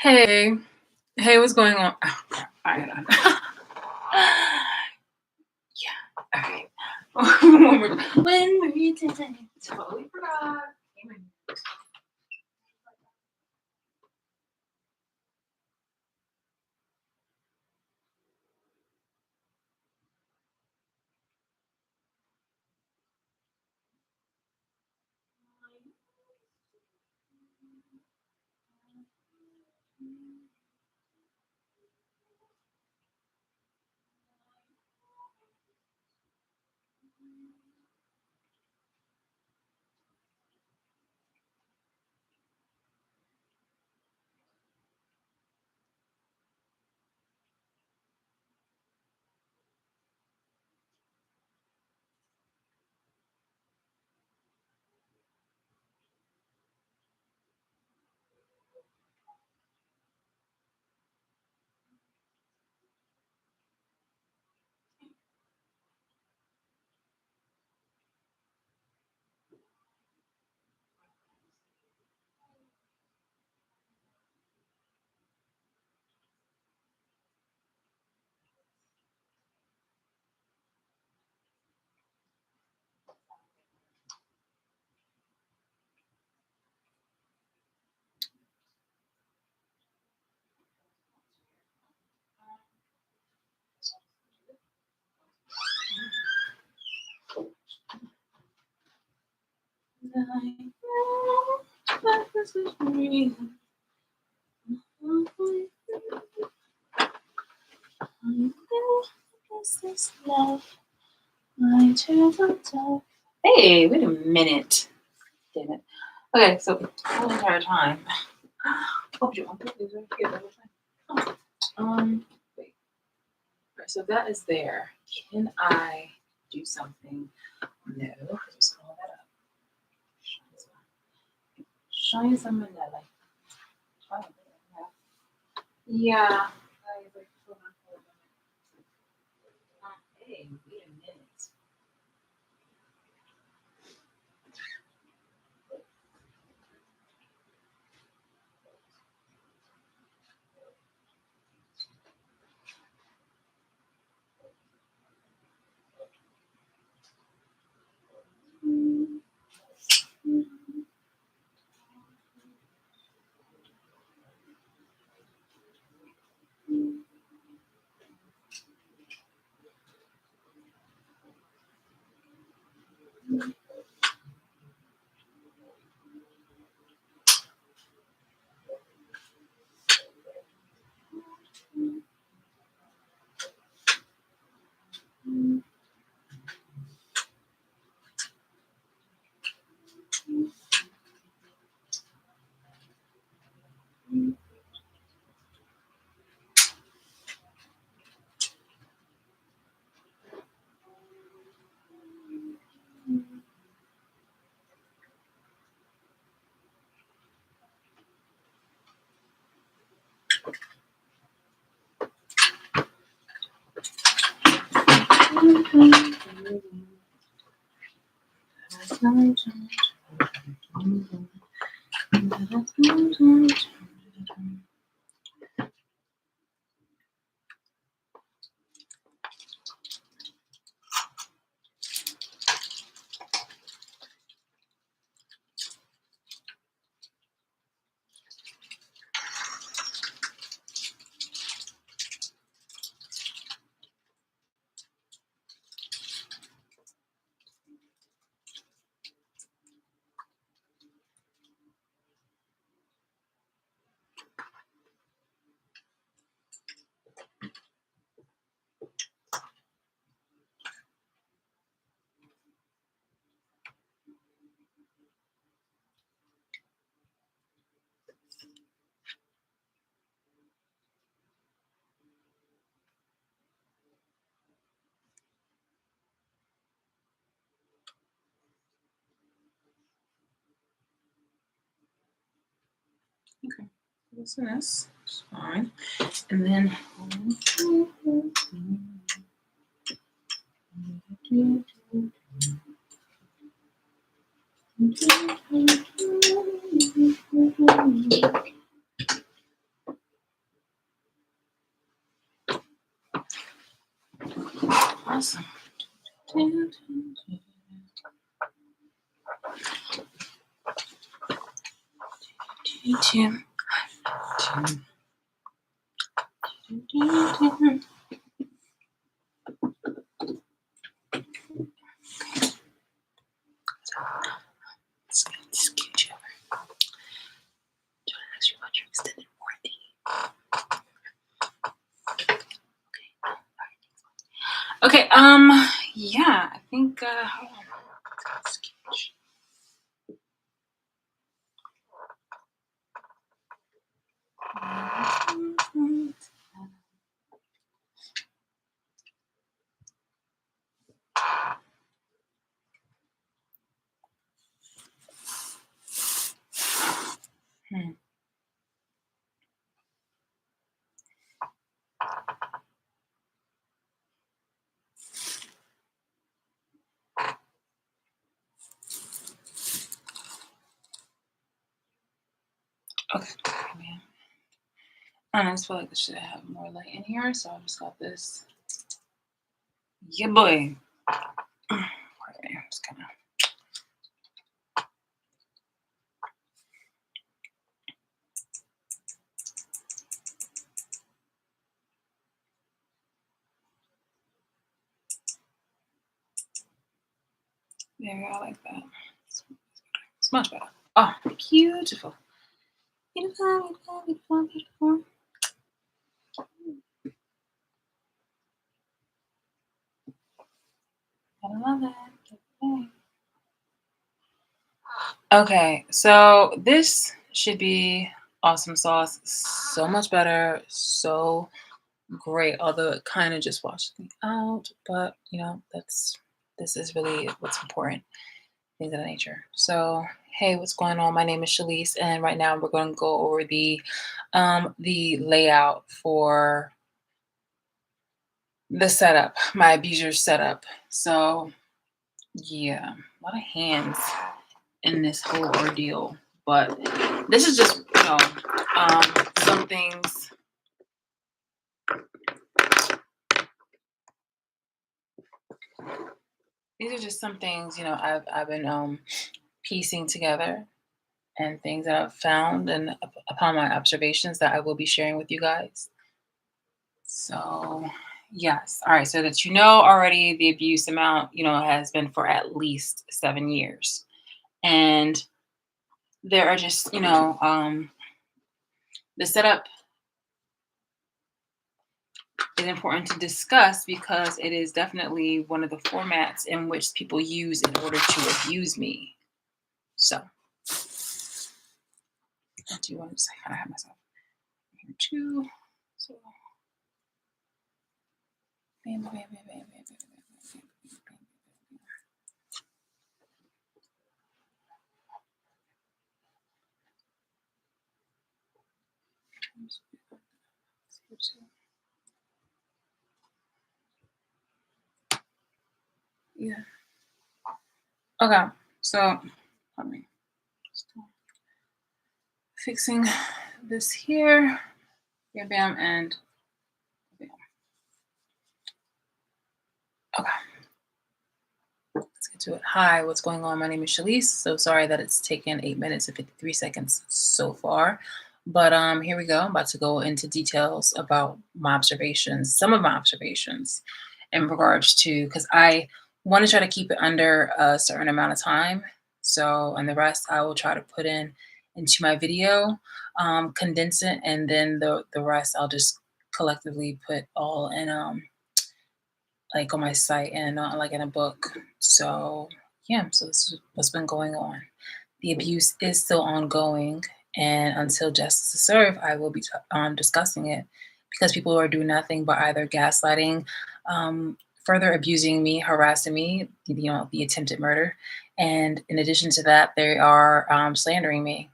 Hey, hey, what's going on? All right, yeah, all right. When were you ten? Totally forgot. Hey, wait a minute. Damn it. Okay, so the whole entire time. Oh, you want these right here the whole time? Wait. All right, so that is there. Can I do something? No, just call that up. Shine some vanilla. Yeah. Hey, wait a minute. Okay, listen to this. It's fine. And then Okay, yeah, I think, hold on. Hmm. Okay, man. I just feel like I should have more light in here, so I just got this. Yeah, boy. Okay, just kind of. There you go, I like that. It's much better. Oh, beautiful. Beautiful, beautiful, beautiful, beautiful. I love it. Okay, so this should be awesome sauce. So much better. So great. Although it kind of just washed me out, but this is really what's important. Things of that nature. So, hey, what's going on? My name is Shalise, and right now we're going to go over the layout for the setup, my abuser setup. So, yeah, a lot of hands in this whole ordeal, but this is just um, some things. These are just some things I've been piecing together and things that I've found and upon my observations that I will be sharing with you guys. So, yes. All right. So that already the abuse amount, has been for at least 7 years. And there are just, the setup is important to discuss because it is definitely one of the formats in which people use in order to abuse me. So, I do want to just kind of have myself here too. So, bam, bam, bam, bam, bam, bam, bam, bam, bam. Yeah. Okay. So, let me fixing this here. Bam, bam, and bam. Okay. Let's get to it. Hi, what's going on? My name is Shalise. So sorry that it's taken 8 minutes and 53 seconds so far. But here we go. I'm about to go into details about my observations, some of my observations in regards to because I want to try to keep it under a certain amount of time. So, and the rest I will try to put into my video, condense it, and then the rest I'll just collectively put all in like on my site and like in a book. So yeah, so this is what's been going on. The abuse is still ongoing, and until justice is served, I will be discussing it because people are doing nothing but either gaslighting, further abusing me, harassing me, the attempted murder, and in addition to that, they are slandering me.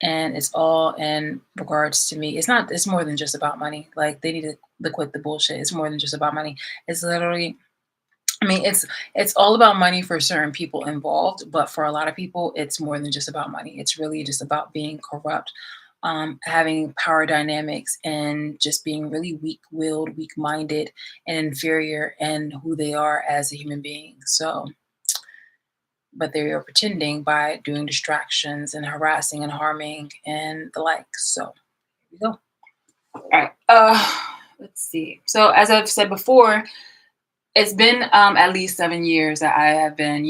And it's all in regards to me. It's not. It's more than just about money. Like they need to quit the bullshit. It's more than just about money. It's literally. I mean, it's all about money for certain people involved, but for a lot of people, it's more than just about money. It's really just about being corrupt, having power dynamics, and just being really weak-willed, weak-minded, and inferior in who they are as a human being. So but they are pretending by doing distractions and harassing and harming and the like. So here we go. All right. Let's see. So as I've said before, it's been at least 7 years that I have been,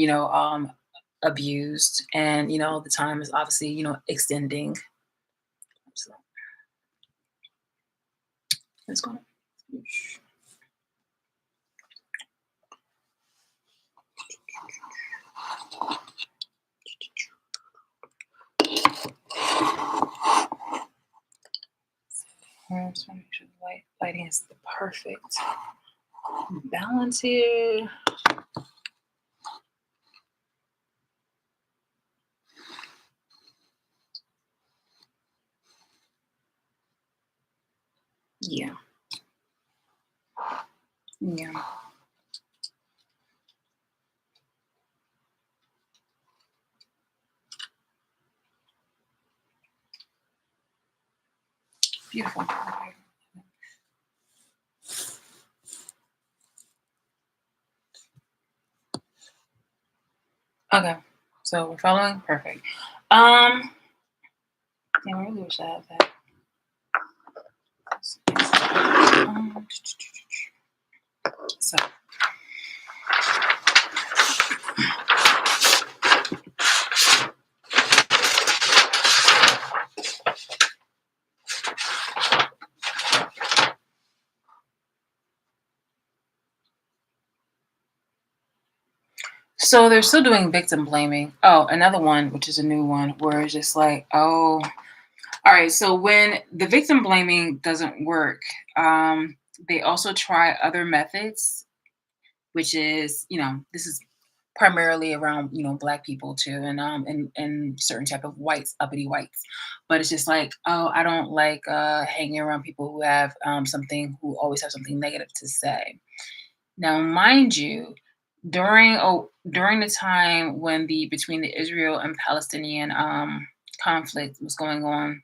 abused, and the time is obviously extending. So let's go. I just want to make sure the lighting is the perfect balance here. Yeah. Yeah. Beautiful. Okay. So we're following. Perfect. Damn, I really wish I had that. So So they're still doing victim blaming. Oh, another one, which is a new one, where it's just like, oh, all right. So when the victim blaming doesn't work, they also try other methods, which is, this is primarily around, black people too, and certain type of whites, uppity whites. But it's just like, oh, I don't like hanging around people who have who always have something negative to say. Now, mind you, during the time when the between the Israel and Palestinian conflict was going on,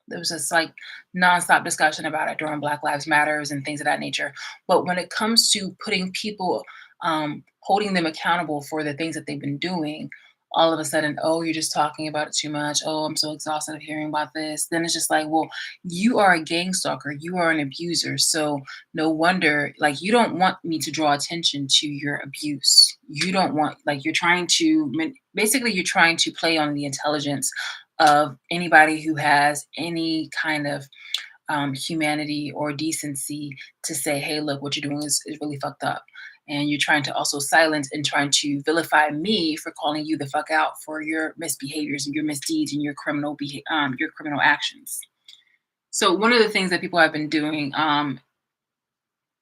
there was just like nonstop discussion about it during Black Lives Matters and things of that nature. But when it comes to putting people, holding them accountable for the things that they've been doing, all of a sudden, oh, you're just talking about it too much. Oh, I'm so exhausted of hearing about this. Then it's just like, well, you are a gang stalker, you are an abuser. So no wonder, like, you don't want me to draw attention to your abuse. You don't want, like, you're trying to, basically, you're trying to play on the intelligence of anybody who has any kind of humanity or decency to say, hey, look, what you're doing is really fucked up. And you're trying to also silence and trying to vilify me for calling you the fuck out for your misbehaviors and your misdeeds and your your criminal actions. So one of the things that people have been doing,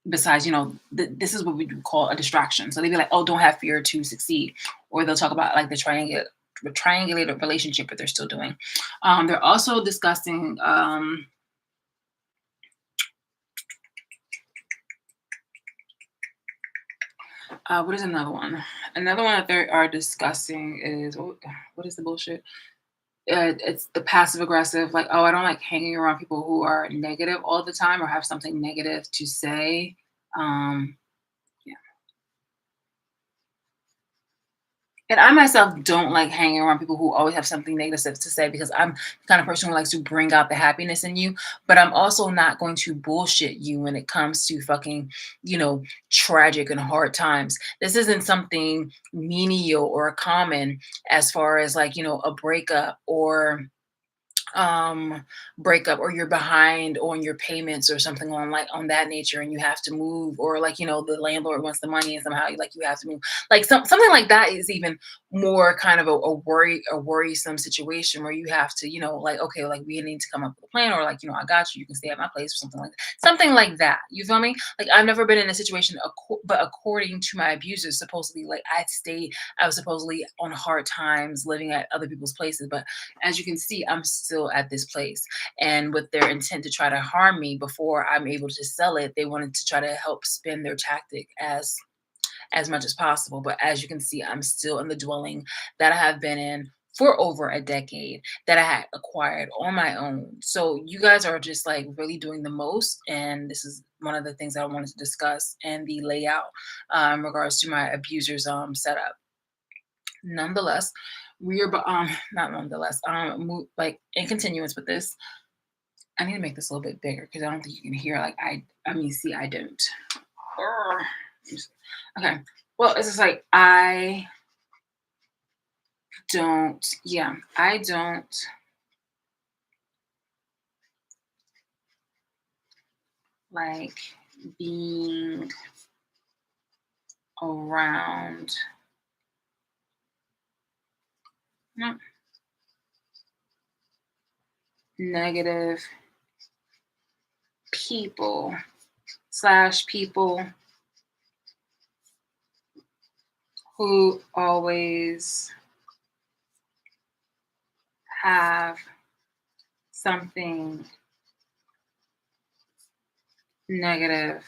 besides, this is what we would call a distraction. So they'd be like, oh, don't have fear to succeed. Or they'll talk about like the triangulated relationship that they're still doing. They're also discussing, what is another one? Another one that they are discussing is, what is the bullshit? It's the passive aggressive, like, oh, I don't like hanging around people who are negative all the time or have something negative to say. Um, And I myself don't like hanging around people who always have something negative to say, because I'm the kind of person who likes to bring out the happiness in you. But I'm also not going to bullshit you when it comes to fucking, tragic and hard times. This isn't something menial or common as far as like, a um breakup, or you're behind on your payments or something on that nature, and you have to move, or like, the landlord wants the money and somehow you have to move, like something like that is even more kind of a worrisome situation, where you have to, like, okay, like, we need to come up with a plan, or like, I got you, you can stay at my place, or something like that, you feel me? Like, I've never been in a situation, but according to my abusers, supposedly, like, I was supposedly on hard times living at other people's places, but as you can see, I'm still at this place. And with their intent to try to harm me before I'm able to sell it, they wanted to try to help spin their tactic as much as possible. But as you can see, I'm still in the dwelling that I have been in for over a decade, that I had acquired on my own. So you guys are just like really doing the most. And this is one of the things that I wanted to discuss, and the layout in regards to my abusers setup. Nonetheless, not nonetheless, like in continuance with this, I need to make this a little bit bigger because I don't think you can hear. Like I mean, see, I don't. Urgh. Okay. Well, it's just like I don't like being around no, negative people slash people who always have something negative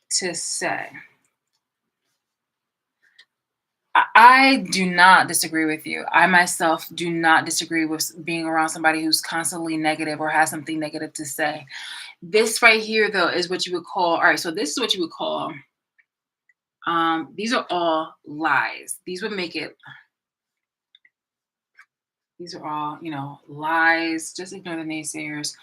to say. I do not disagree with you. I myself do not disagree with being around somebody who's constantly negative or has something negative to say. This right here, though, is what you would call, all right, so this is what you would call, these are all lies. These are all, lies. Just ignore the naysayers.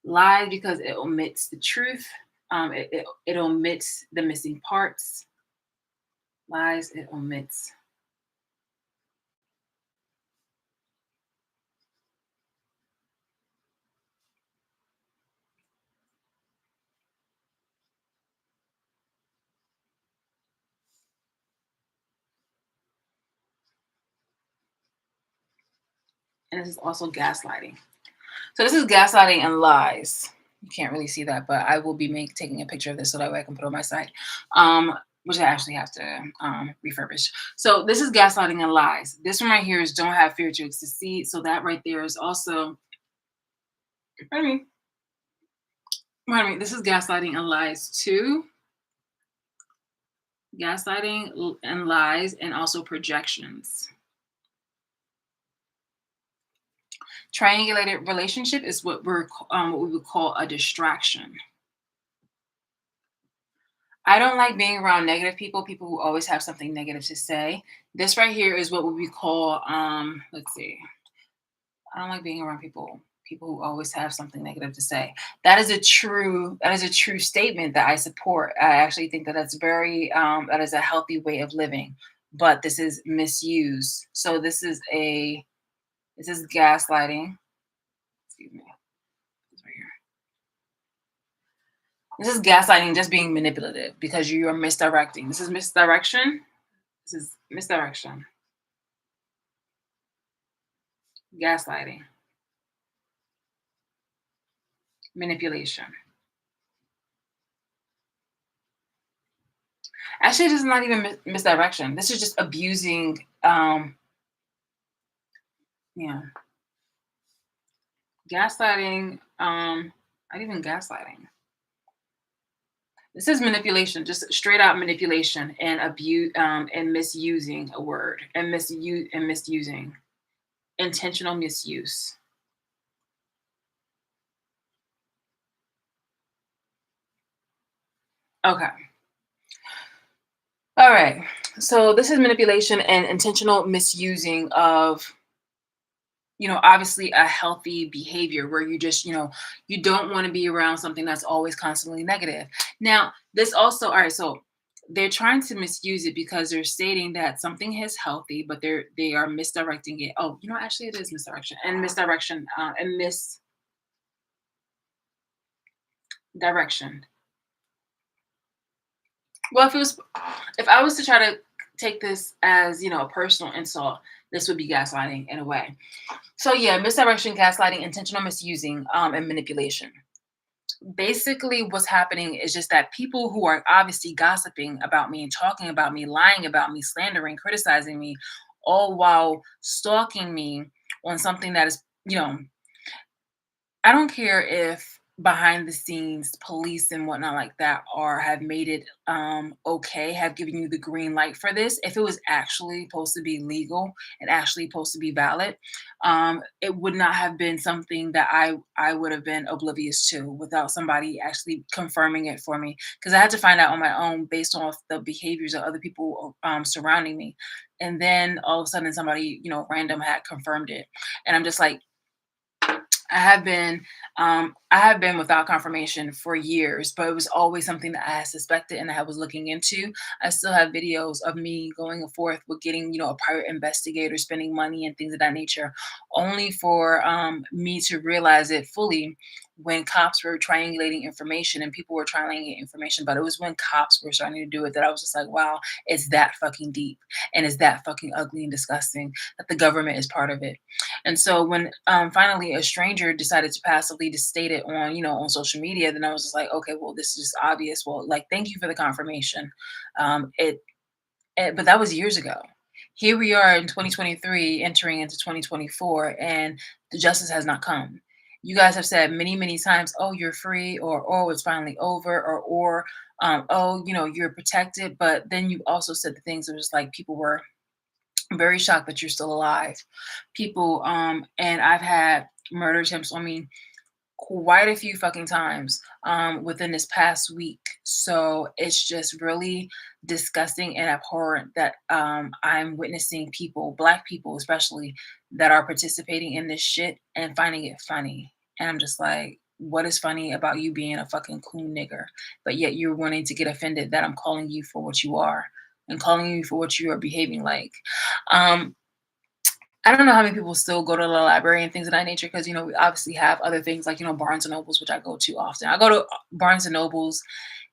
Lies because it omits the truth. It omits the missing parts. Lies, it omits. And this is also gaslighting. So this is gaslighting and lies. You can't really see that, but I will be taking a picture of this so that way I can put it on my site, which I actually have to refurbish. So this is gaslighting and lies. This one right here is don't have fear to succeed. So that right there is also, pardon me, this is gaslighting and lies too. Gaslighting and lies and also projections. Triangulated relationship is what we would call a distraction. I don't like being around negative people who always have something negative to say. This right here is what we call let's see. I don't like being around people who always have something negative to say. That is a true statement that I support. I actually think that that is a healthy way of living. But this is misuse. So this is gaslighting. Excuse me. This right here. This is gaslighting, just being manipulative because you are misdirecting. This is misdirection. This is misdirection. Gaslighting. Manipulation. Actually, this is not even misdirection. This is just abusing. Yeah, gaslighting. Not even gaslighting. This is manipulation, just straight out manipulation and abuse and misusing a word and misusing intentional misuse. Okay. All right. So this is manipulation and intentional misusing of obviously a healthy behavior where you just, you don't want to be around something that's always constantly negative. Now, this also, all right, so they're trying to misuse it because they're stating that something is healthy, but they are misdirecting it. Oh, actually it is misdirection and misdirection. Well, if I was to try to take this as, a personal insult, this would be gaslighting in a way. So yeah, misdirection, gaslighting, intentional misusing, and manipulation. Basically, what's happening is just that people who are obviously gossiping about me and talking about me, lying about me, slandering, criticizing me, all while stalking me on something that is, I don't care if behind the scenes police and whatnot like that have made it okay, have given you the green light for this. If it was actually supposed to be legal and actually supposed to be valid, it would not have been something that I would have been oblivious to without somebody actually confirming it for me, because I had to find out on my own based off the behaviors of other people surrounding me. And then all of a sudden somebody, random had confirmed it. And I'm just like, I have been I have been without confirmation for years, but it was always something that I had suspected and I was looking into. I still have videos of me going forth with getting, a private investigator, spending money and things of that nature, only for me to realize it fully when cops were triangulating information and people were triangulating information. But it was when cops were starting to do it that I was just like, wow, it's that fucking deep and it's that fucking ugly and disgusting that the government is part of it. And so when finally a stranger decided to passively just state it on, on social media, then I was just like, okay, well, this is just obvious. Well, like, thank you for the confirmation. But that was years ago. Here we are in 2023, entering into 2024, and the justice has not come. You guys have said many, many times, "Oh, you're free," or "Oh, it's finally over," or "Oh, you're protected." But then you also said the things that was like people were very shocked that you're still alive. People, and I've had murder attempts on me quite a few fucking times within this past week. So it's just really disgusting and abhorrent that I'm witnessing people, Black people especially, that are participating in this shit and finding it funny. And I'm just like, what is funny about you being a fucking coon nigger? But yet you're wanting to get offended that I'm calling you for what you are and calling you for what you are behaving like. Um, I don't know how many people still go to the library and things of that nature because, we obviously have other things like, Barnes and Nobles, which I go to often. I go to Barnes and Nobles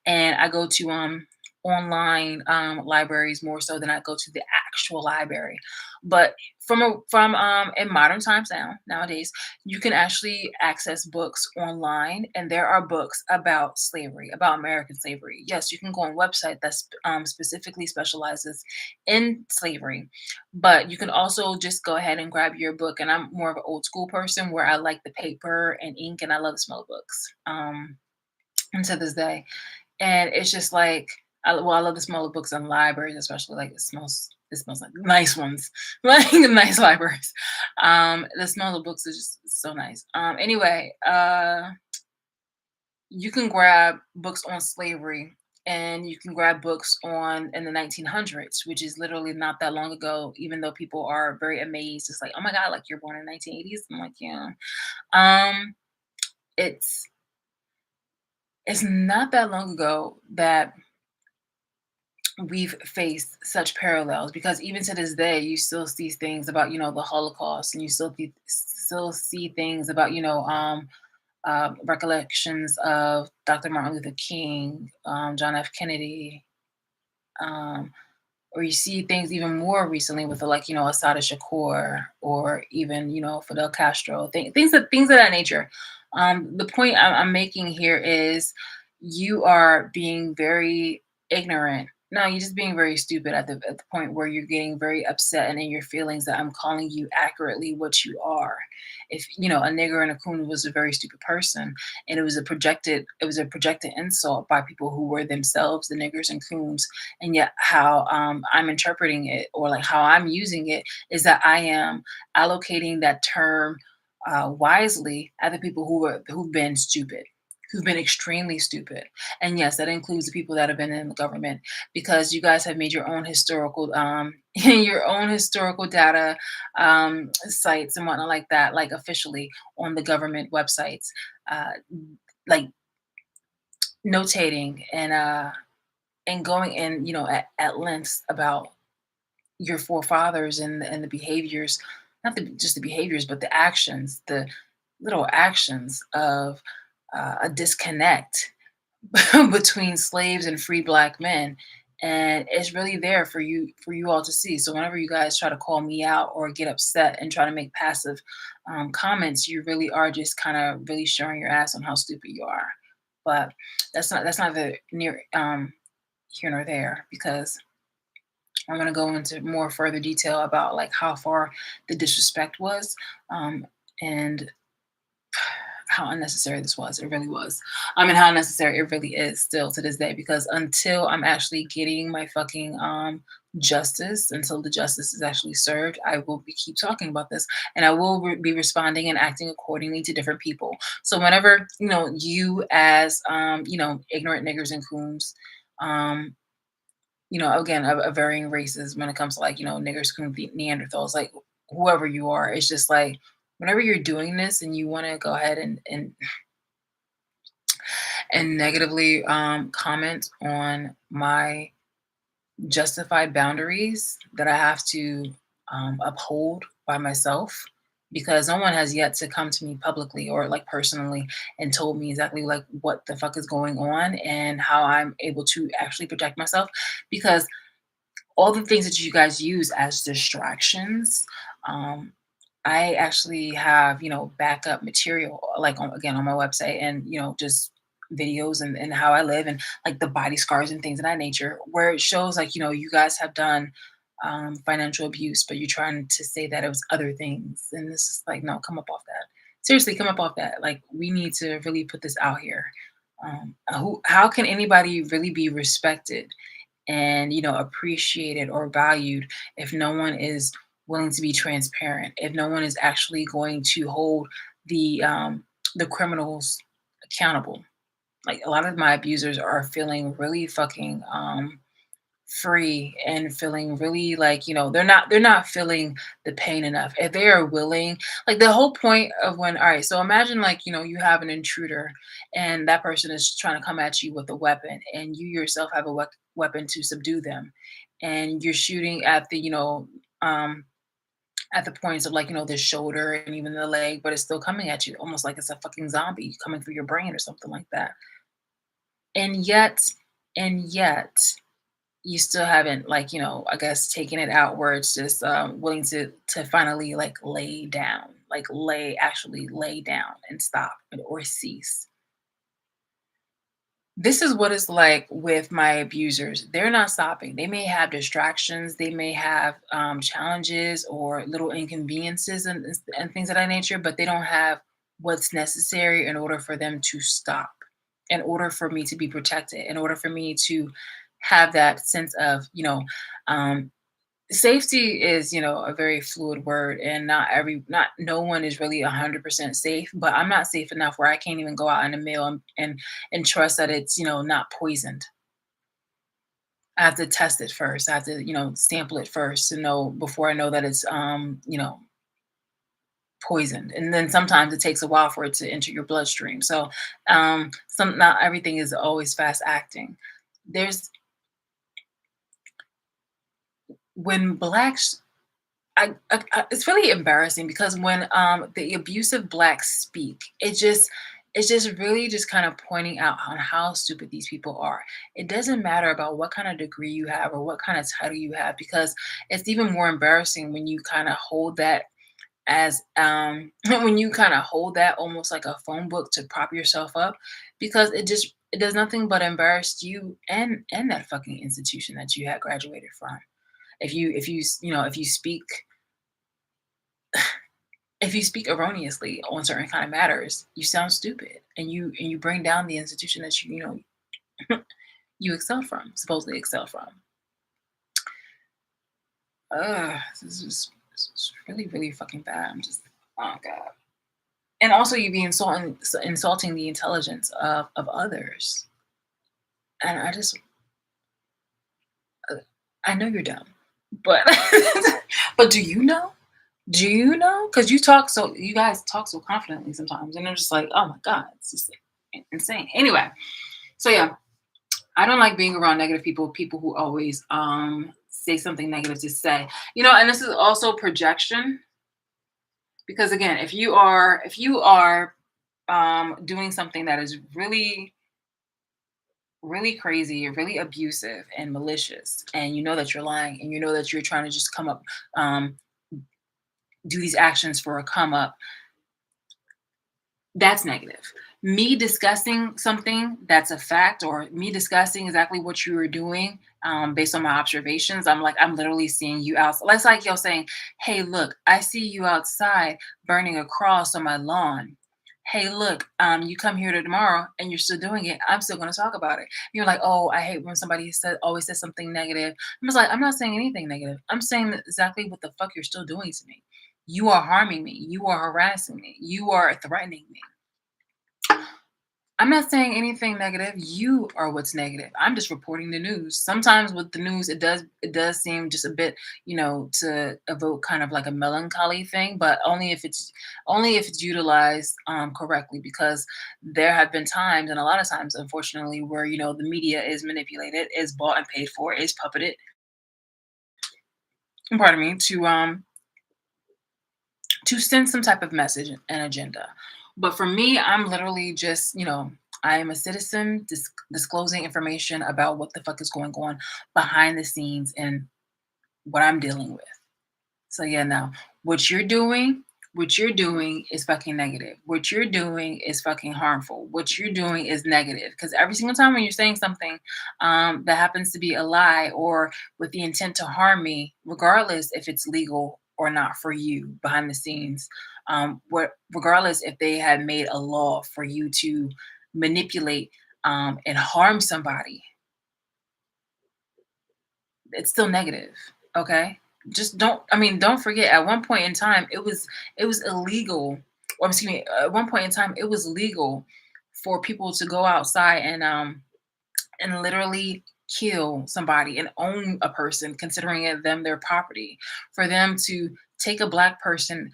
and I go to online libraries more so than I go to the actual library. But from in modern times nowadays, you can actually access books online, and there are books about slavery, about American slavery. Yes, you can go on a website that specifically specializes in slavery, but you can also just go ahead and grab your book. And I'm more of an old school person where I like the paper and ink, and I love the smell of books. And to this day, and it's just like, I love the smell of books in libraries, especially like it smells like nice ones, like nice libraries. The smell of books is just so nice. Anyway, you can grab books on slavery and you can grab books on in the 1900s, which is literally not that long ago, even though people are very amazed. It's like, oh my God, like you're born in 1980s. I'm like, yeah. Um, it's it's not that long ago that we've faced such parallels, because even to this day you still see things about the Holocaust, and you still see things about recollections of Dr. Martin Luther King, John F. Kennedy, um, or you see things even more recently with like Assata Shakur, or even Fidel Castro, things of that nature. The point I'm making here is you are being very ignorant. No, you're just being very stupid at the point where you're getting very upset and in your feelings that I'm calling you accurately what you are. If a nigger and a coon was a very stupid person, and it was a projected insult by people who were themselves the niggers and coons, and yet how I'm interpreting it, or like how I'm using it, is that I am allocating that term wisely at the people who've been stupid, who've been extremely stupid. And yes, that includes the people that have been in the government, because you guys have made your own historical your own historical data sites and whatnot like that, like officially on the government websites, uh, like notating and going in, at lengths about your forefathers and the behaviors, not just the behaviors, but the actions, the little actions of a disconnect between slaves and free Black men. And it's really there for you all to see. So whenever you guys try to call me out or get upset and try to make passive comments, you really are just kind of really showing your ass on how stupid you are. But that's not the near here nor there, because I'm going to go into more further detail about like how far the disrespect was, and how unnecessary this was. It really was. And how necessary it really is still to this day, because until I'm actually getting my fucking justice, until the justice is actually served, I will keep talking about this, and I will be responding and acting accordingly to different people. So whenever, you as ignorant niggers and coons, um, again, of varying races when it comes to, like, niggers, coons, Neanderthals, like whoever you are, it's just like whenever you're doing this and you want to go ahead and negatively comment on my justified boundaries that I have to uphold by myself, because no one has yet to come to me publicly or like personally and told me exactly like what the fuck is going on and how I'm able to actually protect myself, because all the things that you guys use as distractions, um, I actually have, backup material, like again on my website, and just videos and how I live, and like the body scars and things of that nature, where it shows like, you guys have done financial abuse, but you're trying to say that it was other things. And this is like, no, come up off that. Seriously, come up off that. Like, we need to really put this out here. How can anybody really be respected and appreciated or valued if no one is willing to be transparent, if no one is actually going to hold the criminals accountable? Like, a lot of my abusers are feeling really fucking free and feeling really like, they're not feeling the pain enough. If they are willing, like the whole point of when, all right, so imagine like, you have an intruder and that person is trying to come at you with a weapon, and you yourself have a weapon to subdue them, and you're shooting at the, um at the points of like, the shoulder and even the leg, but it's still coming at you almost like it's a fucking zombie coming through your brain or something like that. And yet and yet you still haven't, like, I guess, taken it out where it's just willing to finally like lay down, like actually lay down and stop or cease. This is what it's like with my abusers. They're not stopping. They may have distractions, they may have challenges or little inconveniences and things of that nature, but they don't have what's necessary in order for them to stop, in order for me to be protected, in order for me to have that sense of, um, safety is, a very fluid word, and not no one is really 100% safe, but I'm not safe enough where I can't even go out in the mail and trust that it's, not poisoned. I have to test it first. I have to, sample it first to know, before I know that it's poisoned. And then sometimes it takes a while for it to enter your bloodstream. So not everything is always fast acting. There's when blacks it's really embarrassing, because when the abusive blacks speak, it's just really just kind of pointing out on how stupid these people are. It doesn't matter about what kind of degree you have or what kind of title you have, because it's even more embarrassing when you kind of hold that as when you kind of hold that almost like a phone book to prop yourself up, because it does nothing but embarrass you and that fucking institution that you had graduated from. If you speak erroneously on certain kind of matters, you sound stupid, and you bring down the institution that you excel from, supposedly excel from. This is really, really fucking bad. I'm just, oh god. And also, you be insulting the intelligence of others. And uh, I know you're dumb, but but do you know? Do you know? Because you guys talk so confidently sometimes, and I'm just like, oh my god, it's just insane. Anyway, so yeah, I don't like being around negative people, people who always say something negative to say. And this is also projection, because again, if you are doing something that is really, really crazy, really abusive and malicious, and you know that you're lying, and you know that you're trying to just come up, um, do these actions for a come up, that's negative. Me discussing something that's a fact, or me discussing exactly what you were doing, based on my observations, I'm literally seeing you out. That's like yo saying, "Hey, look, I see you outside burning a cross on my lawn. hey, look, you come here to tomorrow and you're still doing it, I'm still gonna talk about it. You're like, oh, I hate when somebody always says something negative. I'm just like, I'm not saying anything negative. I'm saying exactly what the fuck you're still doing to me. You are harming me. You are harassing me. You are threatening me. I'm not saying anything negative. You are what's negative. I'm just reporting the news. Sometimes with the news, it does seem just a bit, to evoke kind of like a melancholy thing, but only if it's utilized correctly. Because there have been times, and a lot of times, unfortunately, where the media is manipulated, is bought and paid for, is puppeted. Pardon me, to send some type of message and agenda. But for me, I'm literally just, I am a citizen disclosing information about what the fuck is going on behind the scenes and what I'm dealing with. So yeah, now what you're doing, what you're doing is fucking negative. What you're doing is fucking harmful. What you're doing is negative. Because every single time when you're saying something that happens to be a lie or with the intent to harm me, regardless if it's legal or not for you behind the scenes, regardless if they had made a law for you to manipulate and harm somebody, it's still negative. Okay. Just don't forget, at one point in time it was illegal, or excuse me, at one point in time it was legal for people to go outside and literally kill somebody and own a person, considering it them their property, for them to take a black person,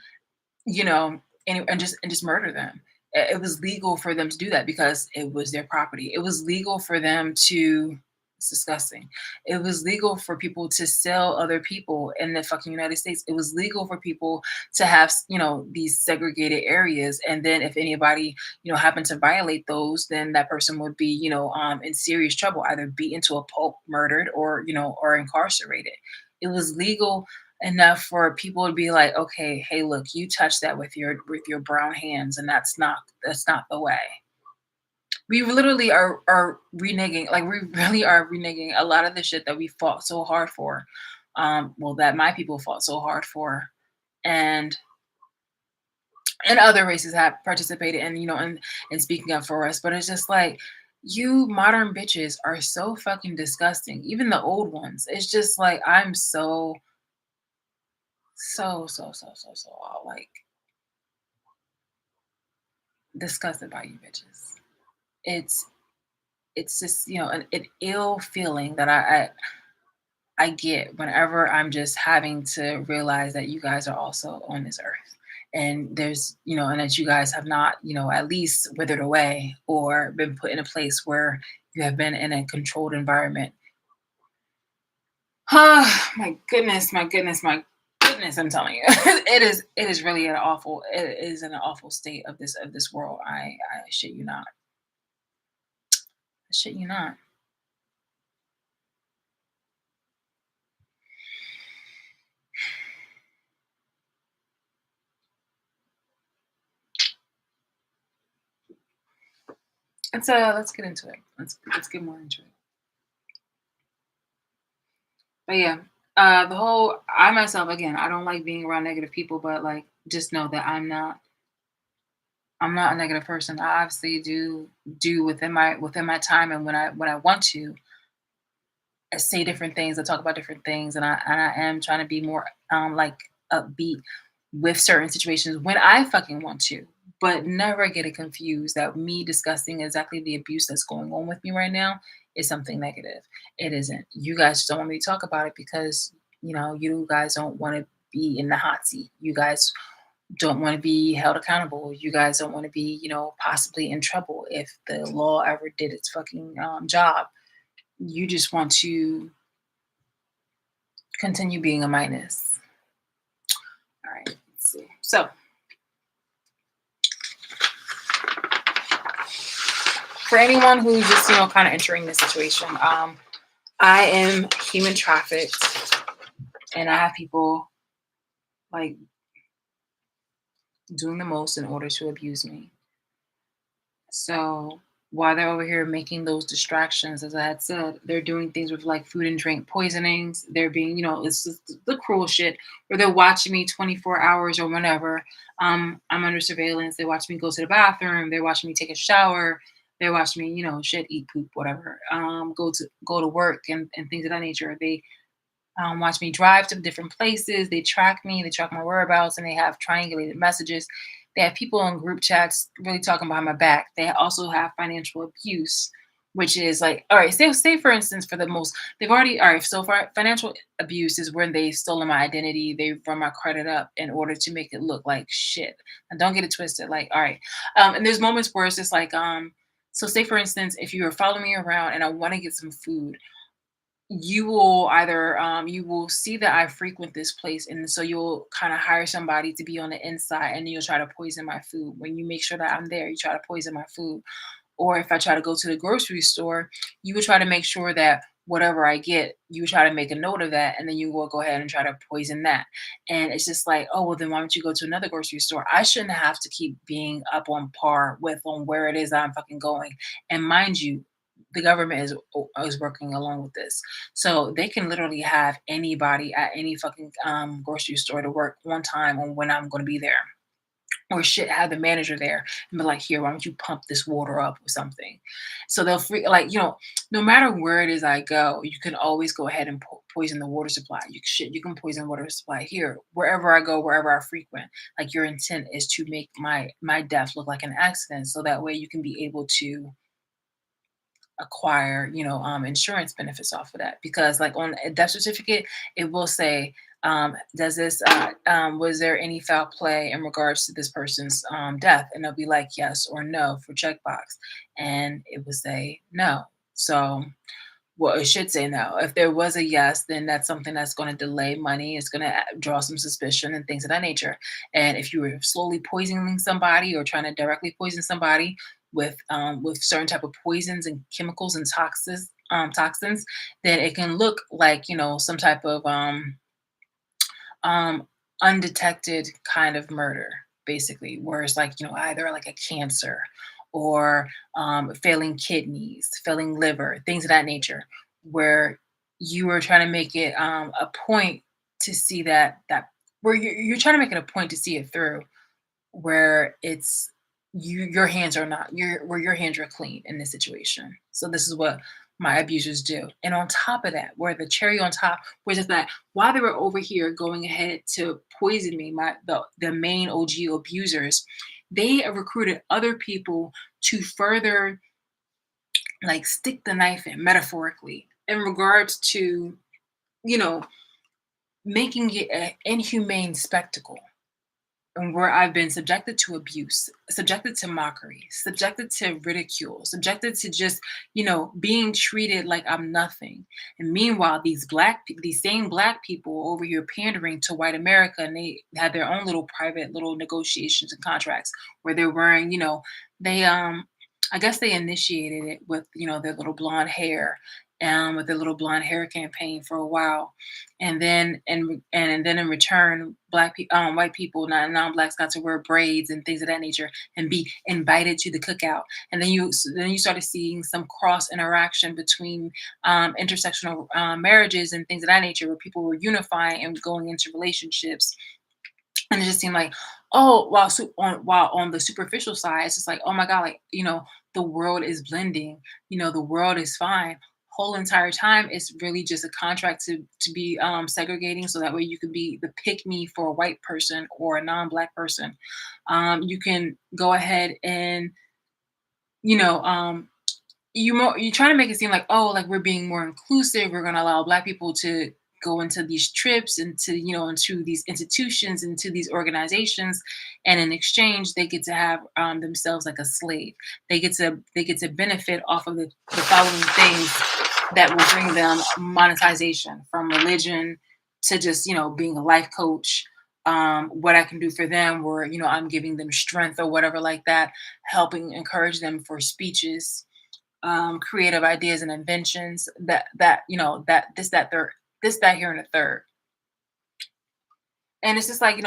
and just murder them. It was legal for them to do that because it was their property. It was legal for them to. It's disgusting. It was legal for people to sell other people in the fucking United States. It was legal for people to have, these segregated areas. And then if anybody, happened to violate those, then that person would be, in serious trouble, either beaten to a pulp, murdered, or incarcerated. It was legal enough for people to be like, okay, hey, look, you touched that with your brown hands, and that's not the way. We literally are reneging, like we really are reneging a lot of the shit that we fought so hard for. Well, that my people fought so hard for, and other races have participated in, and speaking up for us. But it's just like, you modern bitches are so fucking disgusting. Even the old ones. It's just like, I'm so like disgusted by you bitches. It's it's just, an ill feeling that I get whenever I'm just having to realize that you guys are also on this earth. And there's, and that you guys have not, at least withered away or been put in a place where you have been in a controlled environment. Oh my goodness, my goodness, my goodness, I'm telling you. It is really it is an awful state of this world. I shit you not. I shit you not. Let's get into it. Let's get more into it. But yeah, the whole I myself, again, I don't like being around negative people, but like, just know that I'm not a negative person. I obviously do within my time, and when I want to, I say different things, I talk about different things, and I am trying to be more like upbeat with certain situations when I fucking want to. But never get it confused that me discussing exactly the abuse that's going on with me right now is something negative. It isn't. You guys just don't want me to talk about it because you guys don't want to be in the hot seat. You guys don't want to be held accountable. You guys don't want to be, possibly in trouble if the law ever did its fucking job. You just want to continue being a minus. All right, let's see. So, for anyone who's just, kind of entering this situation, I am human trafficked, and I have people like doing the most in order to abuse me. So, while they're over here making those distractions, as I had said, they're doing things with like food and drink poisonings. They're being, it's just the cruel shit where they're watching me 24 hours or whenever. I'm under surveillance. They watch me go to the bathroom. They're watching me take a shower. They're watching me, shit, eat, poop, whatever. Go to work and things of that nature. They watch me drive to different places. They track me, they track my whereabouts, and they have triangulated messages. They have people in group chats really talking behind my back. They also have financial abuse, which is like, all right, say for instance, for the most, they've already, all right, so far, financial abuse is when they've stolen my identity, they run my credit up in order to make it look like shit. And don't get it twisted. Like, all right. And there's moments where it's just like, so say for instance, if you were following me around and I want to get some food, you will either you will see that I frequent this place, and so you'll kind of hire somebody to be on the inside, and you'll try to poison my food. When you make sure that I'm there, you try to poison my food. Or if I try to go to the grocery store, you would try to make sure that whatever I get, you would try to make a note of that, and then you will go ahead and try to poison that. And it's just like, oh well, then why don't you go to another grocery store? I shouldn't have to keep being up on par with on where it is I'm fucking going. And mind you, the government is working along with this, so they can literally have anybody at any fucking grocery store to work one time on when I'm going to be there, or shit, have the manager there and be like, here, why don't you pump this water up or something? So they'll free, like, no matter where it is I go, you can always go ahead and poison the water supply. You can poison water supply here, wherever I go, wherever I frequent. Like your intent is to make my death look like an accident, so that way you can be able to acquire, insurance benefits off of that. Because like on a death certificate, it will say, does this, was there any foul play in regards to this person's death? And they'll be like, yes or no for checkbox. And it would say no. So, well, it should say no. If there was a yes, then that's something that's going to delay money. It's going to draw some suspicion and things of that nature. And if you were slowly poisoning somebody or trying to directly poison somebody with certain type of poisons and chemicals and toxins, then it can look like some type of um, undetected kind of murder, basically, where it's like, either like a cancer or failing kidneys, failing liver, things of that nature, where you are trying to make it a point to see that where you're trying to make it a point to see it through, where it's your hands are not your hands are clean in this situation. So this is what my abusers do. And on top of that, where the cherry on top was just that while they were over here going ahead to poison me, the main OG abusers, they recruited other people to further like stick the knife in metaphorically in regards to, you know, making it an inhumane spectacle, and where I've been subjected to abuse, subjected to mockery, subjected to ridicule, subjected to just, being treated like I'm nothing. And meanwhile, these same black people over here pandering to white America, and they had their own little private little negotiations and contracts where they're wearing, they I guess they initiated it with, their little blonde hair, with their little blonde hair campaign for a while, and then in return, white people, non-blacks, got to wear braids and things of that nature and be invited to the cookout. And then you started seeing some cross interaction between intersectional marriages and things of that nature, where people were unifying and going into relationships. And it just seemed like, oh, while on the superficial side, it's just like, oh my god, like, the world is blending, the world is fine. Whole entire time, it's really just a contract to be segregating, so that way you can be the pick me for a white person or a non-black person. You can go ahead and, you know um you try to make it seem like, oh, like we're being more inclusive, we're going to allow black people to go into these trips, into these institutions, into these organizations, and in exchange they get to have themselves like a slave. They get to benefit off of the following things that will bring them monetization, from religion to just, being a life coach. What I can do for them, where, I'm giving them strength or whatever like that, helping encourage them for speeches, creative ideas and inventions, that this that third, this that here and the third. And it's just like,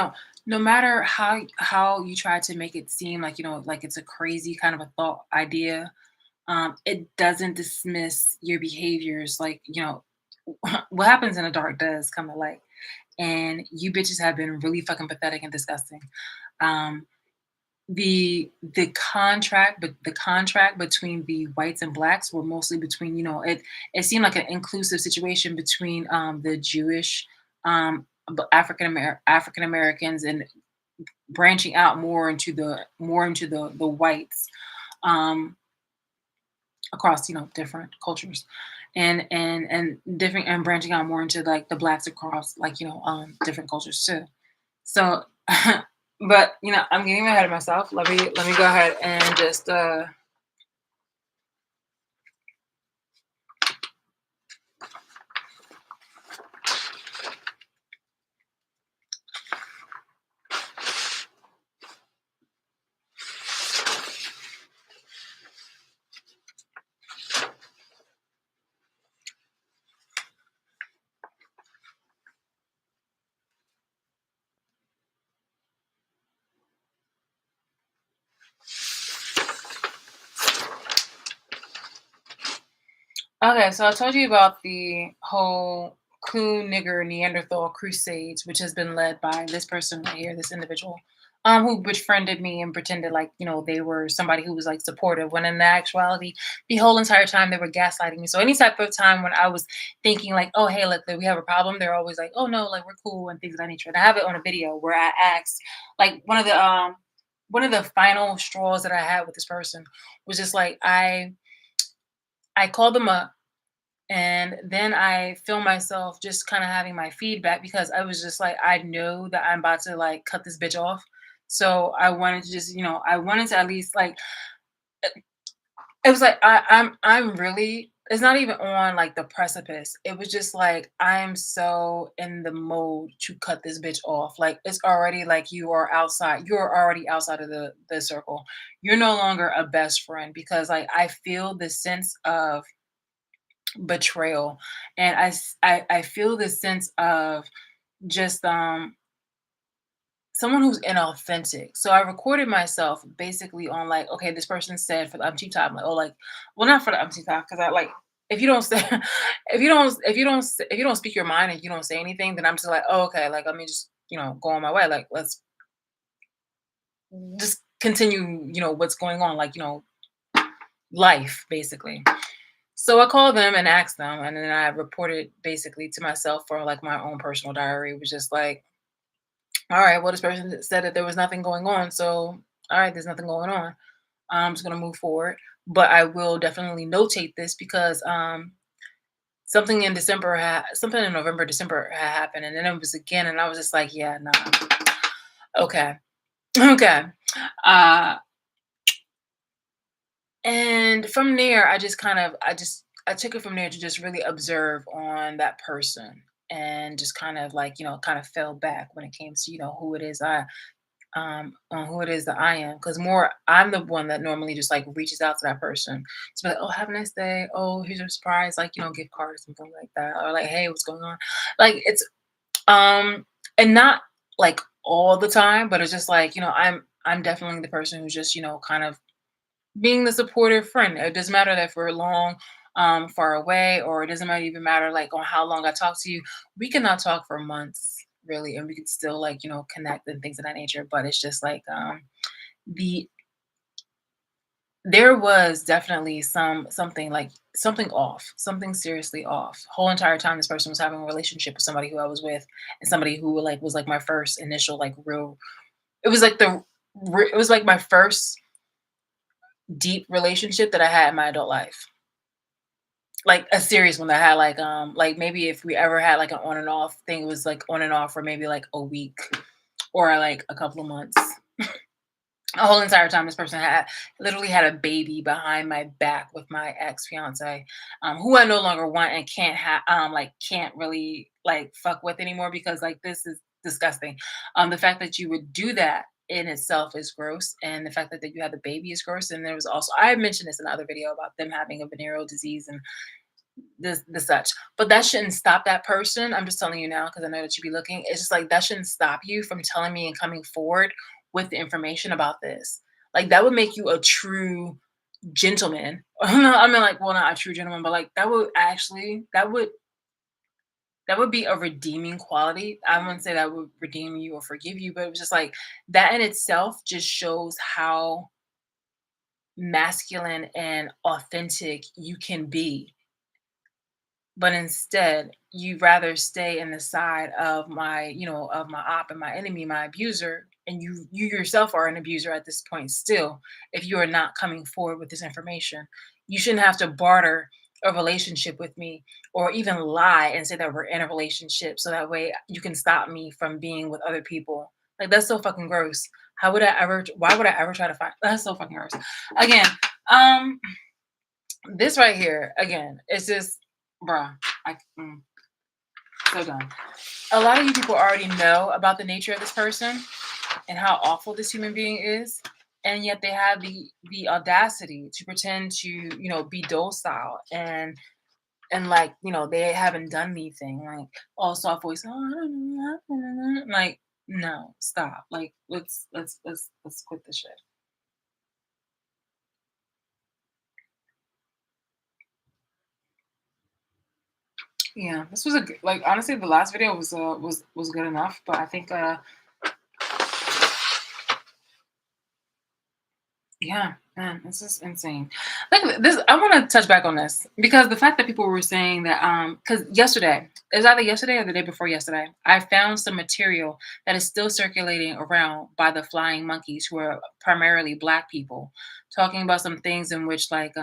no matter how you try to make it seem like, like it's a crazy kind of a thought idea, it doesn't dismiss your behaviors. Like, what happens in the dark does come to light. And you bitches have been really fucking pathetic and disgusting. Um, the contract between the whites and blacks were mostly between, it seemed like an inclusive situation between the Jewish African Americans, and branching out more into the whites, um across, different cultures, and different, and branching out more into like the blacks across, like, different cultures too. So but I'm getting ahead of myself. Let me go ahead and just okay, so I told you about the whole Coon Nigger Neanderthal crusades, which has been led by this person right here, this individual, who befriended me and pretended like, they were somebody who was like supportive, when in actuality, the whole entire time they were gaslighting me. So any type of time when I was thinking like, oh hey, look, we have a problem, they're always like, oh no, like we're cool and things of that nature. And I have it on a video where I asked, like, one of the final straws that I had with this person was just like, I called them up, and then I feel myself just kind of having my feedback, because I was just like, I know that I'm about to like cut this bitch off. So I wanted to just, I wanted to at least like, it was like I'm really, it's not even on like the precipice. It was just like I'm so in the mode to cut this bitch off. Like it's already like you're already outside of the circle. You're no longer a best friend, because like I feel the sense of betrayal, and I feel this sense of just someone who's inauthentic. So I recorded myself basically on like, okay, this person said for the umpteenth time, like, oh, like, well, not for the umpteenth time, because I like, if you don't say, if you don't speak your mind and you don't say anything, then I'm just like, oh, okay, like let me just, go on my way. Like let's just continue, what's going on, like, life basically. So I called them and asked them, and then I reported basically to myself for like my own personal diary. It was just like, all right, well, this person said that there was nothing going on. So, all right, there's nothing going on. I'm just going to move forward. But I will definitely notate this, because something in November, December had happened. And then it was again. And I was just like, yeah, no. Okay. Okay. Uh, and from there, I took it from there to just really observe on that person, and just kind of like, kind of fell back when it came to, who it is on who it is that I am. Because more, I'm the one that normally just like reaches out to that person to be like, oh, have a nice day. Oh, here's your surprise, like, gift card or something like that. Or like, hey, what's going on? Like it's and not like all the time, but it's just like, I'm definitely the person who's just, kind of being the supportive friend. It doesn't matter that we're long, far away, or it doesn't matter even matter like on how long I talk to you. We cannot talk for months, really, and we could still like, connect and things of that nature. But it's just like the there was definitely something off, something seriously off. Whole entire time this person was having a relationship with somebody who I was with, and somebody who like was like my first initial like real. It was like it was like my first deep relationship that I had in my adult life. Like a serious one that had like maybe if we ever had like an on and off thing, it was like on and off for maybe like a week or like a couple of months. A whole entire time this person had literally had a baby behind my back with my ex fiance, who I no longer want and can't have like can't really like fuck with anymore, because like this is disgusting. The fact that you would do that in itself is gross, and the fact that you had the baby is gross. And there was also, I mentioned this in another video about them having a venereal disease and the such. But that shouldn't stop that person. I'm just telling you now because I know that you be looking. It's just like that shouldn't stop you from telling me and coming forward with the information about this. Like that would make you a true gentleman. I mean, like, well, not a true gentleman, but like that would be a redeeming quality. I wouldn't say that would redeem you or forgive you, but it was just like that in itself just shows how masculine and authentic you can be. But instead, you'd rather stay in the side of of my op and my enemy, my abuser, and you yourself are an abuser at this point still, if you are not coming forward with this information. You shouldn't have to barter a relationship with me or even lie and say that we're in a relationship so that way you can stop me from being with other people. Like that's so fucking gross. How would I ever why would I ever try to find that's so fucking gross. Again, um this right here, again, it's just, bruh, so done. A lot of you people already know about the nature of this person and how awful this human being is, and yet they have the audacity to pretend to, be docile and like, they haven't done anything, like all soft voice, "Oh, I don't know," like, no, stop. Like, let's quit this shit. Yeah, this was like honestly the last video was good enough, but I think yeah, man, this is insane. Like this, I want to touch back on this because the fact that people were saying that, because yesterday, it was either yesterday or the day before yesterday, I found some material that is still circulating around by the flying monkeys, who are primarily Black people, talking about some things in which, like,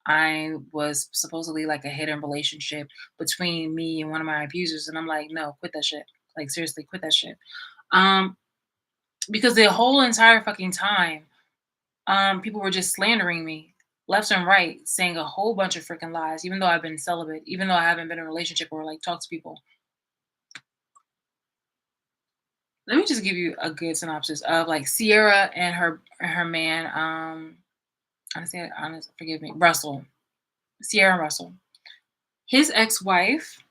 I was supposedly like a hidden relationship between me and one of my abusers, and I'm like, no, quit that shit. Like seriously, quit that shit. Um, because the whole entire fucking time people were just slandering me left and right, saying a whole bunch of freaking lies, even though I've been celibate, even though I haven't been in a relationship or like talk to people. Let me just give you a good synopsis of like Sierra and her man, honest, forgive me, Russell. Sierra and Russell. His ex-wife,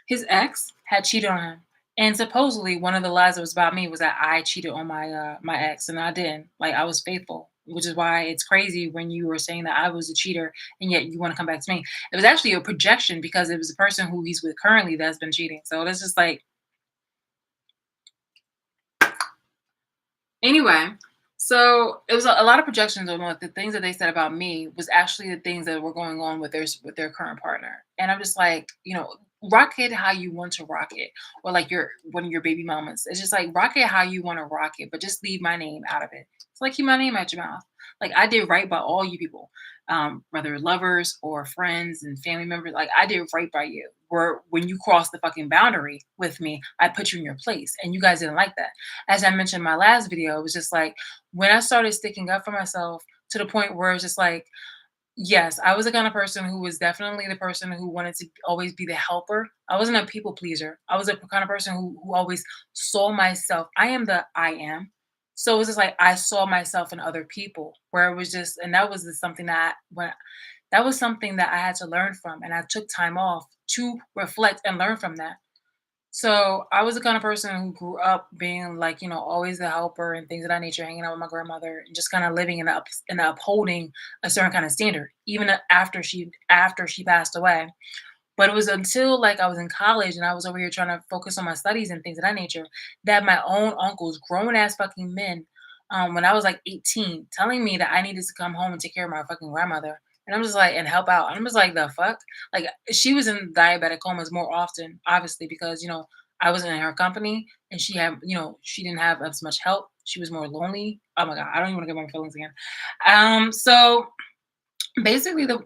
his ex had cheated on him. And supposedly one of the lies that was about me was that I cheated on my ex, and I didn't. Like I was faithful, which is why it's crazy when you were saying that I was a cheater and yet you want to come back to me. It was actually a projection because it was the person who he's with currently that's been cheating. So that's just like, anyway, so it was a lot of projections on what the things that they said about me was actually the things that were going on with their current partner. And I'm just like, rock it how you want to rock it. Or like your one of your baby mamas. It's just like rock it how you want to rock it, but just leave my name out of it. It's like keep my name out your mouth. Like I did right by all you people. Whether lovers or friends and family members, like I did right by you. Where when you crossed the fucking boundary with me, I put you in your place, and you guys didn't like that. As I mentioned in my last video, it was just like when I started sticking up for myself to the point where it's just like, yes, I was the kind of person who was definitely the person who wanted to always be the helper. I wasn't a people pleaser. I was the kind of person who always saw myself. I am the I am. So it was just like I saw myself in other people where it was just, and that was just something that was something that I had to learn from. And I took time off to reflect and learn from that. So I was the kind of person who grew up being like, always the helper and things of that nature, hanging out with my grandmother and just kind of living in upholding a certain kind of standard, even after she passed away. But it was until like I was in college and I was over here trying to focus on my studies and things of that nature that my own uncles, grown ass fucking men, when I was like 18, telling me that I needed to come home and take care of my fucking grandmother. And I'm just like, and help out. And I'm just like, the fuck? Like, she was in diabetic comas more often, obviously, because, I wasn't in her company and she had, she didn't have as much help. She was more lonely. Oh my God, I don't even want to get my feelings again. So basically, the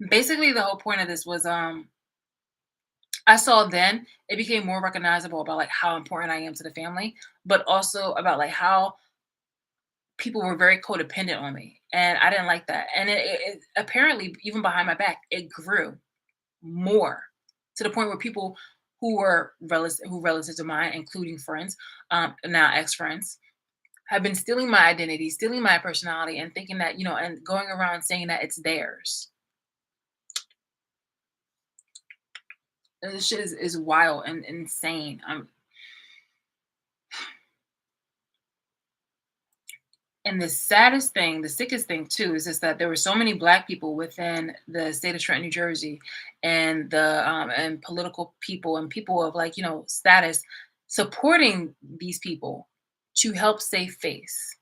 basically the whole point of this was I saw then it became more recognizable about like how important I am to the family, but also about like how people were very codependent on me, and I didn't like that. And it apparently even behind my back, it grew more to the point where people who relatives of mine, including friends, now ex friends, have been stealing my identity, stealing my personality, and thinking that and going around saying that it's theirs. And this shit is wild and insane. And the saddest thing, the sickest thing too, is just that there were so many Black people within the state of Trenton, New Jersey, and the and political people and people of like status supporting these people to help save face.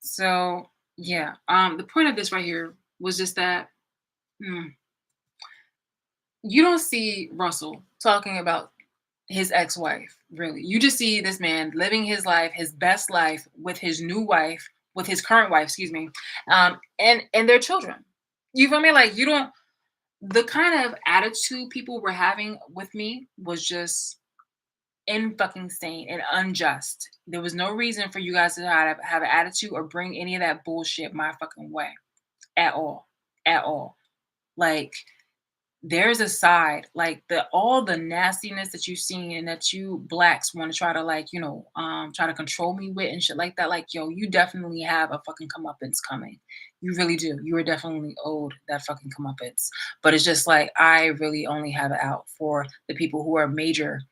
So yeah, the point of this right here was just that mm, you don't see Russell talking about his ex-wife, really. You just see this man living his life, his best life with his new wife, with his current wife, excuse me, and their children. You feel me? Like you don't. The kind of attitude people were having with me was just in fucking sane and unjust. There was no reason for you guys to have an attitude or bring any of that bullshit my fucking way at all, at all. Like there's a side like all the nastiness that you seen and that you Blacks want to try to like try to control me with and shit like that. Like yo, you definitely have a fucking comeuppance coming. You really do. You are definitely owed that fucking comeuppance. But it's just like I really only have it out for the people who are majorly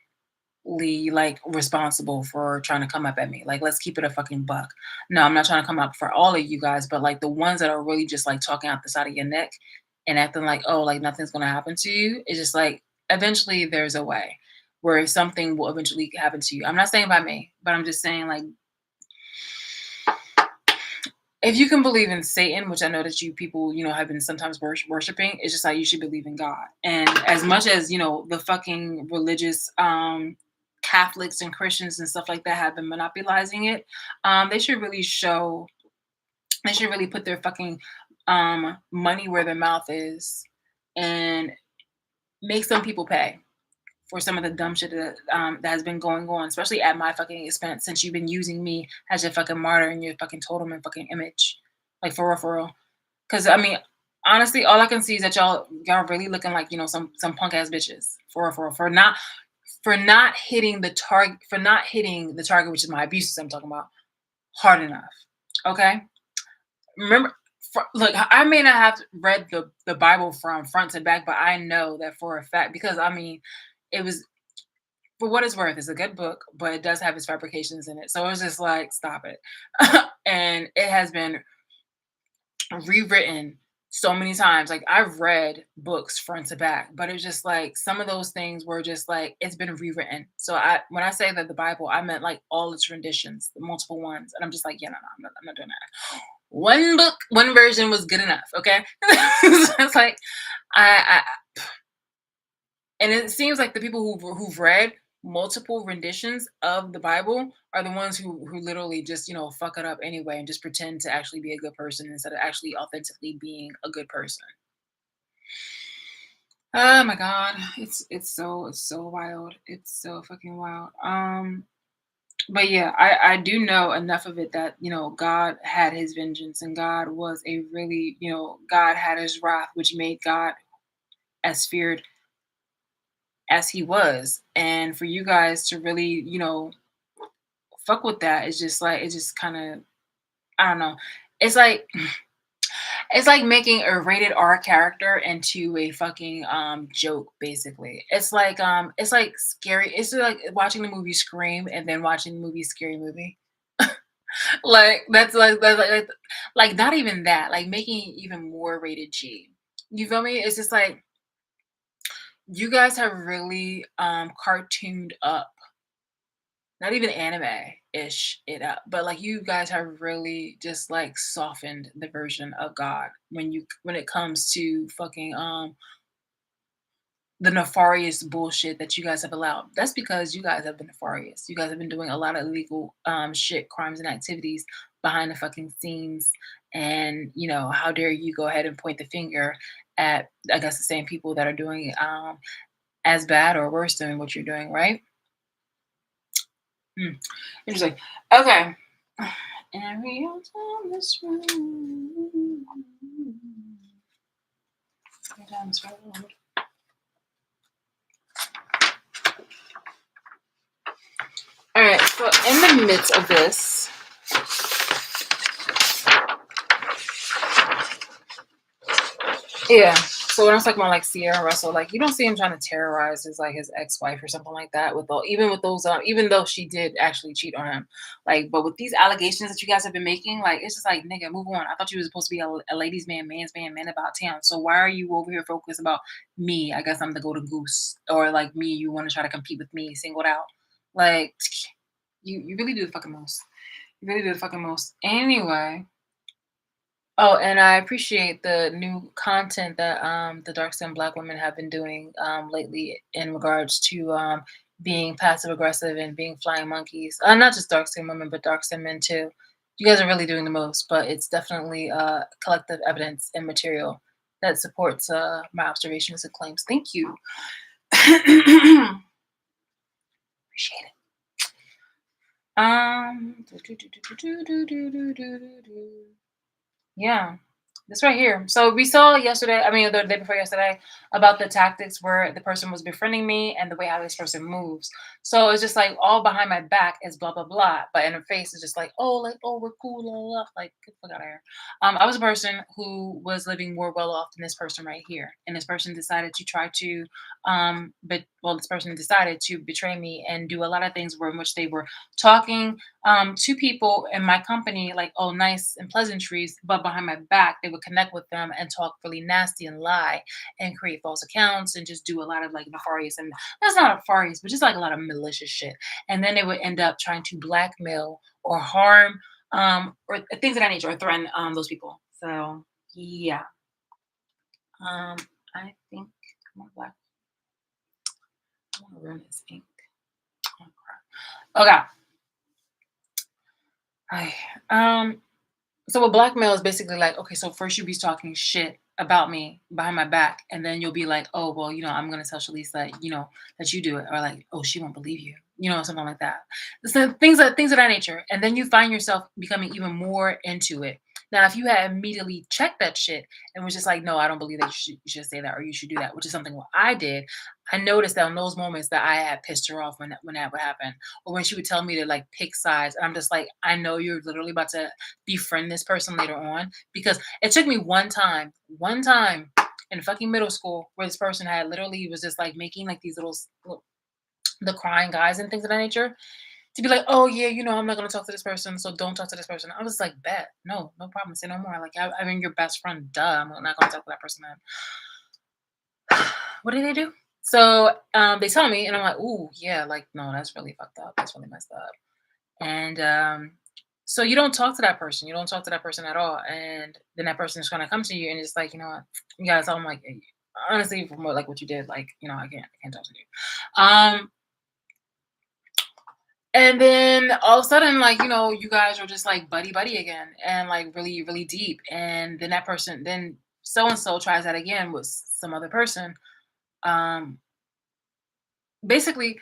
like responsible for trying to come up at me. Like let's keep it a fucking buck. No, I'm not trying to come up for all of you guys, but like the ones that are really just like talking out the side of your neck and acting like, oh, like nothing's gonna happen to you. It's just like eventually there's a way where something will eventually happen to you. I'm not saying by me, but I'm just saying like if you can believe in Satan, which I know that you people, have been sometimes worshiping, it's just like you should believe in God. And as much as, the fucking religious Catholics and Christians and stuff like that have been monopolizing it, they should really put their fucking money where their mouth is and make some people pay for some of the dumb shit that has been going on, especially at my fucking expense since you've been using me as your fucking martyr and your fucking totem and fucking image. Like for real, for real. Cause I mean, honestly, all I can see is that y'all really looking like, some punk ass bitches. For real, for real. For not hitting the target, which is my abuses I'm talking about, hard enough. Okay? Remember, look, I may not have read the Bible from front to back, but I know that for a fact because I mean, it was for what it's worth. It's a good book, but it does have its fabrications in it. So it's just like, stop it. And it has been rewritten so many times. Like I've read books front to back, but it's just like some of those things were just like it's been rewritten. So when I say that the Bible, I meant like all its renditions, the multiple ones, and I'm just like, yeah, no, I'm not doing that. One book, one version was good enough. Okay, so it's like I and it seems like the people who've read multiple renditions of the Bible are the ones who literally just fuck it up anyway and just pretend to actually be a good person instead of actually authentically being a good person. Oh my god, it's so wild. It's so fucking wild. But yeah, I do know enough of it that God had his vengeance and God was a really God had his wrath, which made God as feared as he was. And for you guys to really fuck with that is just like it's just kind of I don't know. It's like it's like making a rated R character into a fucking joke basically. It's like scary. It's like watching the movie Scream and then watching the movie Scary Movie. Like that's like not even that. Like making it even more rated G. You feel me? It's just like you guys have really cartooned up, not even anime-ish it up, but like you guys have really just like softened the version of God when it comes to fucking the nefarious bullshit that you guys have allowed. That's because you guys have been nefarious. You guys have been doing a lot of illegal shit, crimes and activities behind the fucking scenes. And how dare you go ahead and point the finger at I guess the same people that are doing as bad or worse than what you're doing, right? Interesting. Okay. And we all down this road. Go down this road. All right. So in the midst of this, yeah. So when I was talking about like Sierra Russell, like you don't see him trying to terrorize his ex-wife or something like that. With all even with those even though she did actually cheat on him, like but with these allegations that you guys have been making, like it's just like nigga, move on. I thought you was supposed to be a ladies' man, man's man, man about town. So why are you over here focused about me? I guess I'm the golden goose, or like me, you want to try to compete with me, singled out. Like you really do the fucking most. You really do the fucking most. Anyway. Oh, and I appreciate the new content that the dark skinned black women have been doing lately in regards to being passive aggressive and being flying monkeys. Not just dark skinned women, but dark skinned men too. You guys are really doing the most, but it's definitely collective evidence and material that supports my observations and claims. Thank you. Appreciate it. Yeah. This right here. So we saw yesterday, I mean, the day before yesterday, about the tactics where the person was befriending me and the way how this person moves. So it's just like all behind my back is blah blah blah, but in her face is just like, oh, we're cool, blah, blah, blah. Like get the fuck out of here. I was a person who was living more well off than this person right here, and this person decided to try to, but well, this person decided to betray me and do a lot of things where in which they were talking to people in my company, like, oh, nice and pleasantries, but behind my back, they would connect with them and talk really nasty and lie and create false accounts and just do a lot of like nefarious and that's not nefarious, but just like a lot of malicious shit. And then they would end up trying to blackmail or harm or things of that nature or threaten those people. So yeah. I think come on, black. I want to ruin this ink. Oh, crap. Okay. Hi. So a blackmail is basically like, okay, so first you'll be talking shit about me behind my back, and then you'll be like, oh, well, I'm gonna tell Shalise that, that you do it, or like, oh, she won't believe you, something like that. So things of that nature. And then you find yourself becoming even more into it. Now, if you had immediately checked that shit and was just like, no, I don't believe that you should say that or you should do that, which is something what I did. I noticed that in those moments that I had pissed her off when that would happen, or when she would tell me to like pick sides, and I'm just like, I know you're literally about to befriend this person later on, because it took me one time in fucking middle school where this person had literally was just like making like these little the crying guys and things of that nature to be like, oh yeah, I'm not gonna talk to this person, so don't talk to this person. I was like, bet, no problem, say no more. Like I mean, your best friend, duh. I'm not gonna talk to that person. Then what did they do? So they tell me, and I'm like, ooh, yeah, like no, that's really fucked up. That's really messed up. And so you don't talk to that person. You don't talk to that person at all. And then that person is gonna come to you and it's like, you know what, you gotta tell them like, "Hey, honestly, from what like what you did, like, I can't talk to you. And then all of a sudden, like, you guys are just like buddy buddy again and like really, really deep. And then that person, then so and so tries that again with some other person. Um, basically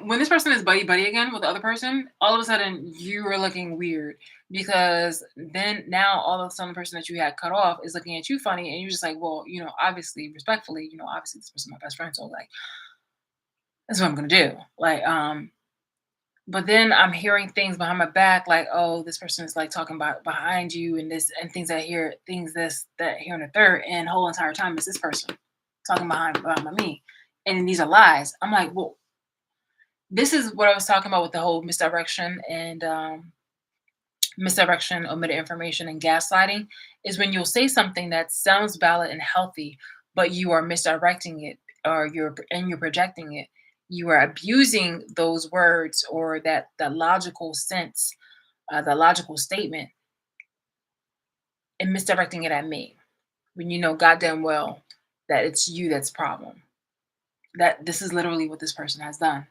when this person is buddy buddy again with the other person, all of a sudden you are looking weird because then now all of a sudden the person that you had cut off is looking at you funny and you're just like, well, obviously, respectfully, obviously this person is my best friend, so like that's what I'm gonna do. Like, but then I'm hearing things behind my back, like, oh, this person is like talking about behind you and this and things that hear things this that here and the third, and the whole entire time is this person talking behind me. And these are lies. I'm like, well, this is what I was talking about with the whole misdirection and misdirection, omitted information, and gaslighting is when you'll say something that sounds valid and healthy, but you are misdirecting it or you're projecting it. You are abusing those words or that logical sense, the logical statement, and misdirecting it at me when you know goddamn well that it's you that's the problem. That this is literally what this person has done.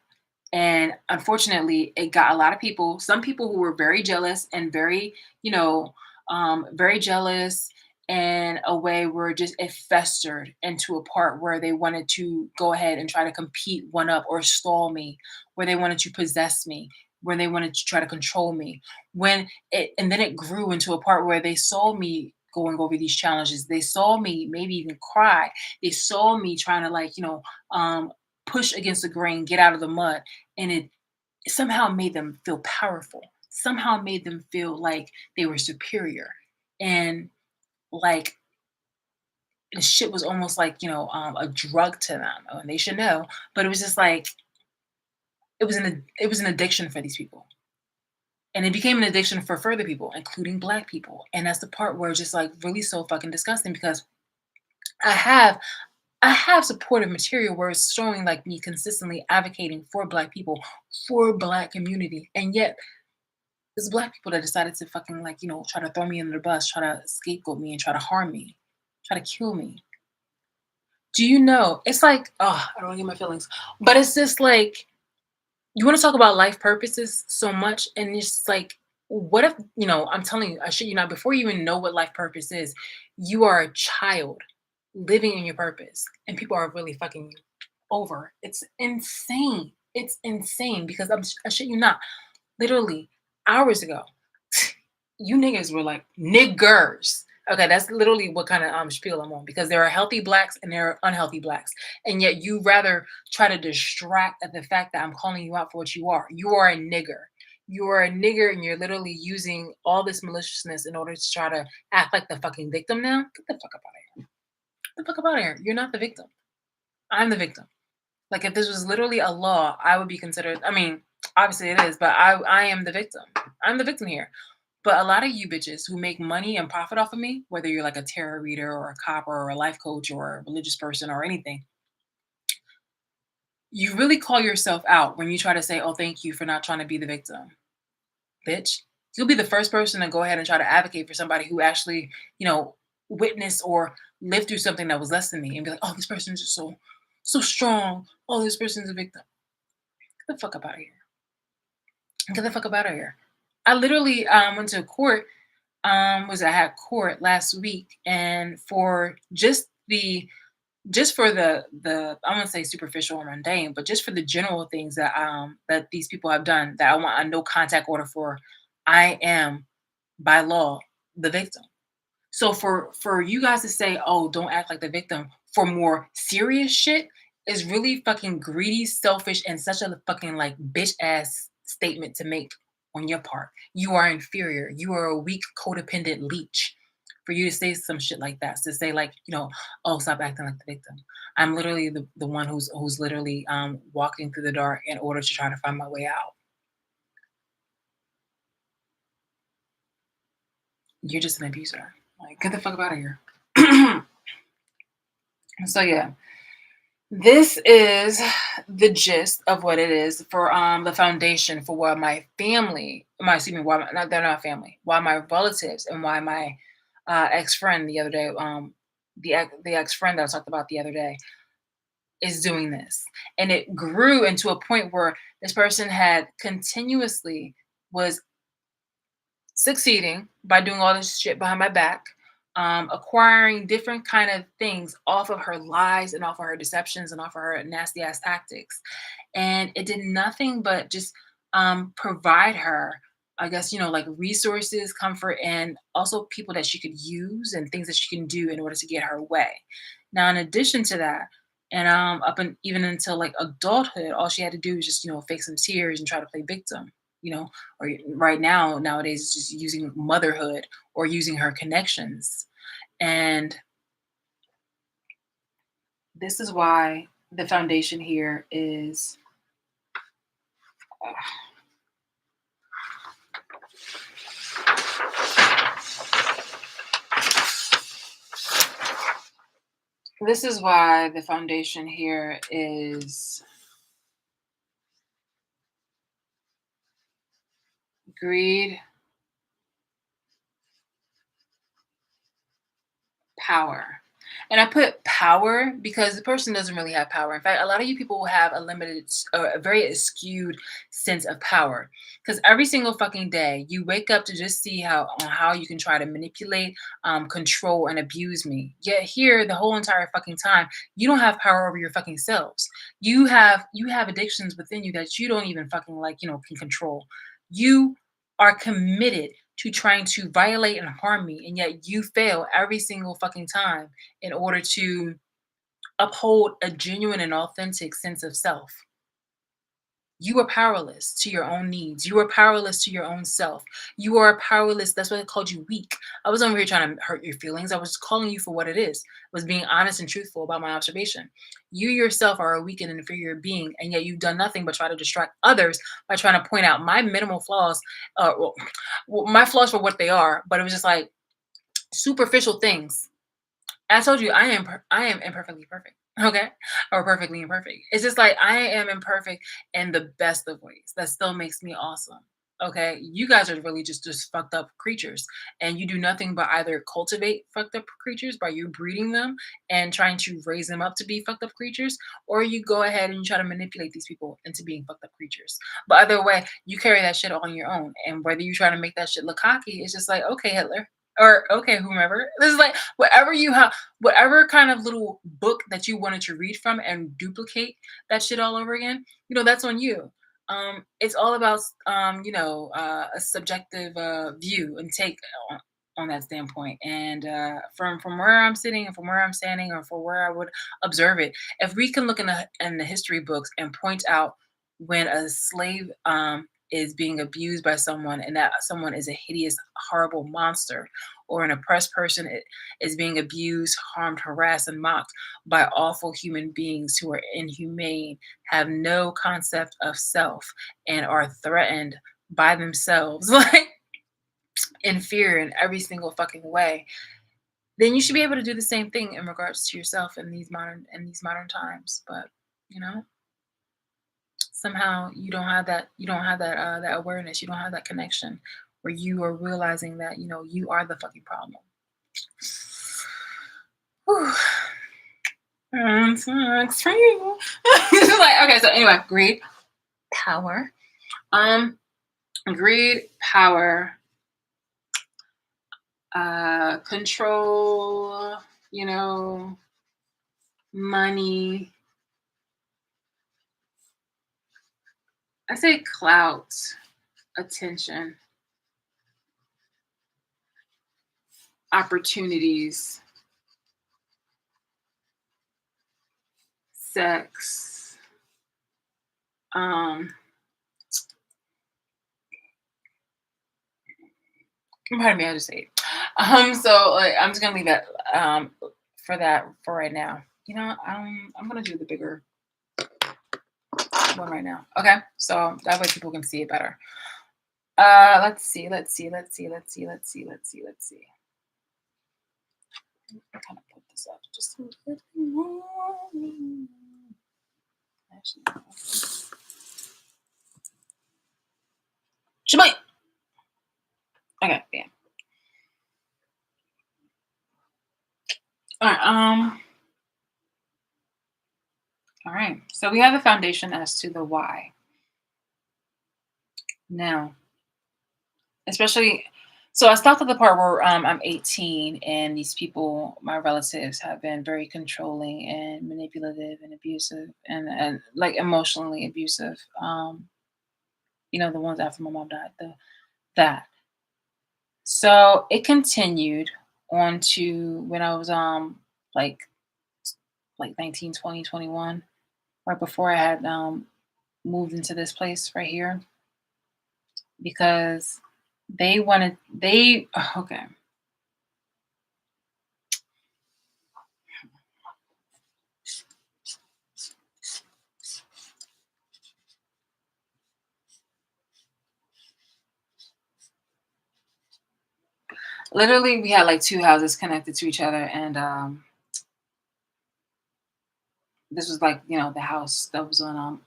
And unfortunately, it got a lot of people, some people who were very jealous and very, very jealous in a way where just it festered into a part where they wanted to go ahead and try to compete one up or stall me, where they wanted to possess me, where they wanted to try to control me. And then it grew into a part where they saw me going over these challenges. They saw me maybe even cry. They saw me trying to like, push against the grain, get out of the mud. And it somehow made them feel powerful, somehow made them feel like they were superior. And like the shit was almost like, a drug to them. Oh, and they should know. But it was just like it was an addiction for these people. And it became an addiction for further people, including black people. And that's the part where it's just like really so fucking disgusting because I have I have supportive material where it's showing like me consistently advocating for black people, for black community. And yet it's black people that decided to fucking like, try to throw me under the bus, try to scapegoat me and try to harm me, try to kill me. Do you know? It's like, oh, I don't want to get my feelings. But it's just like you want to talk about life purposes so much, and it's just like, what if, I'm telling you, I shit you not, before you even know what life purpose is, you are a child living in your purpose, and people are really fucking you over. It's insane. It's insane because I shit you not, literally hours ago, you niggas were like niggers. Okay, that's literally what kind of spiel I'm on because there are healthy blacks and there are unhealthy blacks, and yet you rather try to distract at the fact that I'm calling you out for what you are. You are a nigger. You are a nigger, and you're literally using all this maliciousness in order to try to act like the fucking victim. Now, get the fuck up out of here. Get the fuck up out of here. You're not the victim. I'm the victim. Like if this was literally a law, I would be considered. I mean, obviously it is, but I am the victim. I'm the victim here. But a lot of you bitches who make money and profit off of me, whether you're like a tarot reader or a cop or a life coach or a religious person or anything, you really call yourself out when you try to say, "Oh, thank you for not trying to be the victim." Bitch, you'll be the first person to go ahead and try to advocate for somebody who actually, witnessed or lived through something that was less than me and be like, "Oh, this person is just so strong. Oh, this person's a victim." Get the fuck up out of here. Get the fuck up out of here. I literally went to court. Was I had court last week, and for just for the I won't say superficial or mundane, but just for the general things that these people have done that I want a no contact order for, I am by law the victim. So for you guys to say, "Oh, don't act like the victim," for more serious shit is really fucking greedy, selfish, and such a fucking like bitch ass statement to make on your part. You are inferior. You are a weak, codependent leech. For you to say some shit like that, to say like, "Oh, stop acting like the victim." I'm literally the one who's literally walking through the dark in order to try to find my way out. You're just an abuser. Like, get the fuck out of here. So yeah, this is the gist of what it is for the foundation for why my family, my excuse me, why not they're not family, why my relatives and why my ex friend the other day, the ex friend that I talked about the other day is doing this, and it grew into a point where this person had continuously was succeeding by doing all this shit behind my back, acquiring different kind of things off of her lies and off of her deceptions and off of her nasty ass tactics. And it did nothing but just provide her, I guess, like resources, comfort, and also people that she could use and things that she can do in order to get her way. Now, in addition to that, and up and even until like adulthood, all she had to do was just, fake some tears and try to play victim, you know, or right now nowadays it's just using motherhood or using her connections. And this is why the foundation here is uh, this is why the foundation here is greed, power. And I put power because the person doesn't really have power. In fact, a lot of you people will have a limited, a very skewed sense of power. Because every single fucking day, you wake up to just see how you can try to manipulate, control, and abuse me. Yet here, the whole entire fucking time, you don't have power over your fucking selves. You have addictions within you that you don't even fucking like, can control. You are committed to trying to violate and harm me, and yet you fail every single fucking time in order to uphold a genuine and authentic sense of self. You are powerless to your own needs. You are powerless to your own self. You are powerless. That's why I called you weak. I wasn't over here trying to hurt your feelings. I was calling you for what it is. I was being honest and truthful about my observation. You yourself are a weak and inferior being, and yet you've done nothing but try to distract others by trying to point out my minimal flaws, my flaws for what they are. But it was just like superficial things. I told you I am imperfectly perfect. Okay? Or perfectly imperfect. It's just like I am imperfect in the best of ways. That still makes me awesome. Okay? You guys are really just fucked up creatures. And you do nothing but either cultivate fucked up creatures by you breeding them and trying to raise them up to be fucked up creatures, or you go ahead and you try to manipulate these people into being fucked up creatures. But either way, you carry that shit on your own. And whether you try to make that shit look cocky, it's just like, okay, Hitler. Or okay, whomever. This is like whatever you have, whatever kind of little book that you wanted to read from and duplicate that shit all over again, that's on you. It's all about a subjective view and take on that standpoint. And from where I'm sitting and from where I'm standing or from where I would observe it, if we can look in the history books and point out when a slave is being abused by someone and that someone is a hideous, horrible monster, or an oppressed person is being abused, harmed, harassed, and mocked by awful human beings who are inhumane, have no concept of self, and are threatened by themselves, like in fear in every single fucking way, then you should be able to do the same thing in regards to yourself in these modern times. But you know, somehow you don't have that that awareness, you don't have that connection where you are realizing that you are the fucking problem. Whew. Sucks for you. Like, okay, so anyway, greed, power, um greed, power, control, money. I say clout, attention, opportunities, sex. Pardon me, I just say it. So like, I'm just gonna leave that for right now. I'm gonna do the bigger one right now. Okay, so that way people can see it better. Let's see. I kind of put this up just a little more. Actually, no. Shaboy! Okay, bam. All right. All right. So we have the foundation as to the why. Now, especially, so I stopped at the part where I'm 18 and these people, my relatives, have been very controlling and manipulative and abusive and like emotionally abusive. The ones after my mom died, that. So it continued on to when I was like 19, 20, 21, right before I had moved into this place right here, because they okay. Literally we had like two houses connected to each other, and this was like the house that was on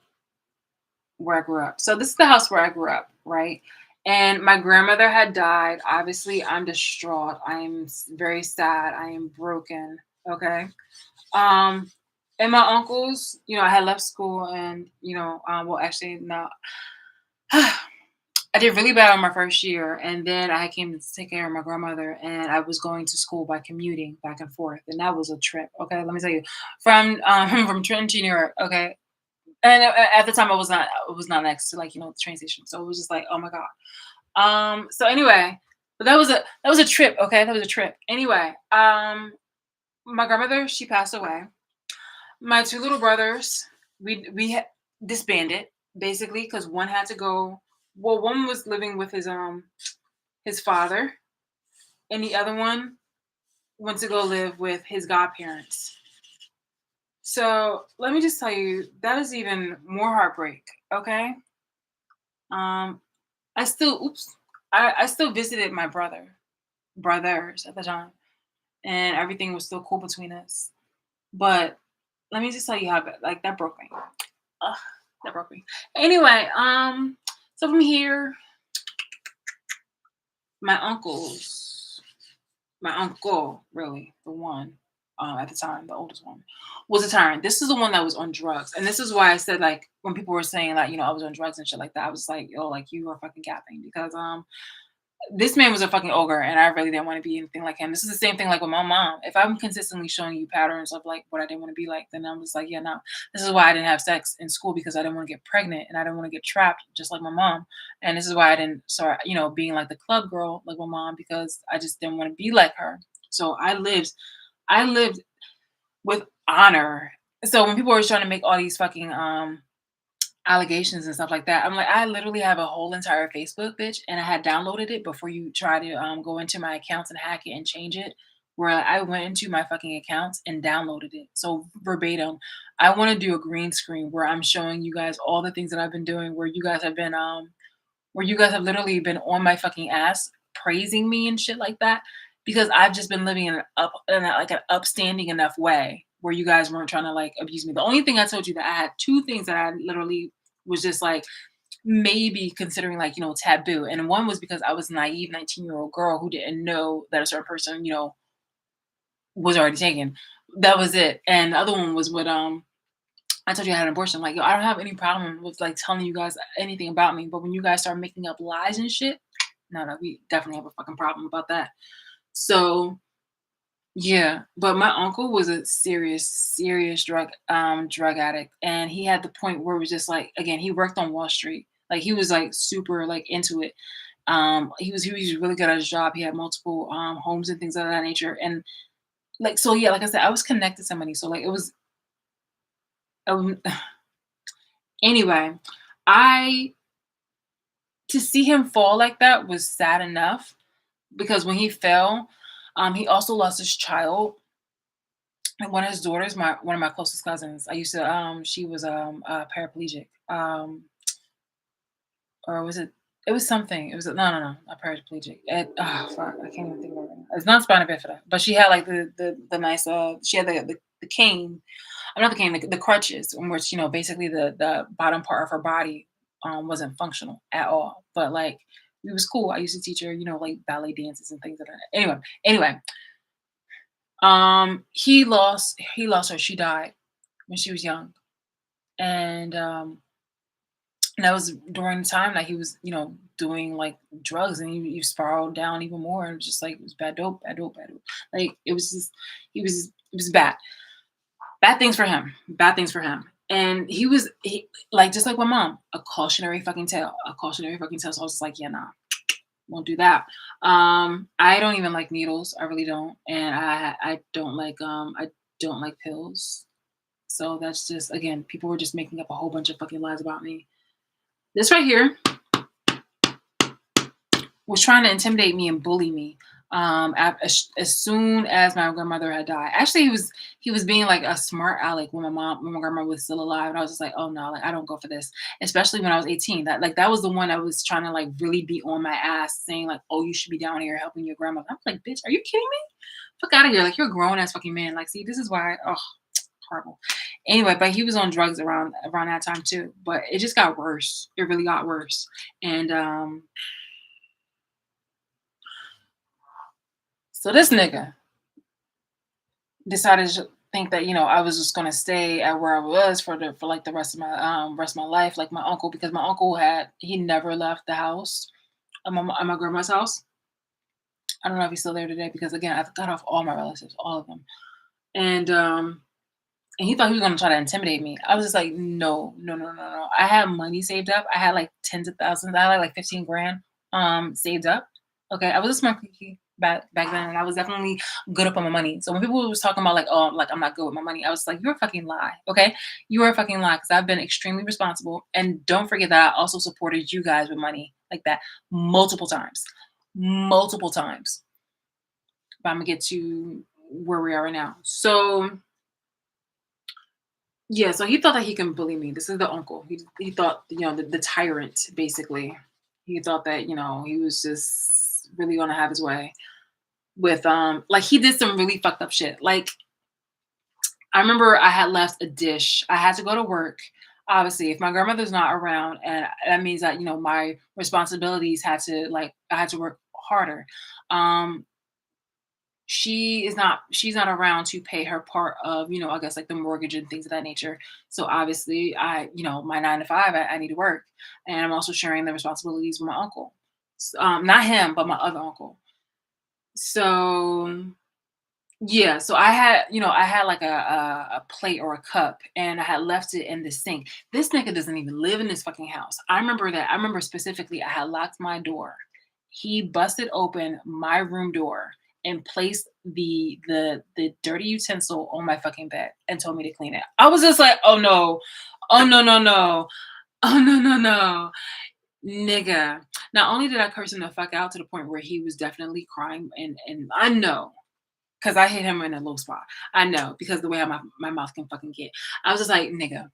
where I grew up. So this is the house where I grew up, right? And my grandmother had died. Obviously, I'm distraught. I am very sad. I am broken. Okay. Um, and my uncles, I had left school, and well, actually, no, I did really bad on my first year, and then I came to take care of my grandmother, and I was going to school by commuting back and forth, and that was a trip. Okay, let me tell you, from from Trenton to New York. Okay, and at the time I was not next to like the train station, so it was just like, oh my god. So anyway, but that was a trip. Okay, that was a trip. Anyway, my grandmother, she passed away. My two little brothers, we disbanded. basically, because one had to go. Well, one was living with his father, and the other one went to go live with his godparents. So let me just tell you, that is even more heartbreak. Okay. Um, I still, oops, I still visited my brothers at the time, and everything was still cool between us. But let me just tell you how like that broke me. Ugh, that broke me. Anyway, so from here, my uncles, my uncle, really, the one at the time, the oldest one, was a tyrant. This is the one that was on drugs, and this is why I said like when people were saying like I was on drugs and shit like that, I was like, yo, like you are fucking capping because this man was a fucking ogre, and I really didn't want to be anything like him. This is the same thing like with my mom. If I'm consistently showing you patterns of like what I didn't want to be like, then I'm just like, yeah, no. This is why I didn't have sex in school because I didn't want to get pregnant and I didn't want to get trapped just like my mom. And this is why I didn't start, being like the club girl like my mom because I just didn't want to be like her. So I lived with honor. So when people were trying to make all these fucking allegations and stuff like that. I'm like, I literally have a whole entire Facebook, bitch, and I had downloaded it before you try to go into my accounts and hack it and change it. Where I went into my fucking accounts and downloaded it. So verbatim, I want to do a green screen where I'm showing you guys all the things that I've been doing, where you guys have literally been on my fucking ass praising me and shit like that because I've just been living like an upstanding enough way where you guys weren't trying to like abuse me. The only thing I told you that I had two things that I literally was just like maybe considering like taboo, and one was because I was a naive 19-year-old girl who didn't know that a certain person was already taken. That was it. And the other one was what I told you I had an abortion. Like, yo, I don't have any problem with like telling you guys anything about me, but when you guys start making up lies and shit, no, we definitely have a fucking problem about that. So yeah, but my uncle was a serious, serious drug addict, and he had the point where it was just like again, he worked on Wall Street. Like he was like super like into it. He was really good at his job. He had multiple homes and things of that nature, and like so yeah, like I said, I was connected to money, so like it was. Um, anyway, I to see him fall like that was sad enough because when he fell, he also lost his child and one of his daughters, my one of my closest cousins. I used to she was paraplegic. Or was it it was something. It was no, not paraplegic. Fuck, I can't even think of it right now. It's not spina bifida, but she had like the nice she had the cane. I'm not the cane, the crutches in which, basically the bottom part of her body wasn't functional at all. But like it was cool. I used to teach her, like ballet dances and things like that. Anyway, he lost her. She died when she was young. And that was during the time that he was, doing like drugs, and he spiraled down even more. And it was just like it was bad dope, bad dope, bad dope. Like it was just it was bad. Bad things for him. Bad things for him. And like just like my mom, a cautionary fucking tale. A cautionary fucking tale. So I was just like, yeah, nah, won't do that. I don't even like needles. I really don't. And I don't like pills. So that's just again, people were just making up a whole bunch of fucking lies about me. This right here was trying to intimidate me and bully me. As soon as my grandmother had died, actually, he was being like a smart aleck when my grandma was still alive, and I was just like, oh no, like I don't go for this. Especially when I was 18, that was the one that was trying to like really be on my ass, saying like, oh, you should be down here helping your grandma. I'm like, bitch, are you kidding me? Fuck out of here! Like you're a grown ass fucking man. Like, see, this is why. Oh, horrible. Anyway, but he was on drugs around that time too. But it just got worse. It really got worse, and so this nigga decided to think that I was just gonna stay at where I was for like the rest of my life, like my uncle, because my uncle he never left the house at my grandma's house. I don't know if he's still there today because again I've cut off all my relatives, all of them, and he thought he was gonna try to intimidate me. I was just like, no, no, no, no, no. I had money saved up. I had like tens of thousands. I had like 15 grand saved up. Okay, I was a smart cookie, back then, and I was definitely good up on my money. So when people was talking about like, oh, like I'm not good with my money, I was like, you're a fucking lie, okay? You are a fucking lie, because I've been extremely responsible, and don't forget that I also supported you guys with money like that multiple times, multiple times. But I'm gonna get to where we are right now. So yeah, so he thought that he can bully me. This is the uncle. He thought, the tyrant, basically. He thought that, he was just really gonna have his way with like he did some really fucked up shit. Like I remember I had left a dish. I had to go to work. Obviously, if my grandmother's not around, and that means that, my responsibilities had to like I had to work harder. Um she's not around to pay her part of, I guess like the mortgage and things of that nature. So obviously my 9 to 5, I need to work, and I'm also sharing the responsibilities with my uncle. Not him, but my other uncle. So yeah, so I had like a plate or a cup, and I had left it in the sink. This nigga doesn't even live in this fucking house. I remember specifically I had locked my door. He busted open my room door and placed the dirty utensil on my fucking bed and told me to clean it. I was just like, oh no. Oh no, no, no. Oh no, no, no. Nigga. Not only did I curse him the fuck out to the point where he was definitely crying, and I know, because I hit him in a low spot. I know, because the way my mouth can fucking get. I was just like, nigga,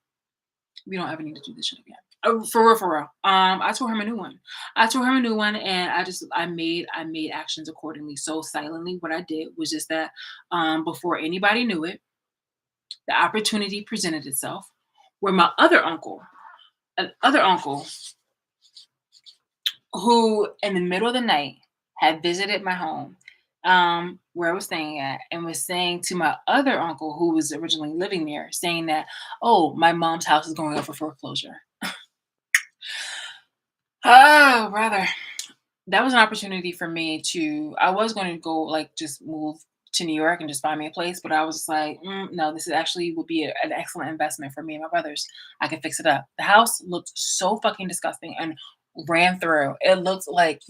we don't ever need to do this shit again. Oh, for real, for real. I tore him a new one. And I made actions accordingly. So silently, what I did was just that, before anybody knew it, the opportunity presented itself, where my other uncle, who in the middle of the night had visited my home, where I was staying at, and was saying to my other uncle, who was originally living there, saying that, oh, my mom's house is going up for foreclosure. Oh, brother. That was an opportunity for me to, I was going to go like just move to New York and just find me a place, but I was just like, no, this is actually would be an excellent investment for me and my brothers. I can fix it up. The house looked so fucking disgusting and ran through. It looked like,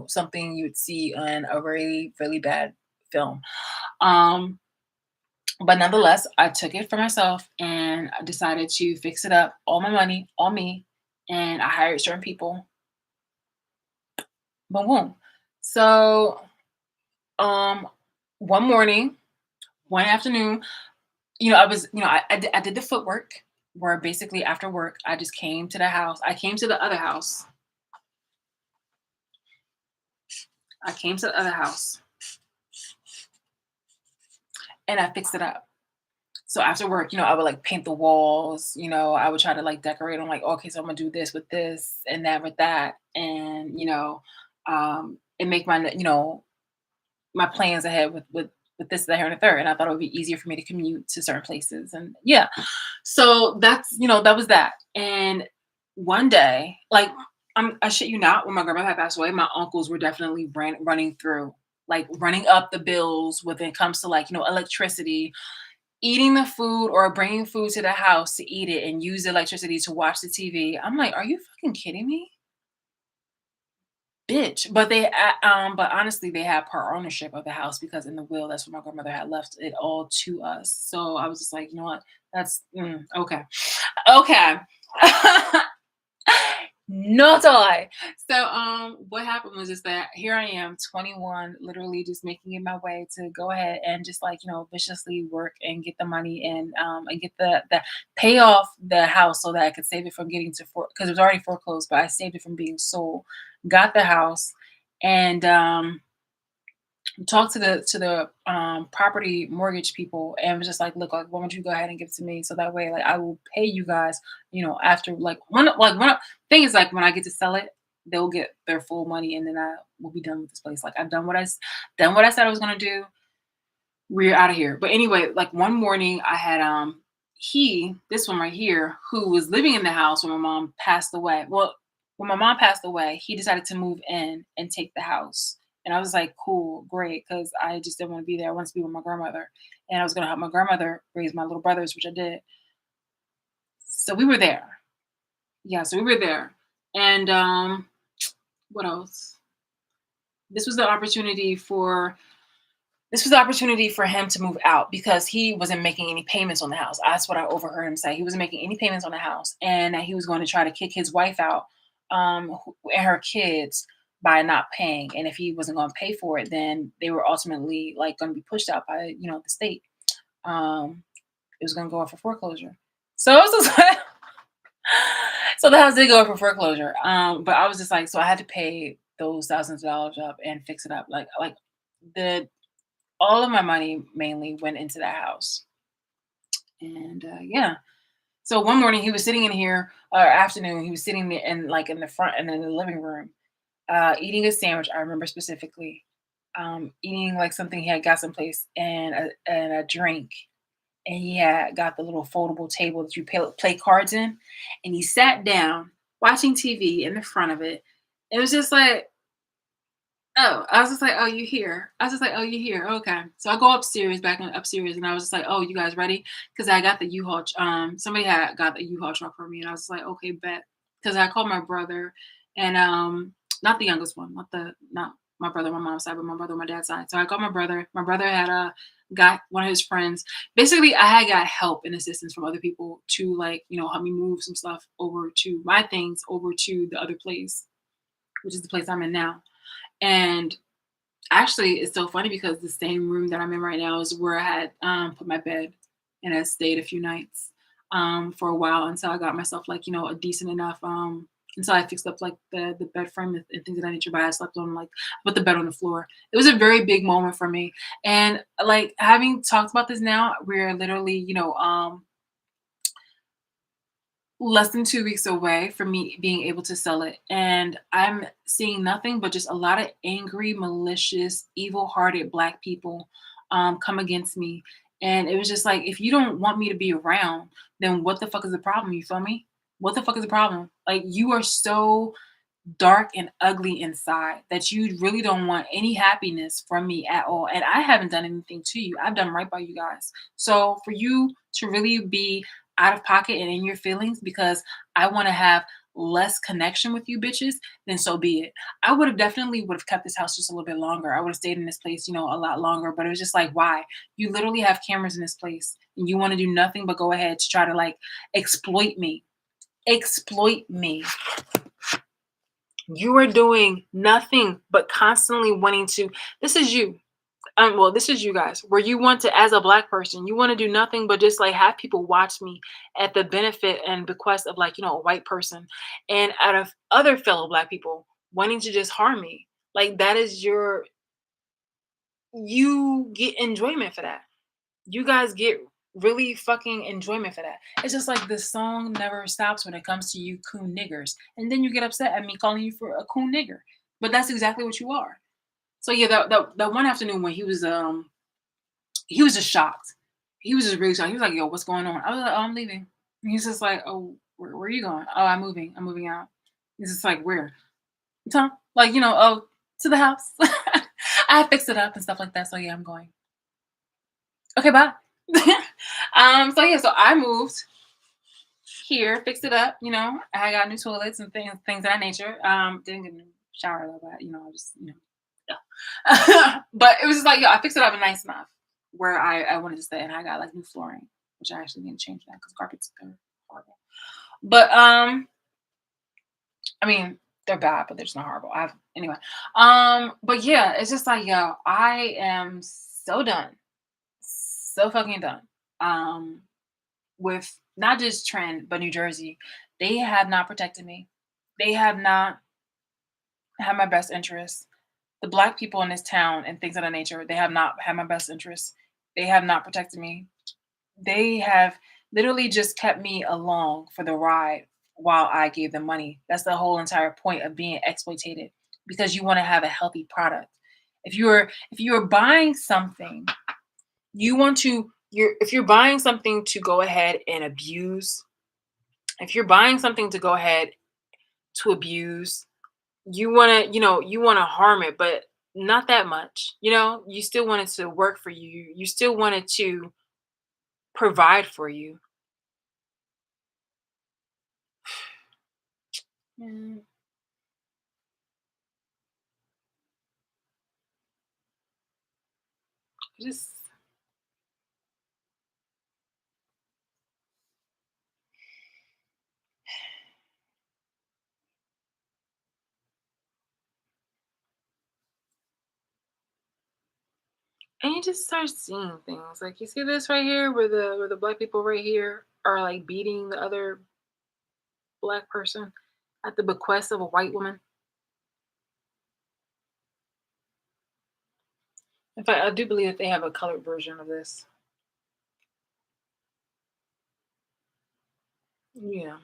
something you would see in a really, really bad film. Um, but nonetheless, I took it for myself and I decided to fix it up. All my money, all me. And I hired certain people. Boom, boom. So, um, one morning, one afternoon, I was, I did the footwork, where basically after work, I just came to the house. I came to the other house. I came to the other house and I fixed it up. So after work, I would like paint the walls, I would try to like decorate. I'm like, okay, so I'm gonna do this with this and that with that. And, and make my, my plans ahead with this, that, here, and the third. And I thought it would be easier for me to commute to certain places. And yeah. So that's, that was that. And one day, like I shit you not, when my grandmother had passed away, my uncles were definitely running through, like running up the bills when it comes to like, electricity, eating the food or bringing food to the house to eat it and use the electricity to watch the TV. I'm like, are you fucking kidding me? Bitch. But honestly, they had part ownership of the house, because in the will, that's what my grandmother had left it all to us. So I was just like, you know what? That's okay. Okay. Not I. So what happened was just that here I am, 21, literally just making it my way to go ahead and just like, viciously work and get the money and get the pay off the house so that I could save it from getting to because it was already foreclosed, but I saved it from being sold. Got the house, and talked to the property mortgage people, and was just like, look, like, why don't you go ahead and give it to me, so that way like I will pay you guys, after like one thing is like when I get to sell it, they'll get their full money, and then I will be done with this place. Like I've done what I said I was gonna do. We're out of here. But anyway, like one morning I had this one right here, who was living in the house when my mom passed away. Well, when my mom passed away, he decided to move in and take the house. And I was like, cool, great, because I just didn't want to be there. I wanted to be with my grandmother. And I was gonna help my grandmother raise my little brothers, which I did. So we were there. Yeah, so we were there. And what else? This was the opportunity for this was the opportunity for him to move out because he wasn't making any payments on the house. That's what I overheard him say. He wasn't making any payments on the house, and that he was going to try to kick his wife out, and her kids by not paying. And if he wasn't going to pay for it, then they were ultimately like going to be pushed out by the state. Um, it was going to go up for foreclosure. So it was just like, so the house did go up for foreclosure. But I was just like, so I had to pay those thousands of dollars up and fix it up. Like the all of my money mainly went into that house. And yeah. So one morning he was sitting in here, or afternoon, he was sitting there in like in the front and in the living room, eating a sandwich. I remember specifically, eating like something he had got someplace and a drink. And he had got the little foldable table that you play cards in. And he sat down watching TV in the front of it. It was just like, oh, I was just like, "Oh, you here?" I was just like, "Oh, you here? Okay." So I go upstairs, back in upstairs, and I was just like, "Oh, you guys ready?" Because I got the U-Haul. Somebody had got the U-Haul truck for me, and I was like, "Okay, bet." Because I called my brother, and not the youngest one, not my brother, on my mom's side, but my brother, on my dad's side. So I called my brother. My brother had got one of his friends. Basically, I had got help and assistance from other people to like help me move some stuff over to my things over to the other place, which is the place I'm in now. And actually, it's so funny because the same room that I'm in right now is where I had put my bed and I stayed a few nights for a while until I got myself like a decent enough until I fixed up like the bed frame and things of that nature. But I slept on like put the bed on the floor. It was a very big moment for me, and like having talked about this now, we're literally less than 2 weeks away from me being able to sell it. And I'm seeing nothing but just a lot of angry, malicious, evil hearted Black people come against me. And it was just like, if you don't want me to be around, then what the fuck is the problem? You feel me? What the fuck is the problem? Like, you are so dark and ugly inside that you really don't want any happiness from me at all. And I haven't done anything to you. I've done right by you guys. So for you to really be out of pocket and in your feelings because I want to have less connection with you bitches, then so be it. I would have definitely would have kept this house just a little bit longer. I would have stayed in this place, a lot longer. But it was just like, why? You literally have cameras in this place and you want to do nothing but go ahead to try to like exploit me. Exploit me. You are doing nothing but constantly wanting to. This is you. Well, this is you guys. Where you want to, as a Black person, you want to do nothing but just like have people watch me at the benefit and bequest of like a white person, and out of other fellow Black people wanting to just harm me. Like that is you get enjoyment for that. You guys get really fucking enjoyment for that. It's just like the song never stops when it comes to you coon niggers. And then you get upset at me calling you for a coon nigger. But that's exactly what you are. So yeah, that one afternoon when he was just shocked. He was just really shocked. He was like, "Yo, what's going on?" I was like, "Oh, I'm leaving." And he's just like, "Oh, where are you going?" "Oh, I'm moving. I'm moving out." He's just like, "Where?" Tom, like, "Oh, to the house." I fixed it up and stuff like that. So yeah, I'm going. Okay, bye. So yeah, so I moved here, fixed it up, I got new toilets and things of that nature. Didn't get a new shower though, but I just, yeah. But it was just like, I fixed it up nice enough where I wanted to stay, and I got like new flooring, which I actually need to change that because carpets are horrible. But I mean, they're bad, but they're just not horrible. Anyway. But yeah, it's just like, yo, I am so done. So fucking done. With not just Trend, but New Jersey. They have not protected me. They have not had my best interests. The Black people in this town and things of that nature, they have not had my best interests. They have not protected me. They have literally just kept me along for the ride while I gave them money. That's the whole entire point of being exploited, because you want to have a healthy product. If you're buying something, you want to you're if you're buying something to go ahead and abuse, if you're buying something to go ahead to abuse, you want to harm it, but not that much. You still want it to work for you. You still want it to provide for you. Mm, Just and you just start seeing things. Like you see this right here where the black people right here are like beating the other black person at the bequest of a white woman. In fact, I do believe that they have a colored version of this. Yeah.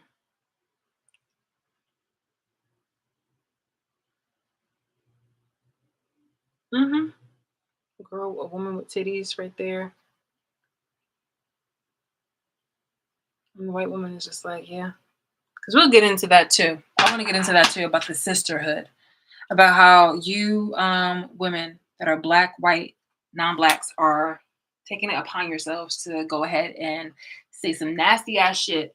Mm-hmm. A woman with titties right there. And the white woman is just like, yeah. Because we'll get into that too. I want to get into that too about the sisterhood, about how you women that are black, white, non-blacks are taking it upon yourselves to go ahead and say some nasty ass shit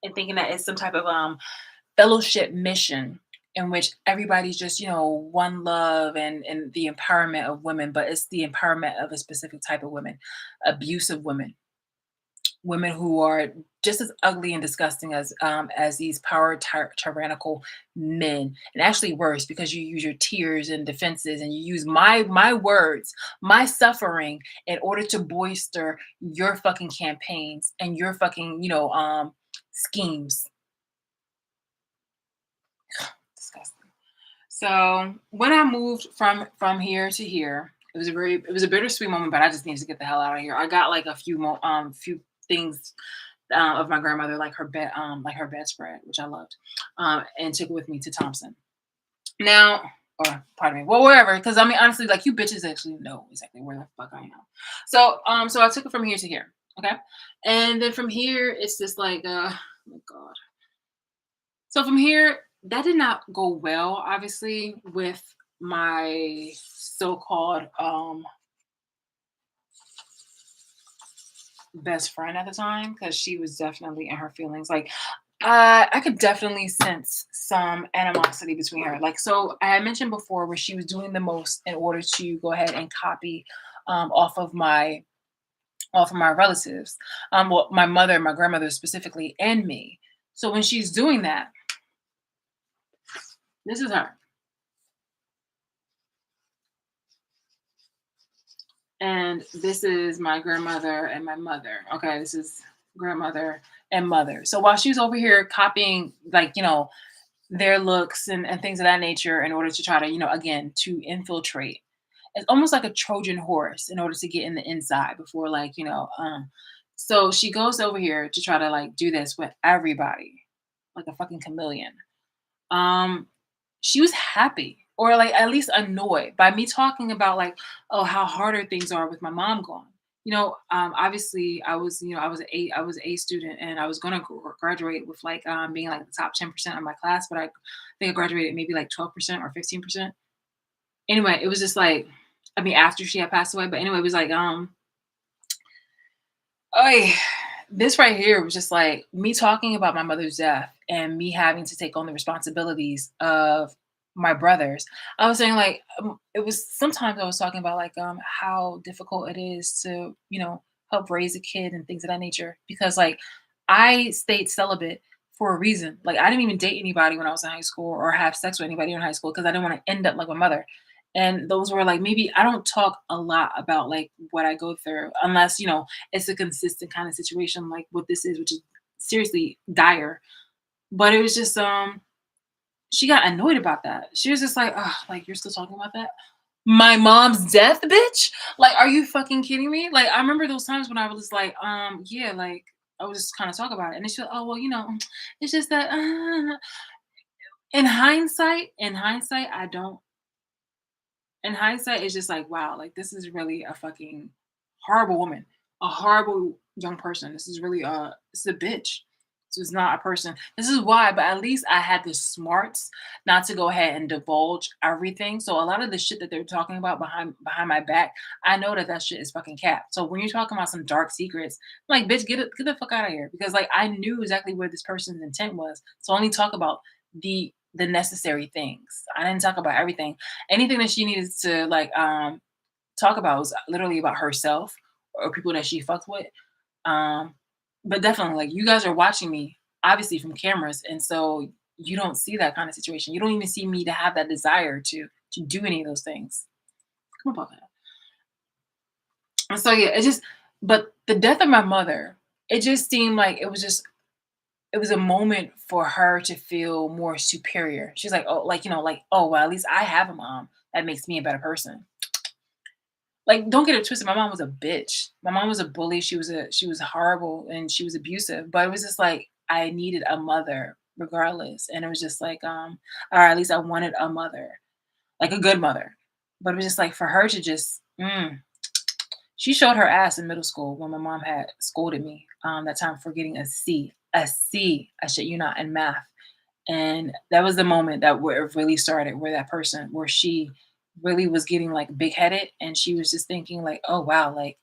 and thinking that it's some type of fellowship mission in which everybody's just one love and the empowerment of women, but it's the empowerment of a specific type of women, abusive women, women who are just as ugly and disgusting as these tyrannical men, and actually worse because you use your tears and defenses, and you use my words, my suffering, in order to bolster your fucking campaigns and your fucking schemes. Disgusting. So when I moved from here to here, it was a bittersweet moment, but I just needed to get the hell out of here. I got like a few things of my grandmother, like her bedspread, which I loved, and took it with me to Thompson. Now, or pardon me, well, wherever, because I mean, honestly, like you bitches actually know exactly where the fuck I am. So I took it from here to here, okay, and then from here, it's just like, oh my god. So from here, that did not go well, obviously, with my so-called best friend at the time, because she was definitely in her feelings. Like, I could definitely sense some animosity between her. Like, so I had mentioned before where she was doing the most in order to go ahead and copy off of my relatives, well, my mother, my grandmother specifically, and me. So when she's doing that, this is her, and this is my grandmother and my mother. Okay, this is grandmother and mother. So while she's over here copying, like, their looks and things of that nature in order to try to, again, to infiltrate. It's almost like a Trojan horse in order to get in the inside before, like, so she goes over here to try to like do this with everybody, like a fucking chameleon. Um, she was happy or like at least annoyed by me talking about like, oh, how harder things are with my mom gone. Obviously I was a student, and I was going to graduate with like being like the top 10% of my class, but I think I graduated maybe like 12% or 15%. Anyway, it was just like, I mean, after she had passed away, but anyway, it was like, oh, this right here was just like me talking about my mother's death and me having to take on the responsibilities of my brothers. I was saying like, it was sometimes I was talking about like how difficult it is to help raise a kid and things of that nature, because like I stayed celibate for a reason. Like I didn't even date anybody when I was in high school or have sex with anybody in high school because I didn't want to end up like my mother. And those were like, maybe I don't talk a lot about like what I go through unless it's a consistent kind of situation like what this is, which is seriously dire. But it was just she got annoyed about that. She was just like, oh, like you're still talking about that? My mom's death, bitch? Like, are you fucking kidding me? Like, I remember those times when I was like, yeah, like I would just kind of talk about it. And then she was, oh well, it's just that in hindsight, I don't in hindsight, it's just like, wow, like this is really a fucking horrible woman, a horrible young person. This is a bitch. This is not a person. This is why, but at least I had the smarts not to go ahead and divulge everything. So a lot of the shit that they're talking about behind my back, I know that shit is fucking cap. So when you're talking about some dark secrets, I'm like, bitch, get the fuck out of here, because like I knew exactly where this person's intent was. So only talk about the necessary things. I didn't talk about everything, anything that she needed to like talk about. It was literally about herself or people that she fucked with. Um, but definitely, like you guys are watching me, obviously from cameras, and so you don't see that kind of situation. You don't even see me to have that desire to do any of those things. Come on, Papa. And so yeah, it just. But the death of my mother, it just seemed like it was a moment for her to feel more superior. She's like, oh, like like oh well, at least I have a mom that makes me a better person. Like, don't get it twisted. My mom was a bitch. My mom was a bully. She was horrible and she was abusive. But it was just like I needed a mother regardless. And it was just like, or at least I wanted a mother, like a good mother. But it was just like for her to just she showed her ass in middle school when my mom had scolded me that time for getting a C. A C, I shit you not, in math. And that was the moment that where it really started, where that person, where she really was getting like big headed and she was just thinking like, oh wow, like,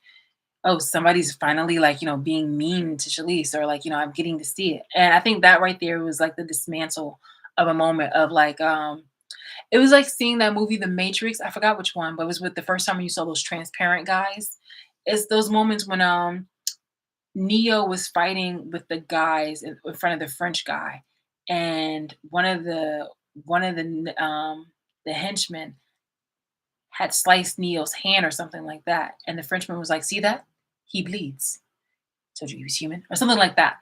oh, somebody's finally like, being mean to Shalise or like, I'm getting to see it. And I think that right there was like the dismantle of a moment of like, it was like seeing that movie, The Matrix. I forgot which one, but it was with the first time you saw those transparent guys. It's those moments when Neo was fighting with the guys in front of the French guy, and one of the henchmen had sliced Neo's hand or something like that, and the Frenchman was like, "See that? He bleeds. Told you he was human," or something like that.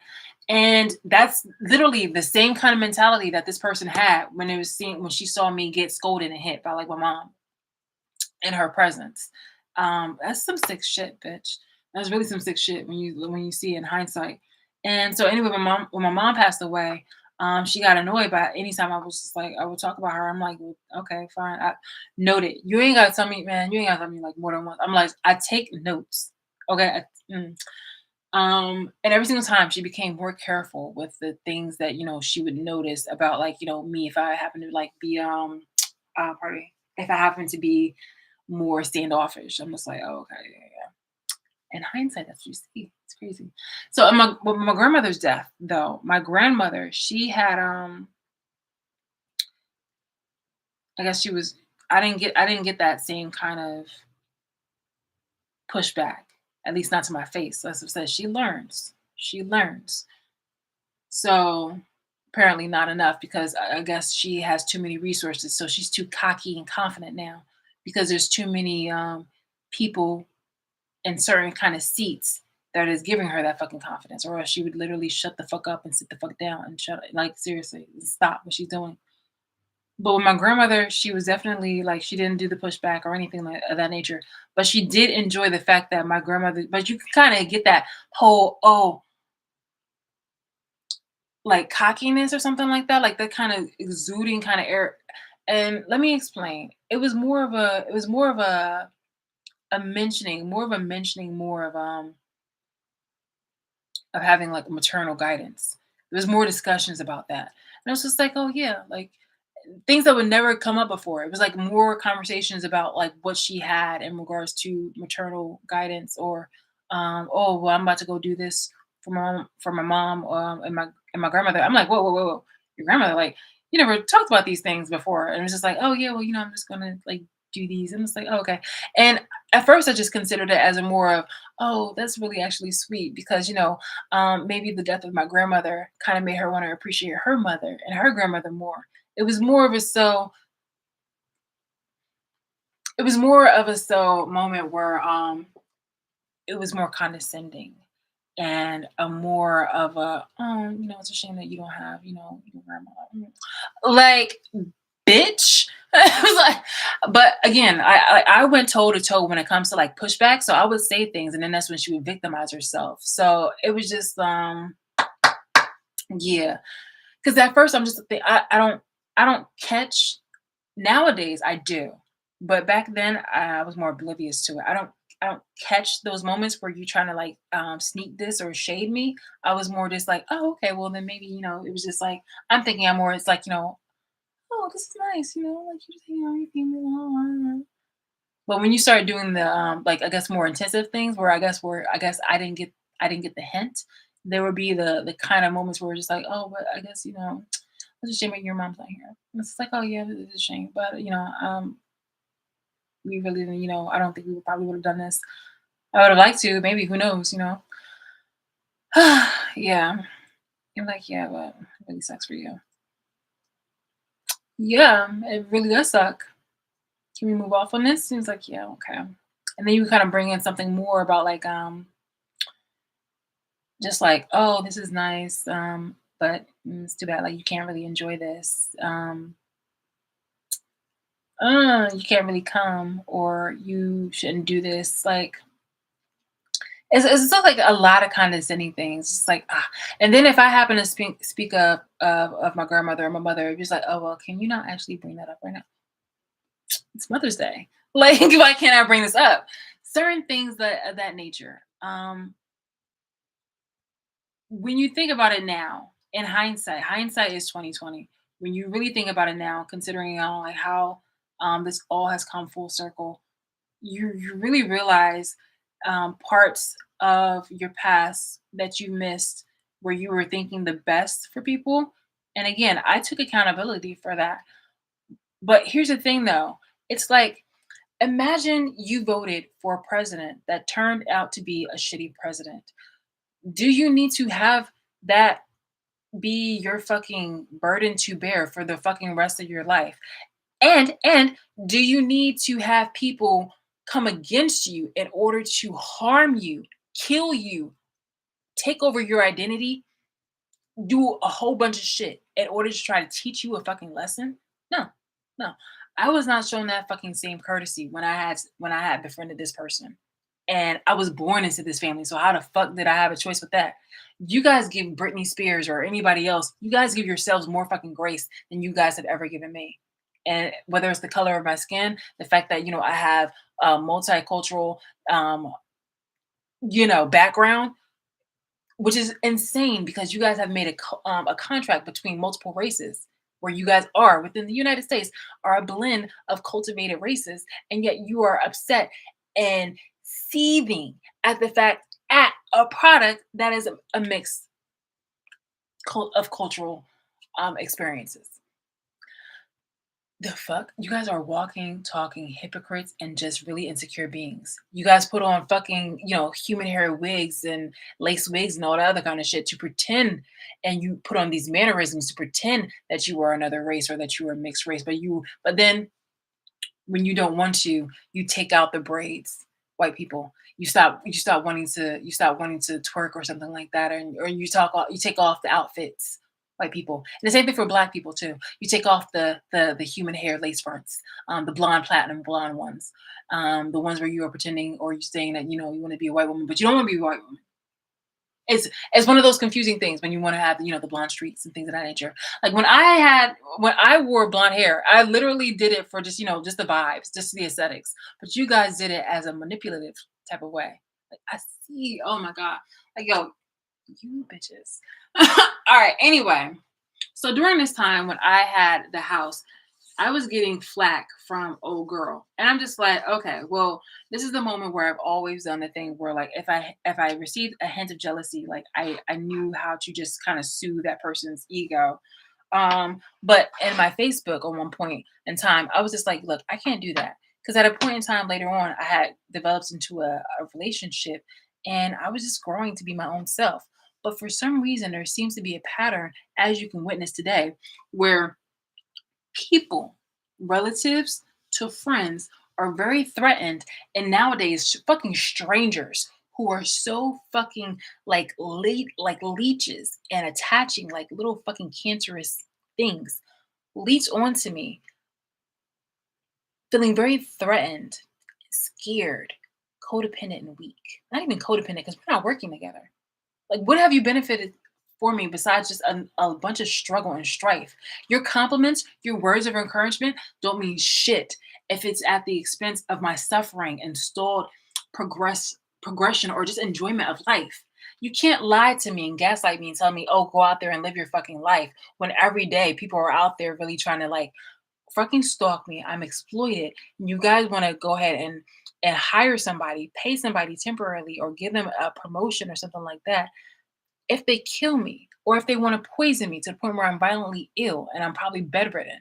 And that's literally the same kind of mentality that this person had when it was seeing when she saw me get scolded and hit by like my mom in her presence. That's some sick shit, bitch. That's really some sick shit when you see it in hindsight. And so anyway, my mom when my mom passed away, she got annoyed by anytime I was just like I would talk about her. I'm like, "Well, okay, fine. I noted. You ain't gotta tell me, man. You ain't gotta tell me like more than once. I'm like, I take notes. Okay. And every single time she became more careful with the things that she would notice about like me if I happen to like be pardon me, if I happen to be more standoffish. I'm just like, oh, okay, yeah, yeah. In hindsight, that's what you see. It's crazy. So with my grandmother's death, though, my grandmother, she had I guess she was I didn't get that same kind of pushback, at least not to my face. As I said, she learns. She learns. So apparently not enough because I guess she has too many resources. So she's too cocky and confident now because there's too many people in certain kind of seats that is giving her that fucking confidence, or else she would literally shut the fuck up and sit the fuck down and shut like seriously stop what she's doing. But with my grandmother, she was definitely like she didn't do the pushback or anything like of that nature. But she did enjoy the fact that my grandmother. But you can kind of get that whole like cockiness or something like that, like that kind of exuding kind of air. And let me explain. It was more of a mentioning more of having like maternal guidance. There was more discussions about that. And I was just like, oh yeah, like things that would never come up before. It was like more conversations about like what she had in regards to maternal guidance or oh well I'm about to go do this for my mom and my grandmother. I'm like, whoa. Your grandmother, like you never talked about these things before. And it was just like, oh yeah, well, I'm just gonna like do these. And it's like, oh, okay. And at first I just considered it as a more of, oh, that's really actually sweet because maybe the death of my grandmother kind of made her want to appreciate her mother and her grandmother more. It was more of a so it was more of a so moment where it was more condescending and a more of a it's a shame that you don't have your grandma. Like bitch. I was like, but again, I went toe to toe when it comes to like pushback. So I would say things, and then that's when she would victimize herself. So it was just yeah. Because at first I'm just I don't catch. Nowadays, I do, but back then I was more oblivious to it. I don't catch those moments where you trying to like sneak this or shade me. I was more just like, oh, okay, well then maybe it was just like I'm thinking I'm more. It's like oh, this is nice, like you just anything. But when you start doing the like I guess more intensive things where I guess I didn't get the hint, there would be the kind of moments where we're just like, oh, but I guess it's a shame that your mom's not here. And it's like, oh yeah, it's a shame, but we really didn't, I don't think we would probably would have done this. I would have liked to, maybe, who knows, Yeah. I'm like, yeah, but it really sucks for you. Yeah, it really does suck. Can we move off on this? Seems like, yeah, okay. And then you kind of bring in something more about like just like, oh, this is nice. But it's too bad like you can't really enjoy this. You can't really come or you shouldn't do this. Like it's still like a lot of condescending things. It's like and then if I happen to speak of my grandmother or my mother, it's just like, oh well, can you not actually bring that up right now? It's Mother's Day. Like, why can't I bring this up? Certain things that of that nature. When you think about it now, in hindsight is 2020. When you really think about it now, considering like how this all has come full circle, you really realize parts of your past that you missed where you were thinking the best for people. And again, I took accountability for that. But here's the thing though, it's like imagine you voted for a president that turned out to be a shitty president. Do you need to have that be your fucking burden to bear for the fucking rest of your life? And do you need to have people come against you in order to harm you, kill you, take over your identity, do a whole bunch of shit in order to try to teach you a fucking lesson? No, no. I was not shown that fucking same courtesy when I had befriended this person. And I was born into this family. So how the fuck did I have a choice with that? You guys give Britney Spears or anybody else, you guys give yourselves more fucking grace than you guys have ever given me. And whether it's the color of my skin, the fact that, I have a multicultural, um, background, which is insane because you guys have made a contract between multiple races where you guys are within the United States are a blend of cultivated races, and yet you are upset and seething at the fact at a product that is a mix of cultural experiences. The fuck? You guys are walking, talking hypocrites and just really insecure beings. You guys put on fucking, human hair wigs and lace wigs and all that other kind of shit to pretend, and you put on these mannerisms to pretend that you are another race or that you are mixed race. But then when you don't want to, you take out the braids. White people, you stop wanting to twerk or something like that, or you take off the outfits. White people, and the same thing for black people too. You take off the human hair lace fronts, the blonde platinum blonde ones, the ones where you are pretending or you're saying that you want to be a white woman, but you don't want to be a white woman. It's one of those confusing things when you want to have the blonde streaks and things of that nature. Like when I wore blonde hair, I literally did it for just the vibes, just the aesthetics. But you guys did it as a manipulative type of way. Like I see, oh my god, like yo, you bitches. All right. Anyway, so during this time when I had the house, I was getting flack from old girl. And I'm just like, okay, well, this is the moment where I've always done the thing where like if I received a hint of jealousy, like I knew how to just kind of soothe that person's ego. But in my Facebook at one point in time, I was just like, look, I can't do that. Because at a point in time later on, I had developed into a relationship and I was just growing to be my own self. But for some reason, there seems to be a pattern, as you can witness today, where people, relatives to friends, are very threatened. And nowadays, fucking strangers who are so fucking like like leeches and attaching like little fucking cancerous things leech onto me, feeling very threatened, scared, codependent, and weak. Not even codependent because we're not working together. Like, what have you benefited for me besides just a bunch of struggle and strife? Your compliments, your words of encouragement don't mean shit if it's at the expense of my suffering and stalled progression or just enjoyment of life. You can't lie to me and gaslight me and tell me, oh, go out there and live your fucking life when every day people are out there really trying to like fucking stalk me. I'm exploited. And you guys want to go ahead and hire somebody, pay somebody temporarily, or give them a promotion or something like that if they kill me or if they want to poison me to the point where I'm violently ill and I'm probably bedridden.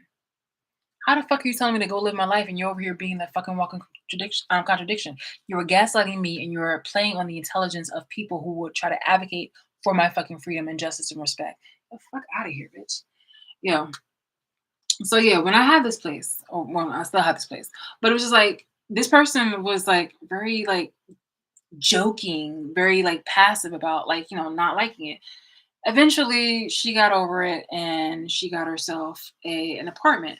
How the fuck are you telling me to go live my life and you're over here being the fucking walking contradiction? You were gaslighting me and you're playing on the intelligence of people who would try to advocate for my fucking freedom and justice and respect. Get the fuck out of here, bitch. Yeah. So yeah, when I had this place, or well, I still have this place, but it was just like this person was like very like joking, very like passive about like, not liking it. Eventually she got over it and she got herself an apartment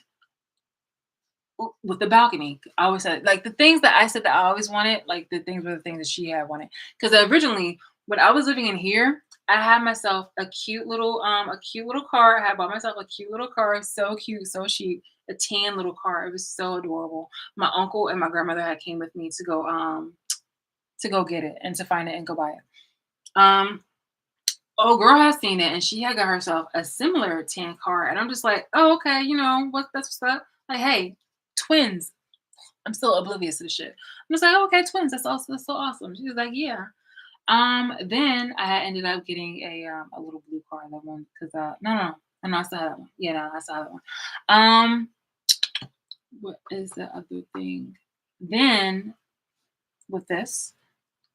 with the balcony. I always said like the things that I said that I always wanted, like the things were the things that she had wanted. Because originally, when I was living in here, I had myself a cute little car. I had bought myself a cute little car, so cute, so cheap, a tan little car. It was so adorable. My uncle and my grandmother had came with me to go get it and to find it and go buy it. Um, Oh, girl has seen it, and she had got herself a similar tan car, and I'm just like, oh, okay, what? That's what's up. Like, hey, twins. I'm still oblivious to the shit. I'm just like, oh, okay, twins. That's so awesome. She was like, yeah. Then I ended up getting a little blue car, that one, because no, I still have that one. Yeah, no, I still have that one. Um, what is the other thing? Then with this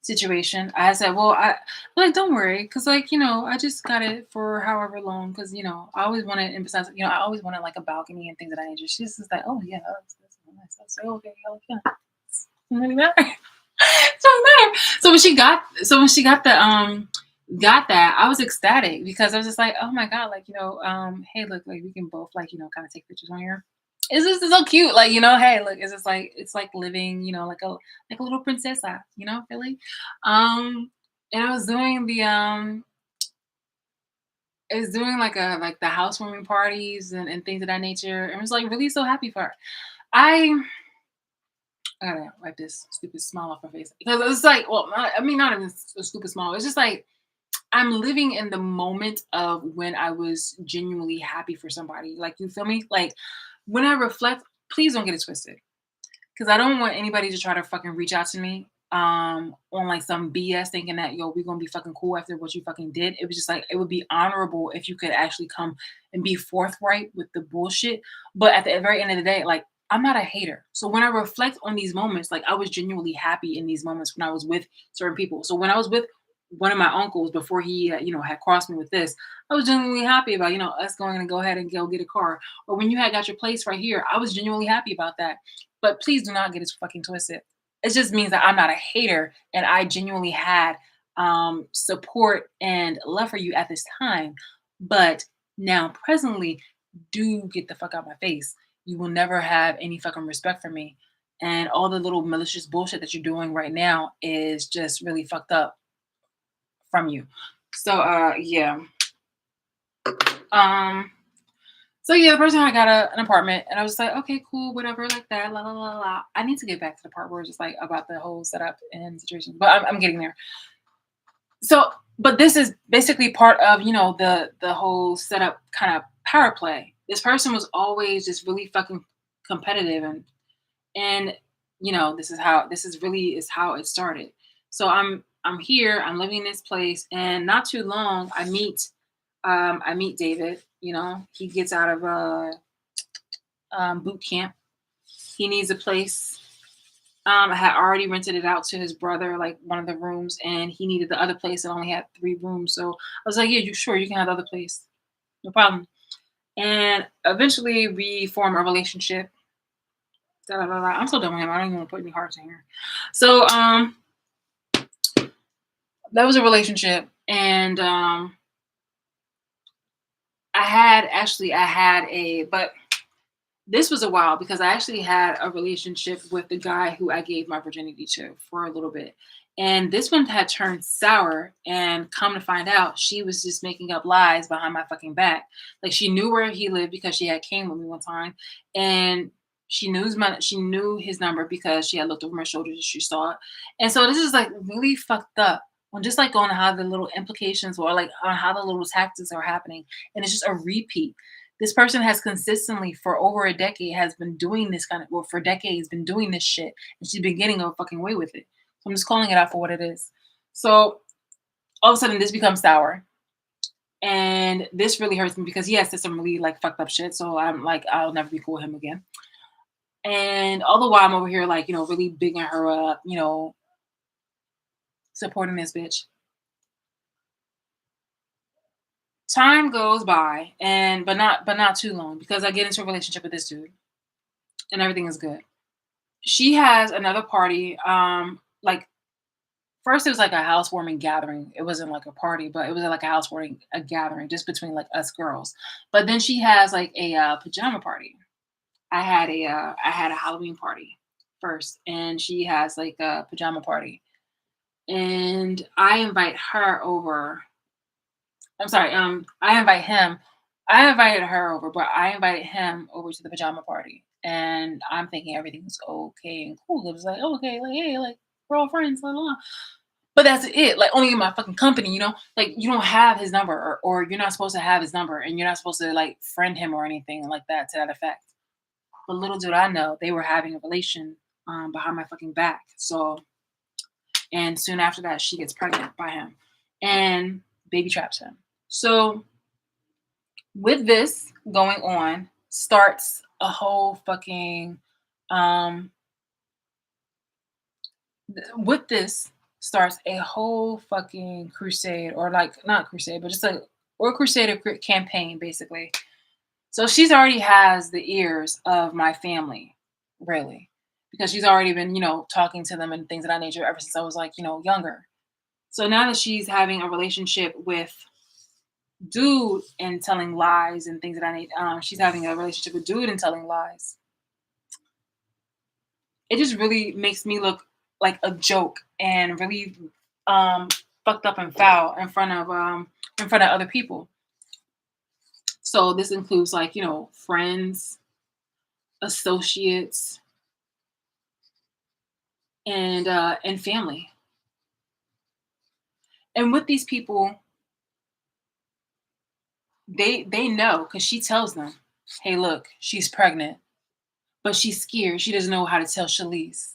situation, I said, well, I like, don't worry, because like, I just got it for however long, because I always wanted, and besides, I always wanted like a balcony and things of that nature. She's just like, oh yeah, that's nice. I was like, okay, hell yeah, doesn't really matter. Doesn't matter. So when she got that, I was ecstatic because I was just like, oh my god, like hey, look, like we can both like kind of take pictures on here. It's so cute, like hey, look, it's like living, like a little princessa, really. And I was doing like the housewarming parties and things of that nature, and was like really so happy for her. I I gotta wipe this stupid smile off my face because it's like, well, I mean, not even a stupid smile. It's just like I'm living in the moment of when I was genuinely happy for somebody. Like, you feel me? Like, when I reflect, please don't get it twisted, because I don't want anybody to try to fucking reach out to me on like some BS thinking that yo, we're gonna be fucking cool after what you fucking did. It was just like it would be honorable if you could actually come and be forthright with the bullshit. But at the very end of the day, like, I'm not a hater. So when I reflect on these moments, like, I was genuinely happy in these moments when I was with certain people. So when I was with one of my uncles before he had crossed me with this, I was genuinely happy about us going to go ahead and go get a car. Or when you had got your place right here, I was genuinely happy about that. But please do not get it fucking twisted. It just means that I'm not a hater and I genuinely had support and love for you at this time. But now, presently, do get the fuck out my face. You will never have any fucking respect for me. And all the little malicious bullshit that you're doing right now is just really fucked up from you. So, yeah. Um, So yeah, the person had got an apartment, and I was like, okay, cool, whatever, like that, la la la la. I need to get back to the part where it's just like about the whole setup and situation, but I'm getting there. So, but this is basically part of the whole setup kind of power play. This person was always just really fucking competitive, and this is really is how it started. So I'm here, I'm living in this place, and not too long I meet David. He gets out of boot camp. He needs a place. I had already rented it out to his brother, like one of the rooms, and he needed the other place that only had 3 rooms. So I was like, yeah, you can have the other place, no problem. And eventually we form a relationship. Da, da, da, da. I'm so done with him. I don't even want to put any hearts in here. So that was a relationship, and I had but this was a while because I actually had a relationship with the guy who I gave my virginity to for a little bit. And this one had turned sour, and come to find out, she was just making up lies behind my fucking back. Like, she knew where he lived because she had came with me one time, and she knew his number because she had looked over my shoulder and she saw it. And so this is like really fucked up. On just like on how the little implications or like on how the little tactics are happening, and it's just a repeat. This person has consistently for over a decade has been doing this for decades been doing this shit, and she's been getting a fucking way with it. So I'm just calling it out for what it is. So all of a sudden this becomes sour, And this really hurts me because he has said some really like fucked up shit. So I'm like, I'll never be cool with him again. And all the while I'm over here like, really bigging her up, supporting this bitch. Time goes by and but not too long because I get into a relationship with this dude and everything is good. She has another party. Like first it was like a housewarming gathering. It wasn't like a party, but it was like a housewarming a gathering just between like us girls. But then she has like a pajama party. I had a Halloween party first, and she has like a pajama party, and I invite her over. I'm sorry. I invite him. I invited her over, but I invited him over to the pajama party, and I'm thinking everything's okay and cool. It was like okay, like hey, like we're all friends, blah, blah, blah. But that's it. Like only in my fucking company, Like you don't have his number, or you're not supposed to have his number, and you're not supposed to like friend him or anything like that to that effect. But little did I know they were having a relation behind my fucking back. So, and soon after that, she gets pregnant by him and baby traps him. So, with this going on, starts a whole fucking, um, with this starts a whole fucking crusade, or like, not crusade, but just like, or crusader campaign, basically. So she's already has the ears of my family, really, because she's already been, talking to them and things of that nature ever since I was like, younger. So now that she's having a relationship with dude and telling lies and things of that nature, she's having a relationship with dude and telling lies. It just really makes me look like a joke and really um, fucked up and foul in front of other people. So this includes like friends, associates, and family. And with these people, they know because she tells them, "Hey, look, she's pregnant, but she's scared. She doesn't know how to tell Shalise."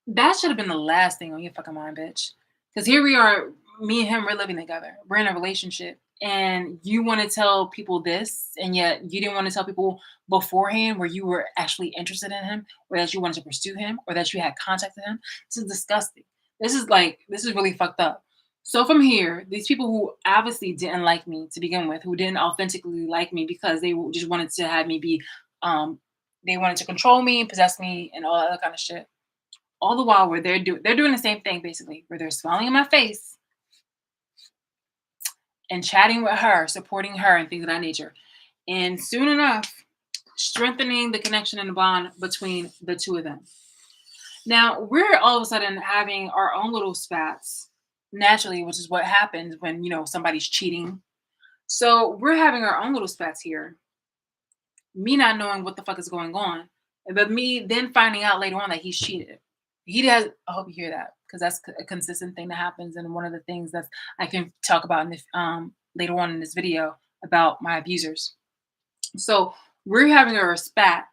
That should have been the last thing on your fucking mind, bitch. Because here we are, me and him, we're living together. We're in a relationship. And you want to tell people this, and yet you didn't want to tell people beforehand where you were actually interested in him, or that you wanted to pursue him, or that you had contact with him. This is disgusting. This is really fucked up. So from here, these people who obviously didn't like me to begin with, who didn't authentically like me because they just wanted to have me be, they wanted to control me, possess me, and all that other kind of shit, all the while where they're doing the same thing basically, where they're smiling in my face and chatting with her, supporting her, and things of that nature. And soon enough, strengthening the connection and the bond between the two of them. Now we're all of a sudden having our own little spats naturally, which is what happens when somebody's cheating. So we're having our own little spats here. Me not knowing what the fuck is going on, but me then finding out later on that he's cheated. He does. I hope you hear that because that's a consistent thing that happens, and one of the things that I can talk about in this, later on in this video about my abusers. So we're having a spat.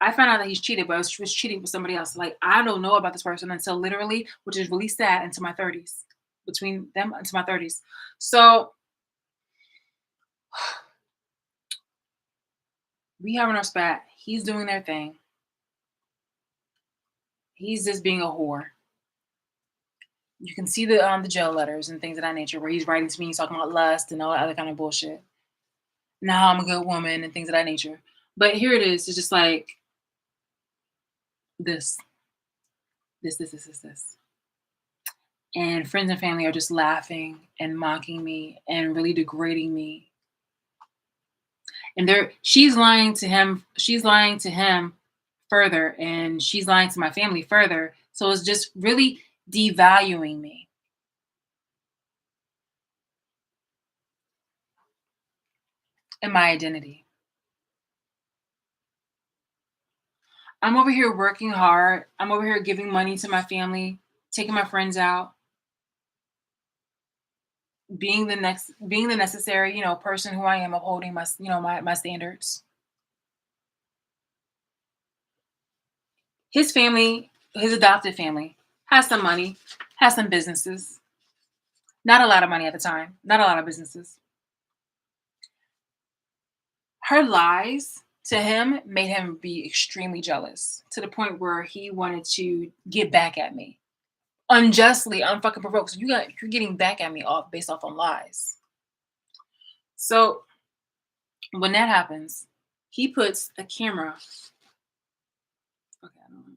I found out that he's cheated, but I was cheating with somebody else. Like I don't know about this person until literally, which is really sad, into my 30s. Between them into my 30s. So we having our spat. He's doing their thing. He's just being a whore. You can see the jail letters and things of that nature where he's writing to me, he's talking about lust and all that other kind of bullshit. Now I'm a good woman and things of that nature. But here it is. It's just like this, this. And friends and family are just laughing and mocking me and really degrading me. And she's lying to him. She's lying to him further, and she's lying to my family further. So it's just really devaluing me and my identity. I'm over here working hard. I'm over here giving money to my family, taking my friends out, being the necessary, person who I am, upholding my standards. His family, his adopted family, has some money, has some businesses. Not a lot of money at the time, not a lot of businesses. Her lies to him made him be extremely jealous to the point where he wanted to get back at me unjustly, unfucking provoked. So you're getting back at me off based off on lies. So when that happens, he puts a camera. Okay, I don't know.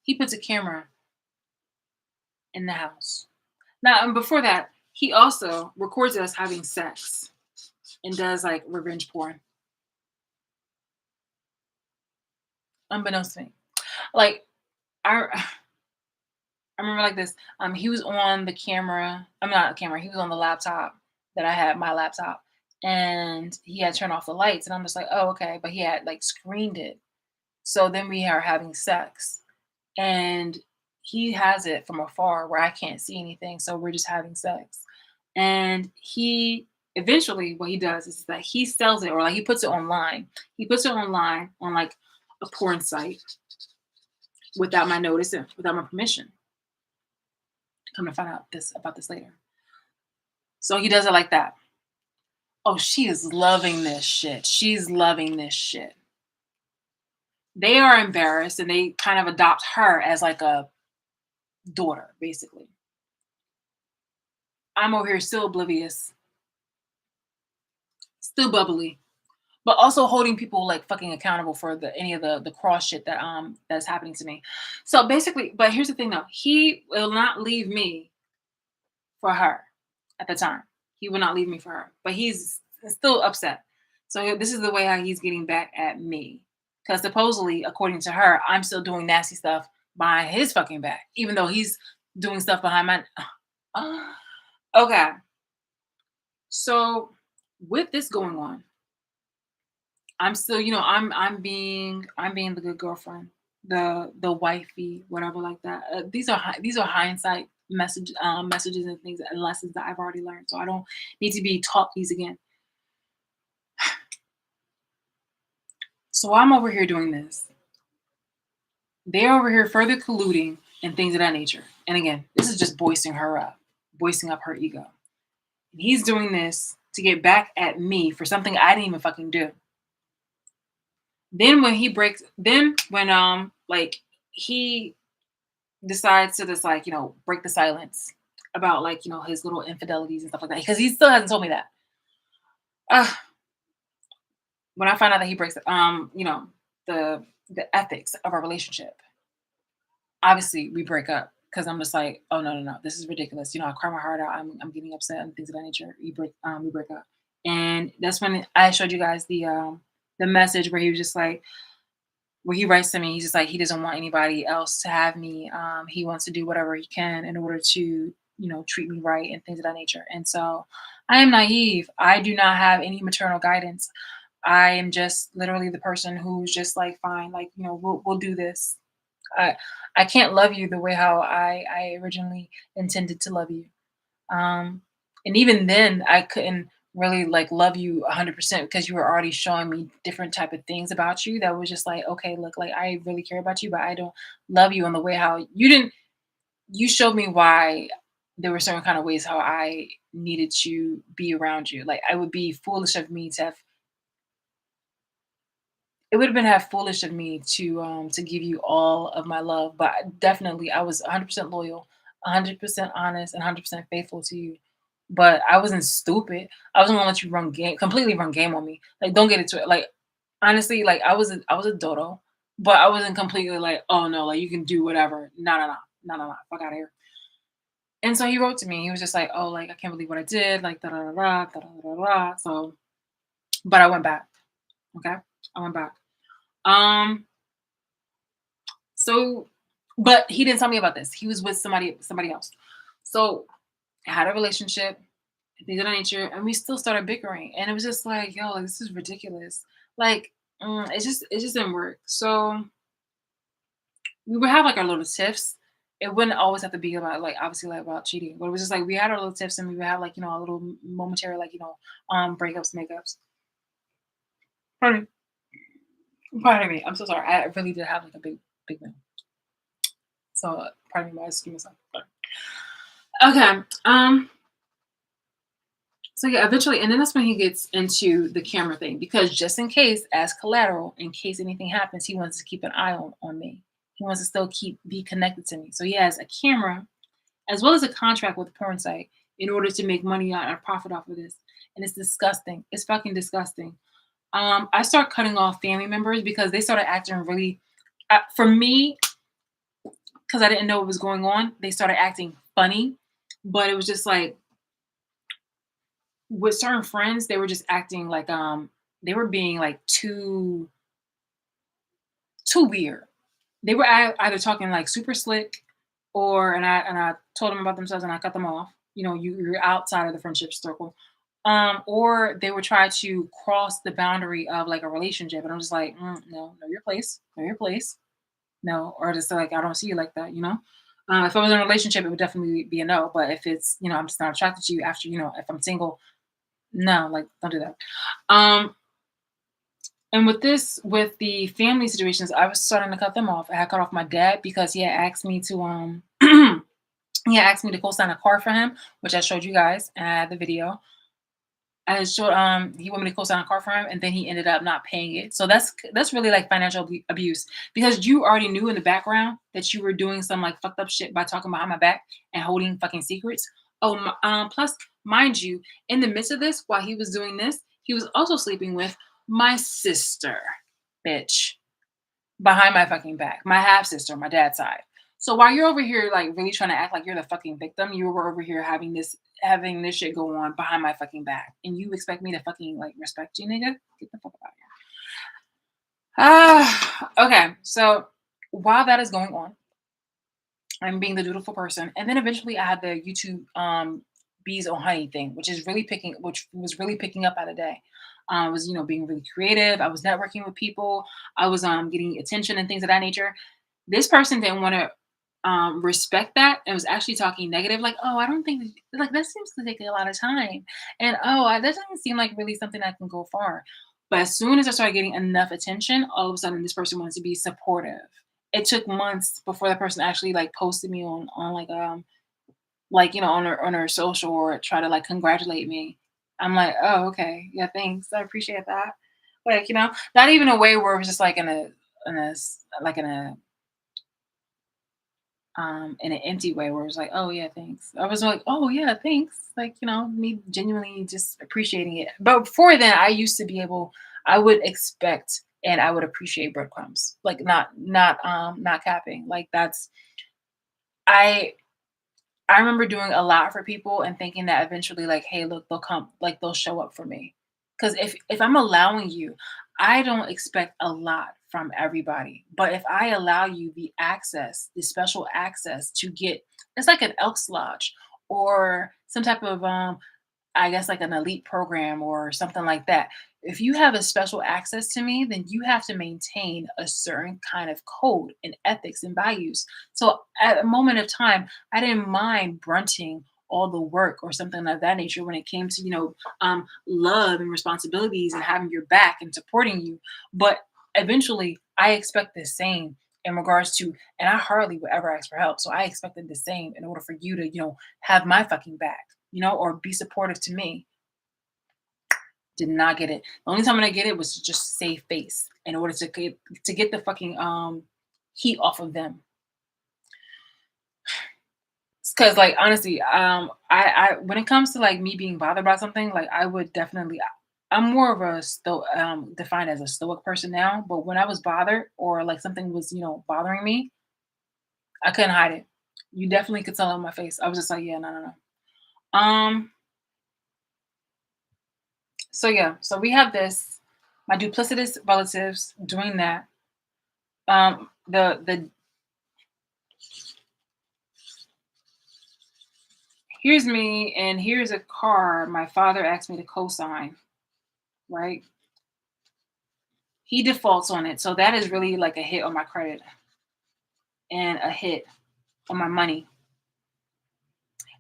He puts a camera in the house. Now, and before that, he also records us having sex and does like revenge porn, unbeknownst to me. Like I, I remember like this. He was on the camera. I'm not a camera. He was on the laptop that I had, my laptop, and he had turned off the lights, and I'm just like, oh okay, but he had like screened it. So then we are having sex, and he has it from afar where I can't see anything. So we're just having sex, and he eventually what he does is that he sells it or like he puts it online. He puts it online on like a porn site without my notice and without my permission. Come to find out this about this later. So he does it like that. Oh, she is loving this shit. She's loving this shit. They are embarrassed and they kind of adopt her as like a daughter, basically. I'm over here still oblivious, still bubbly, but also holding people like fucking accountable for the any of the cross shit that that's happening to me. So basically, but here's the thing though, he will not leave me for her at the time. He will not leave me for her, but he's still upset. So this is the way how he's getting back at me. Because supposedly, according to her, I'm still doing nasty stuff behind his fucking back, even though he's doing stuff behind my. Okay, so with this going on, I'm still, I'm being the good girlfriend, the wifey, whatever like that. These are hindsight messages and things and lessons that I've already learned. So I don't need to be taught these again. So I'm over here doing this. They're over here further colluding and things of that nature. And again, this is just boisting her up, boisting up her ego. And he's doing this to get back at me for something I didn't even fucking do. Then when he breaks, then when like he decides to just like break the silence about like his little infidelities and stuff like that because he still hasn't told me that. Uh, when I find out that he breaks the ethics of our relationship, obviously we break up because I'm just like, oh no, this is ridiculous. I cry my heart out. I'm getting upset and things of that nature. We break up, and that's when I showed you guys the message where he was just like, where he writes to me, he's just like he doesn't want anybody else to have me. He wants to do whatever he can in order to treat me right and things of that nature. And so I am naive. I do not have any maternal guidance. I am just literally the person who's just like, fine, like we'll do this. I I can't love you the way how I originally intended to love you. Um, and even then, I couldn't really like love you 100% because you were already showing me different type of things about you that was just like, okay, look, like I really care about you, but I don't love you in the way how you didn't. You showed me why there were certain kind of ways how I needed to be around you. Like I would be foolish of me to have it would have been half foolish of me to give you all of my love, but definitely I was 100% loyal, 100% honest, and 100% faithful to you. But I wasn't stupid. I wasn't gonna let you completely run game on me. Like, don't get into it. Like, honestly, like I was a dodo, but I wasn't completely like, oh no, like you can do whatever. No, fuck out of here. And so he wrote to me. He was just like, oh, like I can't believe what I did, like da da da da da da da da. So, but I went back. Okay, I went back. Um, So, but he didn't tell me about this. He was with somebody else. So I had a relationship, things of that nature, and we still started bickering. And it was just like, yo, like, this is ridiculous. Like, it just didn't work. So we would have like our little tiffs. It wouldn't always have to be about like obviously like about cheating, but it was just like we had our little tiffs and we would have like a little momentary like breakups, makeups. Pardon me, pardon me. I'm so sorry. I really did have like a big meal. So pardon me, my excuse myself. Okay. So yeah, eventually, and then that's when he gets into the camera thing because just in case, as collateral, in case anything happens, he wants to keep an eye on me. He wants to still be connected to me. So he has a camera as well as a contract with the porn site in order to make money out and profit off of this. And it's disgusting. It's fucking disgusting. I start cutting off family members because they started acting really, for me, because I didn't know what was going on. They started acting funny, but it was just like with certain friends, they were just acting like they were being like too weird. They were either talking like super slick, or and I told them about themselves and I cut them off. You know, you're outside of the friendship circle. Or they would try to cross the boundary of like a relationship, and I'm just like, no, know your place, know your place, no, or just like I don't see you like that, you know. If I was in a relationship, it would definitely be a no. But if it's, you know, I'm just not attracted to you after, you know, if I'm single, no, like don't do that. Um, and with this, with the family situations, I was starting to cut them off. I had cut off my dad because he had asked me to he had asked me to co-sign a car for him, which I showed you guys and I had the video. I showed he wanted me to co-sign a car for him, and then he ended up not paying it. So that's really like financial abuse because you already knew in the background that you were doing some like fucked up shit by talking behind my back and holding fucking secrets. Oh, plus, mind you, in the midst of this, while he was doing this, he was also sleeping with my sister, bitch, behind my fucking back, my half sister, my dad's side. So while you're over here like really trying to act like you're the fucking victim, you were over here having this shit go on behind my fucking back, and you expect me to fucking like respect you, nigga? Get the fuck out of here. Ah, okay. So while that is going on, I'm being the dutiful person, and then eventually I had the YouTube bees on honey thing, which was really picking up by the day. I was, you know, being really creative. I was networking with people. I was getting attention and things of that nature. This person didn't want to respect that and was actually talking negative, like, oh, I don't think like that seems to take a lot of time, and oh, that doesn't seem like really something that can go far. But as soon as I started getting enough attention, all of a sudden this person wanted to be supportive. It took months before that person actually like posted me on like, you know, on her social or try to like congratulate me. I'm like, oh, okay, yeah, thanks, I appreciate that. Like, you know, not even a way where it was just like like in an empty way where it was like, oh yeah, thanks. I was like, oh yeah, thanks. Like, you know, me genuinely just appreciating it. But before then, I used to be able, I would expect and I would appreciate breadcrumbs. Like not capping. Like that's I I remember doing a lot for people and thinking that eventually, like, hey, look, they'll come, like they'll show up for me. Because if I'm allowing you, I don't expect a lot from everybody. But if I allow you the access, the special access to get, it's like an Elks Lodge or some type of I guess like an elite program or something like that. If you have a special access to me, then you have to maintain a certain kind of code and ethics and values. So at a moment of time, I didn't mind brunting all the work or something of that nature when it came to, you know, love and responsibilities and having your back and supporting you. But eventually I expect the same in regards to, and I hardly would ever ask for help. So I expected the same in order for you to, you know, have my fucking back, you know, or be supportive to me. Did not get it. The only time when I get it was to just save face in order to get the fucking heat off of them. Because like honestly, I when it comes to like me being bothered by something, like I would definitely. I'm more of a defined as a stoic person now. But when I was bothered or like something was, you know, bothering me, I couldn't hide it. You definitely could tell on my face. I was just like, yeah, no, no, no. So yeah, so we have this, my duplicitous relatives doing that. The here's me and here's a car my father asked me to co-sign, right? He defaults on it. So that is really like a hit on my credit and a hit on my money.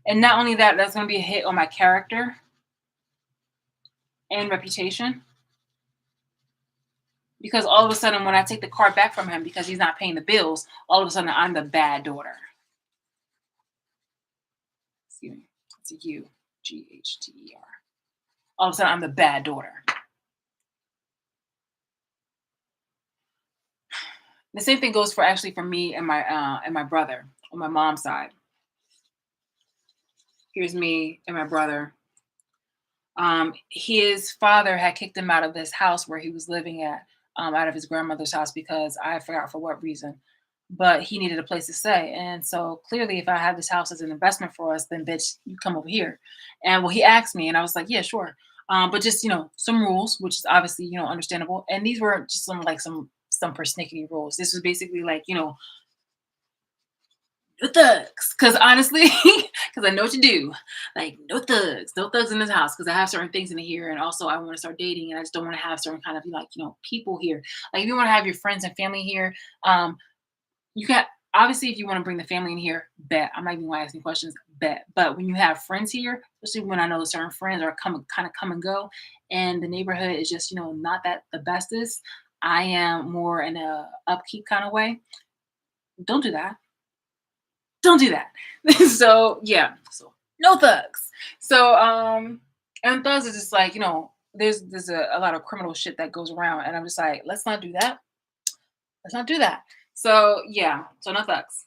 And not only that, that's gonna be a hit on my character and reputation. Because all of a sudden when I take the car back from him because he's not paying the bills, all of a sudden I'm the bad daughter. Excuse me. It's a U, Gchter. All of a sudden, I'm the bad daughter. The same thing goes for actually for me and my brother on my mom's side. Here's me and my brother. His father had kicked him out of this house where he was living at, out of his grandmother's house because I forgot for what reason, but he needed a place to stay. And so clearly, if I have this house as an investment for us, then bitch, you come over here. And well, he asked me, and I was like, yeah, sure. But just some rules, which is obviously understandable. And these were just some persnickety rules. This was basically like no thugs. Because honestly, because I know what to do. Like, no thugs in this house. Because I have certain things in here, and also I want to start dating, and I just don't want to have certain kind of people here. Like, if you want to have your friends and family here, you can obviously if you want to bring the family in here, bet. I'm not even gonna ask any questions, bet. But when you have friends here, especially when I know certain friends are come and go, and the neighborhood is just not that the bestest. I am more in a upkeep kind of way. Don't do that. Don't do that. So yeah, so no thugs. So and thugs is just like there's a lot of criminal shit that goes around, and I'm just like, let's not do that. Let's not do that. So yeah, so no thugs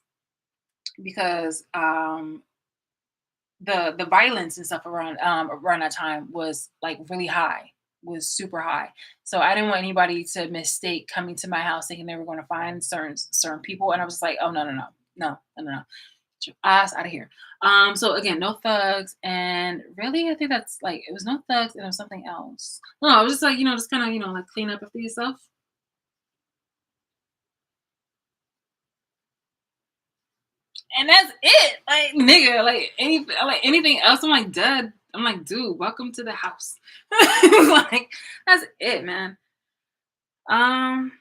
because the violence and stuff around that time was like really high, was super high. So I didn't want anybody to mistake coming to my house thinking they were going to find certain people, and I was just like, oh no, get your ass out of here. So again, no thugs, and really, I think that's like it was no thugs, and it was something else. No, it was just like just kind of like clean up after yourself, and that's it. Like nigga, like anything else, I'm like dead. I'm like, dude, welcome to the house. Like that's it, man. Um,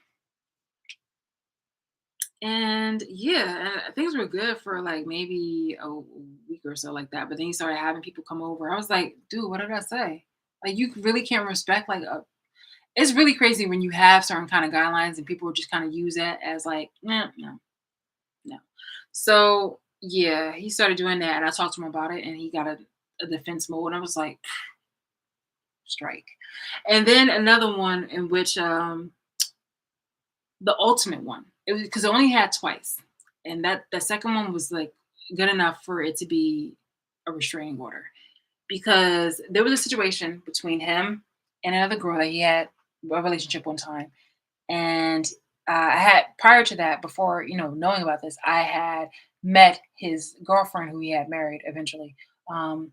and yeah, and things were good for like maybe a week or so like that. But then you started having people come over. I was like, dude, what did I say? Like you really can't respect like it's really crazy when you have certain kind of guidelines and people just kind of use that as like, no, no, no. So yeah, he started doing that, and I talked to him about it, and he got a defense mode, and I was like, strike. And then another one in which the ultimate one, it was because I only had twice, and that the second one was like good enough for it to be a restraining order because there was a situation between him and another girl that he had a relationship one time. And I had prior to that, before knowing about this, I had met his girlfriend who he had married eventually, um,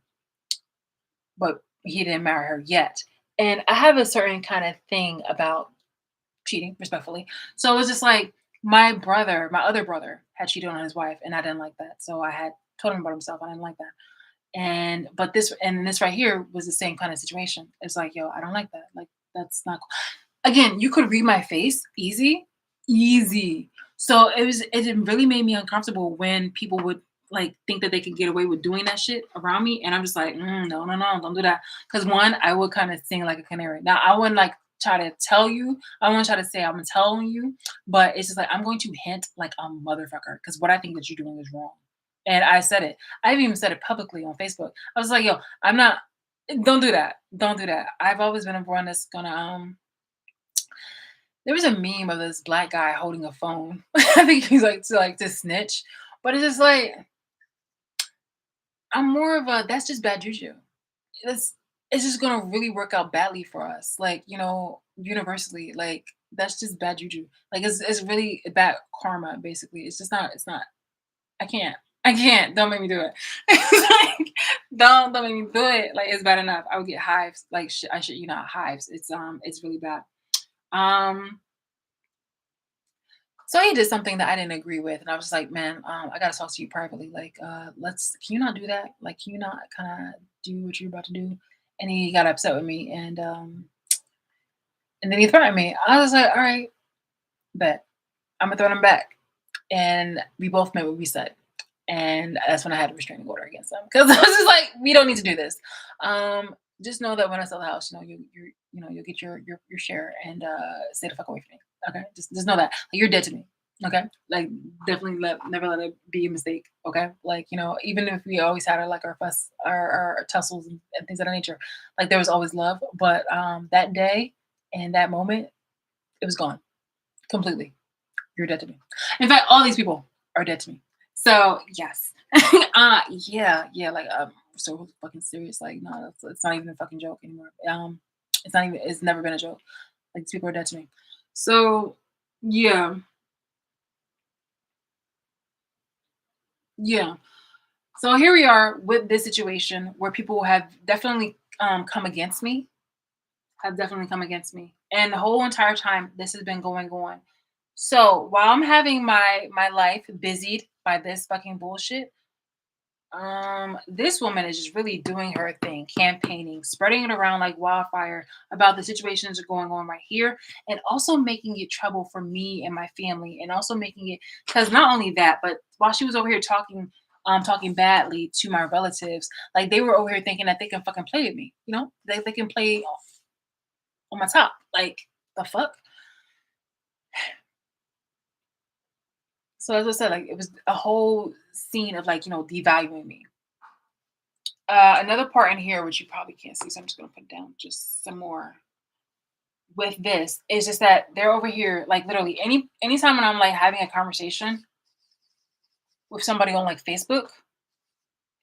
but he didn't marry her yet. And I have a certain kind of thing about cheating, respectfully. So it was just like my other brother, had cheated on his wife, and I didn't like that. So I had told him about himself. I didn't like that. But this right here was the same kind of situation. It's like, yo, I don't like that. Like that's not cool. Again, you could read my face easy, easy. So it really made me uncomfortable when people would like think that they could get away with doing that shit around me, and I'm just like, no, no, no, don't do that. Because one, I would kind of sing like a canary. Now I wouldn't like try to tell you. I wouldn't try to say I'm telling you, but it's just like I'm going to hint like a motherfucker because what I think that you're doing is wrong. And I said it. I've even said it publicly on Facebook. I was like, yo, I'm not. Don't do that. Don't do that. I've always been a one that's gonna there was a meme of this black guy holding a phone. I think he's like to snitch, but it's just like I'm more of a that's just bad juju. It's just gonna really work out badly for us, like universally. Like that's just bad juju. Like it's really bad karma. Basically, it's just not. It's not. I can't. I can't. Don't make me do it. Like, don't make me do it. Like it's bad enough. I would get hives. Like I should hives. It's really bad. Um So he did something that I didn't agree with, and I was like, "Man, I gotta talk to you privately. Like, can you not do that? Like, can you not kind of do what you're about to do?" And he got upset with me, and then he threatened me. I was like, "All right, bet I'm gonna threaten him back." And we both meant what we said, and that's when I had a restraining order against him because I was just like, "We don't need to do this." Just know that when I sell the house, you'll get your share and stay the fuck away from me. Okay, just know that like, you're dead to me. Okay, like definitely never let it be a mistake. Okay, like even if we always had our like our fuss, our tussles and things of that nature, like there was always love. But that day and that moment, it was gone completely. You're dead to me. In fact, all these people are dead to me. So yes, yeah, like so fucking serious. Like no, it's not even a fucking joke anymore. It's not even. It's never been a joke. Like these people are dead to me. So yeah, yeah. So here we are with this situation where people have definitely come against me, have definitely come against me. And the whole entire time this has been going on. So while I'm having my life busied by this fucking bullshit, this woman is just really doing her thing, campaigning, spreading it around like wildfire about the situations that are going on right here, and also making it trouble for me and my family, and also making it because not only that, but while she was over here talking badly to my relatives, like they were over here thinking that they can fucking play with me, they can play on my top, like the fuck. So as I said, like it was a whole scene of like devaluing me. Another part in here, which you probably can't see, so I'm just gonna put down just some more. With this, is just that they're over here, like literally anytime when I'm like having a conversation with somebody on like Facebook,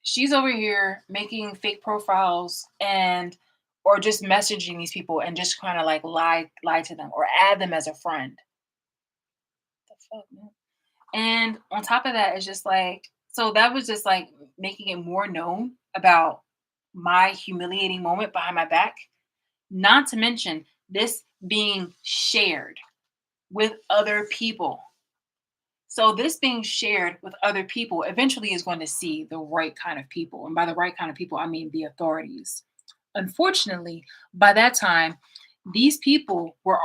she's over here making fake profiles and or just messaging these people and just kind of like lie to them or add them as a friend. The fuck, man? And on top of that, it's just like so that was just like making it more known about my humiliating moment behind my back. Not to mention this being shared with other people. So this being shared with other people eventually is going to see the right kind of people. And by the right kind of people, I mean the authorities. Unfortunately, by that time, these people were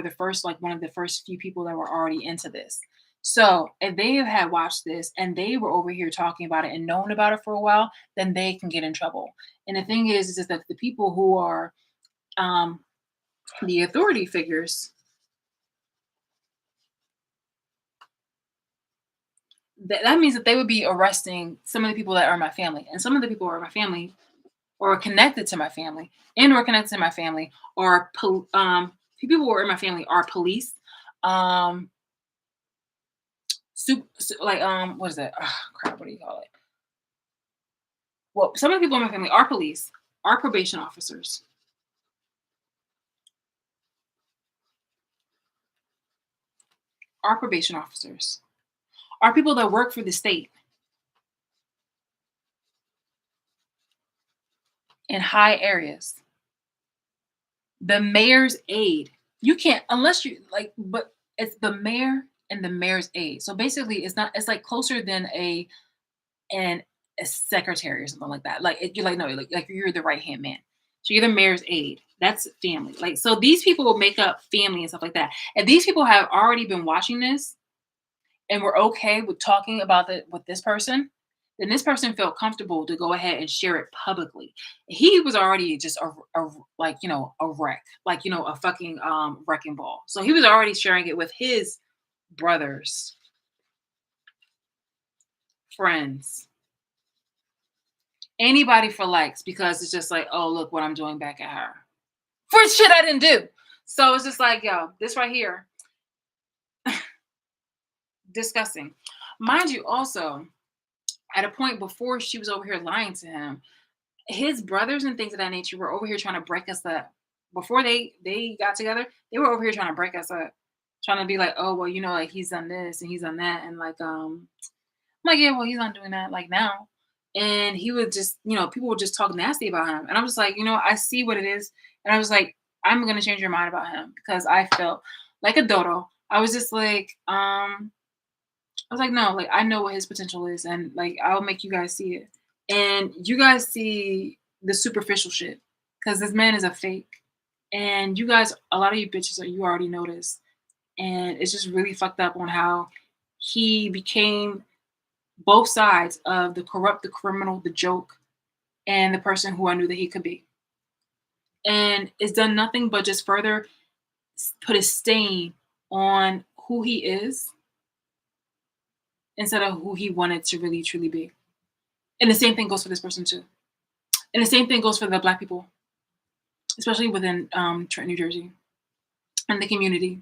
the first, like one of the first few people that were already into this. So if they had watched this and they were over here talking about it and known about it for a while, then they can get in trouble. And the thing is that the people who are um, the authority figures, that means that they would be arresting some of the people that are my family, and some of the people who are my family or connected to my family, and or connected to my family, or people who are in my family are police, um, like what is that? Crap, what do you call it? Well, some of the people in my family are police, are probation officers, are probation officers, are people that work for the state in high areas. The mayor's aide. You can't unless you like, but it's the mayor and the mayor's aide. So basically, it's not. It's like closer than an a secretary or something like that. Like you're like no, like you're the right hand man. So you're the mayor's aide. That's family. Like so, these people will make up family and stuff like that. And these people have already been watching this and were okay with talking about it with this person, then this person felt comfortable to go ahead and share it publicly. He was already just a like a wreck, like a fucking wrecking ball. So he was already sharing it with his brothers, friends, anybody for likes because it's just like, oh look what I'm doing back at her for shit I didn't do. So it's just like, yo, this right here, disgusting. Mind you, also at a point before she was over here lying to him, his brothers and things of that nature were over here trying to break us up. Before they got together, they were over here trying to break us up, trying to be like, oh well, like he's done this and he's done that, and like I'm like yeah, well he's not doing that like now, and he would just people would just talk nasty about him, and I'm just like I see what it is, and I was like I'm gonna change your mind about him because I felt like a dodo. I was just like I was like no, like I know what his potential is, and like I'll make you guys see it and you guys see the superficial shit because this man is a fake and you guys a lot of you bitches you already noticed and it's just really fucked up on how he became both sides of the corrupt, the criminal, the joke, and the person who I knew that he could be, and it's done nothing but just further put a stain on who he is instead of who he wanted to really truly be. And the same thing goes for this person too. And the same thing goes for the Black people, especially within Trenton, New Jersey, and the community.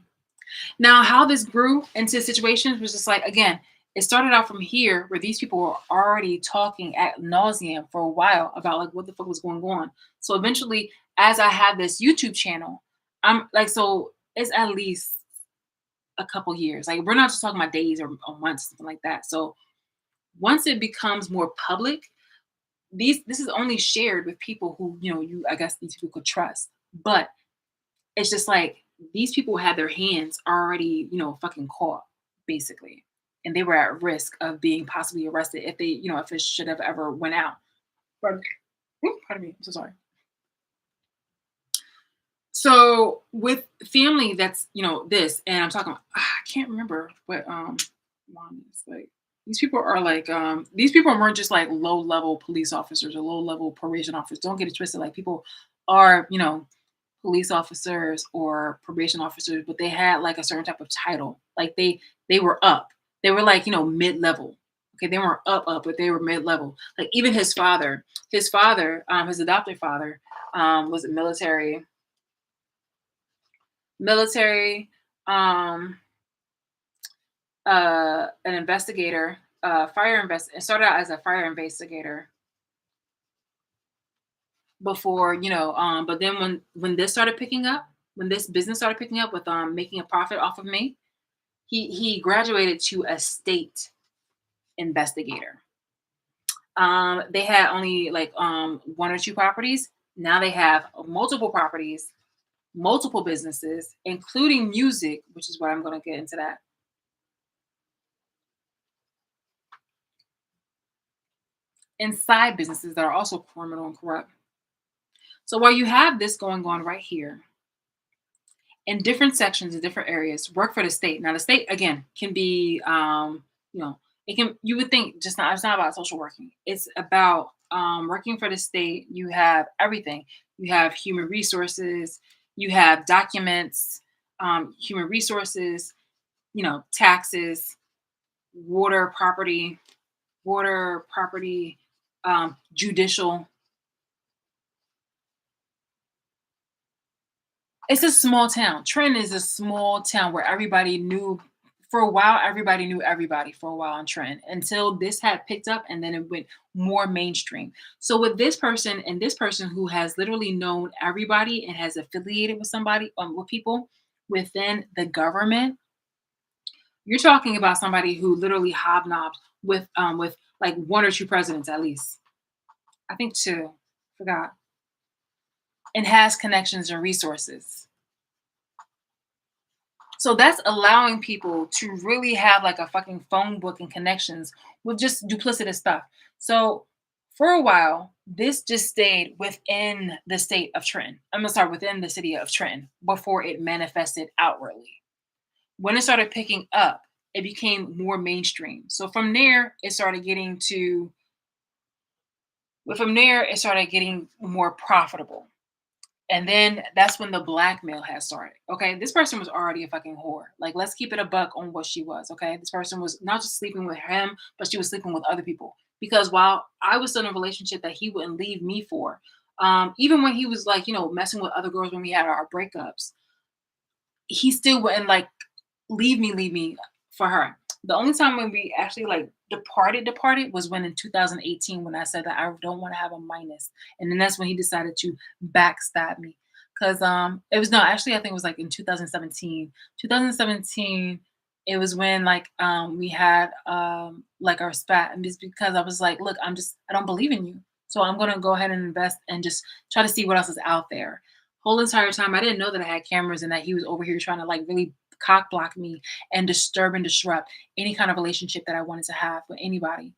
Now, how this grew into situations was just like, again, it started out from here where these people were already talking at nauseum for a while about like what the fuck was going on. So eventually, as I had this YouTube channel, I'm like, so it's at least a couple years. Like we're not just talking about days or months, something like that. So once it becomes more public, this is only shared with people who, you I guess these people could trust. But it's just like these people had their hands already, fucking caught, basically. And they were at risk of being possibly arrested if they, if it should have ever went out. Pardon, pardon me, I'm so sorry. So with family that's, this, and I'm talking, I can't remember what mom is like. These people are like, these people weren't just like low level police officers or low level probation officers. Don't get it twisted. Like people are, police officers or probation officers, but they had like a certain type of title. Like they were up. They were like, mid level. Okay, they weren't up, but they were mid level. Like even his father, his adopted father, was a military, um, an investigator, it started out as a fire investigator before, but then when this started picking up, when this business started picking up with making a profit off of me, he graduated to a state investigator. They had only like one or two properties. Now they have multiple properties, multiple businesses, including music, which is what I'm going to get into that. And side businesses that are also criminal and corrupt. So while you have this going on right here, in different sections in different areas, work for the state. Now the state again can be, it can. You would think just not. It's not about social working. It's about working for the state. You have everything. You have human resources. You have documents, human resources. Taxes, water, property, judicial. It's a small town. Trenton is a small town where everybody knew for a while. Everybody knew everybody for a while in Trenton until this had picked up, and then it went more mainstream. So with this person and this person who has literally known everybody and has affiliated with somebody, with people within the government, you're talking about somebody who literally hobnobbed with like one or two presidents at least. I think two. Forgot. And has connections and resources. So that's allowing people to really have like a fucking phone book and connections with just duplicitous stuff. So for a while, this just stayed within the state of Trenton. I'm gonna start within the city of Trenton before it manifested outwardly. When it started picking up, it became more mainstream. So from there, it started getting more profitable. And then that's when the blackmail has started. Okay. This person was already a fucking whore. Like, let's keep it a buck on what she was. Okay. This person was not just sleeping with him, but she was sleeping with other people. Because while I was still in a relationship that he wouldn't leave me for, even when he was like, messing with other girls when we had our breakups, he still wouldn't like leave me for her. The only time when we actually like departed was when in 2018 when I said that I don't want to have a minus. And then that's when he decided to backstab me. Cause it was no, actually I think it was like in 2017. 2017, it was when like we had like our spat, and it's because I was like, look, I don't believe in you. So I'm gonna go ahead and invest and just try to see what else is out there. Whole entire time I didn't know that I had cameras and that he was over here trying to like really cock block me and disturb and disrupt any kind of relationship that I wanted to have with anybody.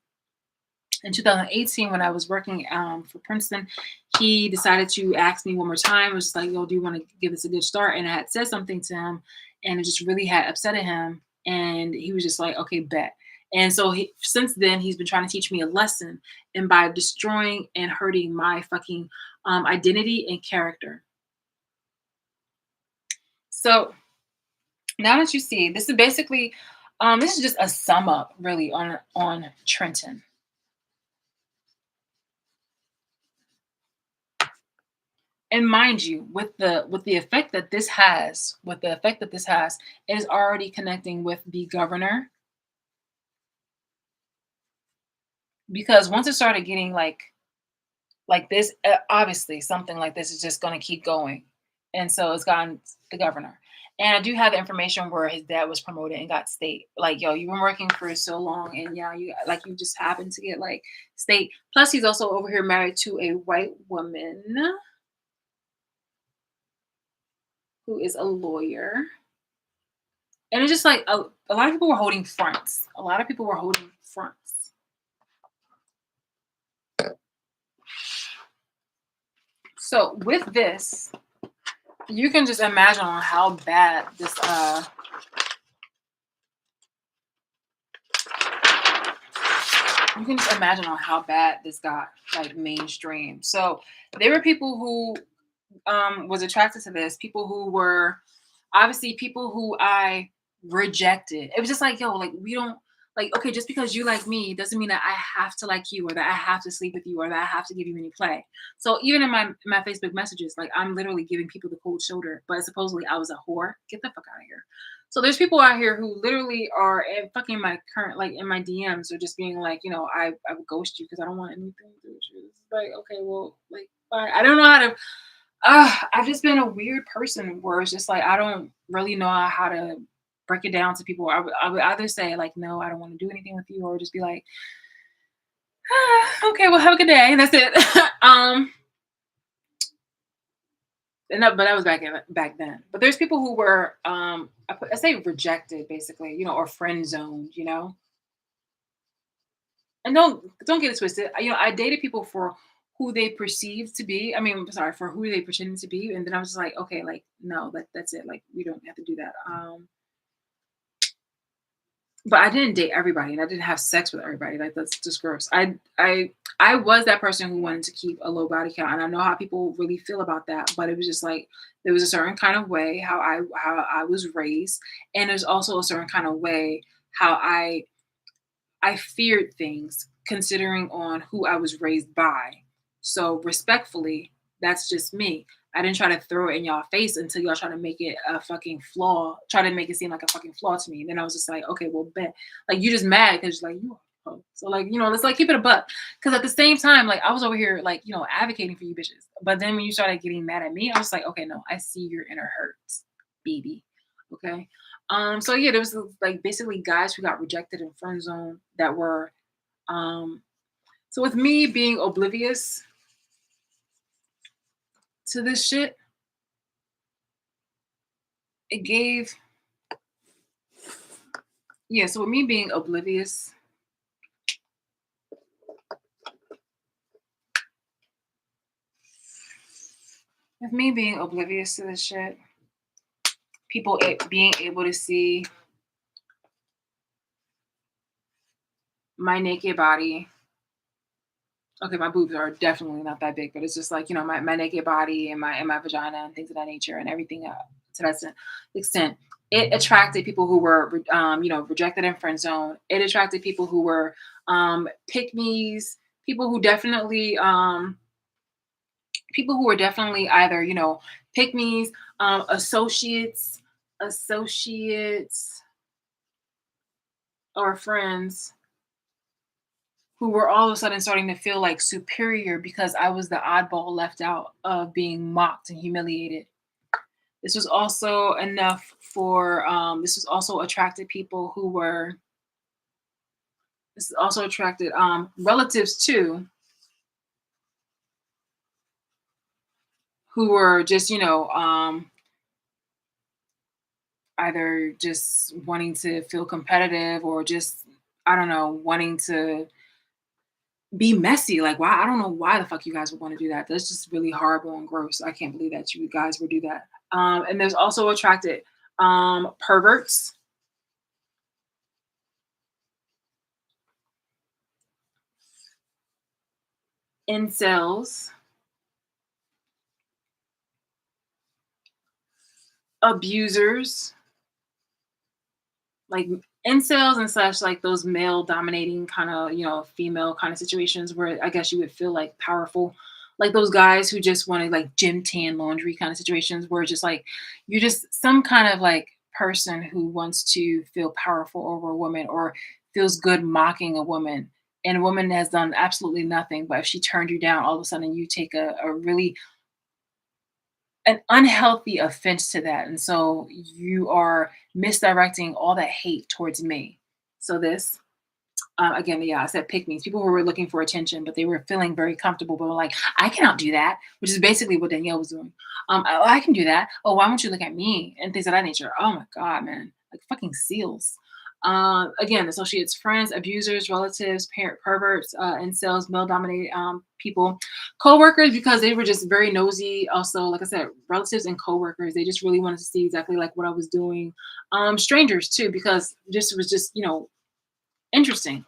In 2018, when I was working for Princeton, he decided to ask me one more time. It was just like, yo, do you want to give this a good start? And I had said something to him, and it just really had upset him. And he was just like, okay, bet. And so since then, he's been trying to teach me a lesson, and by destroying and hurting my fucking identity and character. So Now that you see, this is basically, this is just a sum up, really, on Trenton. And mind you, with the effect that this has, it is already connecting with the governor, because once it started getting like this, obviously something like this is just going to keep going, and so it's gotten the governor. And I do have the information where his dad was promoted and got state. Like, yo, you've been working for so long, and yeah, you just happen to get like state. Plus, he's also over here married to a white woman who is a lawyer. And it's just like a lot of people were holding fronts. A lot of people were holding fronts. So with this, you can just imagine on how bad this you can just imagine on how bad this got like mainstream. So there were people who was attracted to this, people who were obviously people who I rejected. It was just like, yo, like we don't like, okay, just because you like me doesn't mean that I have to like you or that I have to sleep with you or that I have to give you any play. So even in my Facebook messages, like I'm literally giving people the cold shoulder, but supposedly I was a whore. Get the fuck out of here. So there's people out here who literally are in fucking my current like in my DMs or just being like, I would ghost you because I don't want anything to do with you. It's like, okay, well, like fine. I don't know how to I've just been a weird person where it's just like I don't really know how to break it down to people. I would either say like, no, I don't want to do anything with you, or just be like, okay, well, have a good day, and that's it. But that was back then. But there's people who were, I say rejected, basically, or friend zoned, And don't get it twisted. I dated people for who they perceived to be. I mean, sorry, for who they pretended to be, and then I was just like, okay, like no, that's it. Like we don't have to do that. But I didn't date everybody, and I didn't have sex with everybody. Like that's just gross. I was that person who wanted to keep a low body count, and I know how people really feel about that. But it was just like there was a certain kind of way how I was raised, and there's also a certain kind of way how I feared things considering on who I was raised by. So respectfully, that's just me. I didn't try to throw it in y'all face until y'all try to make it a fucking flaw, try to make it seem like a fucking flaw to me. And then I was just like, okay, well, bet. Like, you just mad because like, you are a hoe. So, like, let's like keep it a buck. Because at the same time, like, I was over here, like, advocating for you bitches. But then when you started getting mad at me, I was like, okay, no, I see your inner hurts, baby. Okay. So yeah, there was like basically guys who got rejected in friend zone that were so with me being oblivious to this shit, it gave so with me being oblivious, to this shit, people being able to see my naked body. Okay, my boobs are definitely not that big, but it's just like, my naked body and my vagina and things of that nature and everything to that extent. It attracted people who were, rejected in friend zone. It attracted people who were pick me's, people who definitely, people who were definitely either, pick me's, associates, or friends who were all of a sudden starting to feel like superior because I was the oddball left out of being mocked and humiliated. This was also enough for, this was also attracted people who were, this also attracted relatives too, who were just, either just wanting to feel competitive or just, I don't know, wanting to be messy. Like, why? I don't know why the fuck you guys would want to do that. That's just really horrible and gross. I can't believe that you guys would do that. And there's also attracted perverts, incels, abusers, like incels and such, like those male dominating kind of, female kind of situations where I guess you would feel like powerful. Like those guys who just want to like gym tan laundry kind of situations where it's just like you're just some kind of like person who wants to feel powerful over a woman or feels good mocking a woman. And a woman has done absolutely nothing, but if she turned you down, all of a sudden you take a really an unhealthy offense to that. And so you are misdirecting all that hate towards me. So this, again, yeah, I said pick me's people who were looking for attention, but they were feeling very comfortable, but were like, I cannot do that, which is basically what Danielle was doing. Oh, I can do that. Oh, why won't you look at me? And things of that nature. Oh my God, man. Like fucking seals. Again, associates, friends, abusers, relatives, parent perverts, incels, male dominated people, co-workers, because they were just very nosy. Also, like I said, relatives and co-workers, they just really wanted to see exactly like what I was doing. Strangers too, because this was just, interesting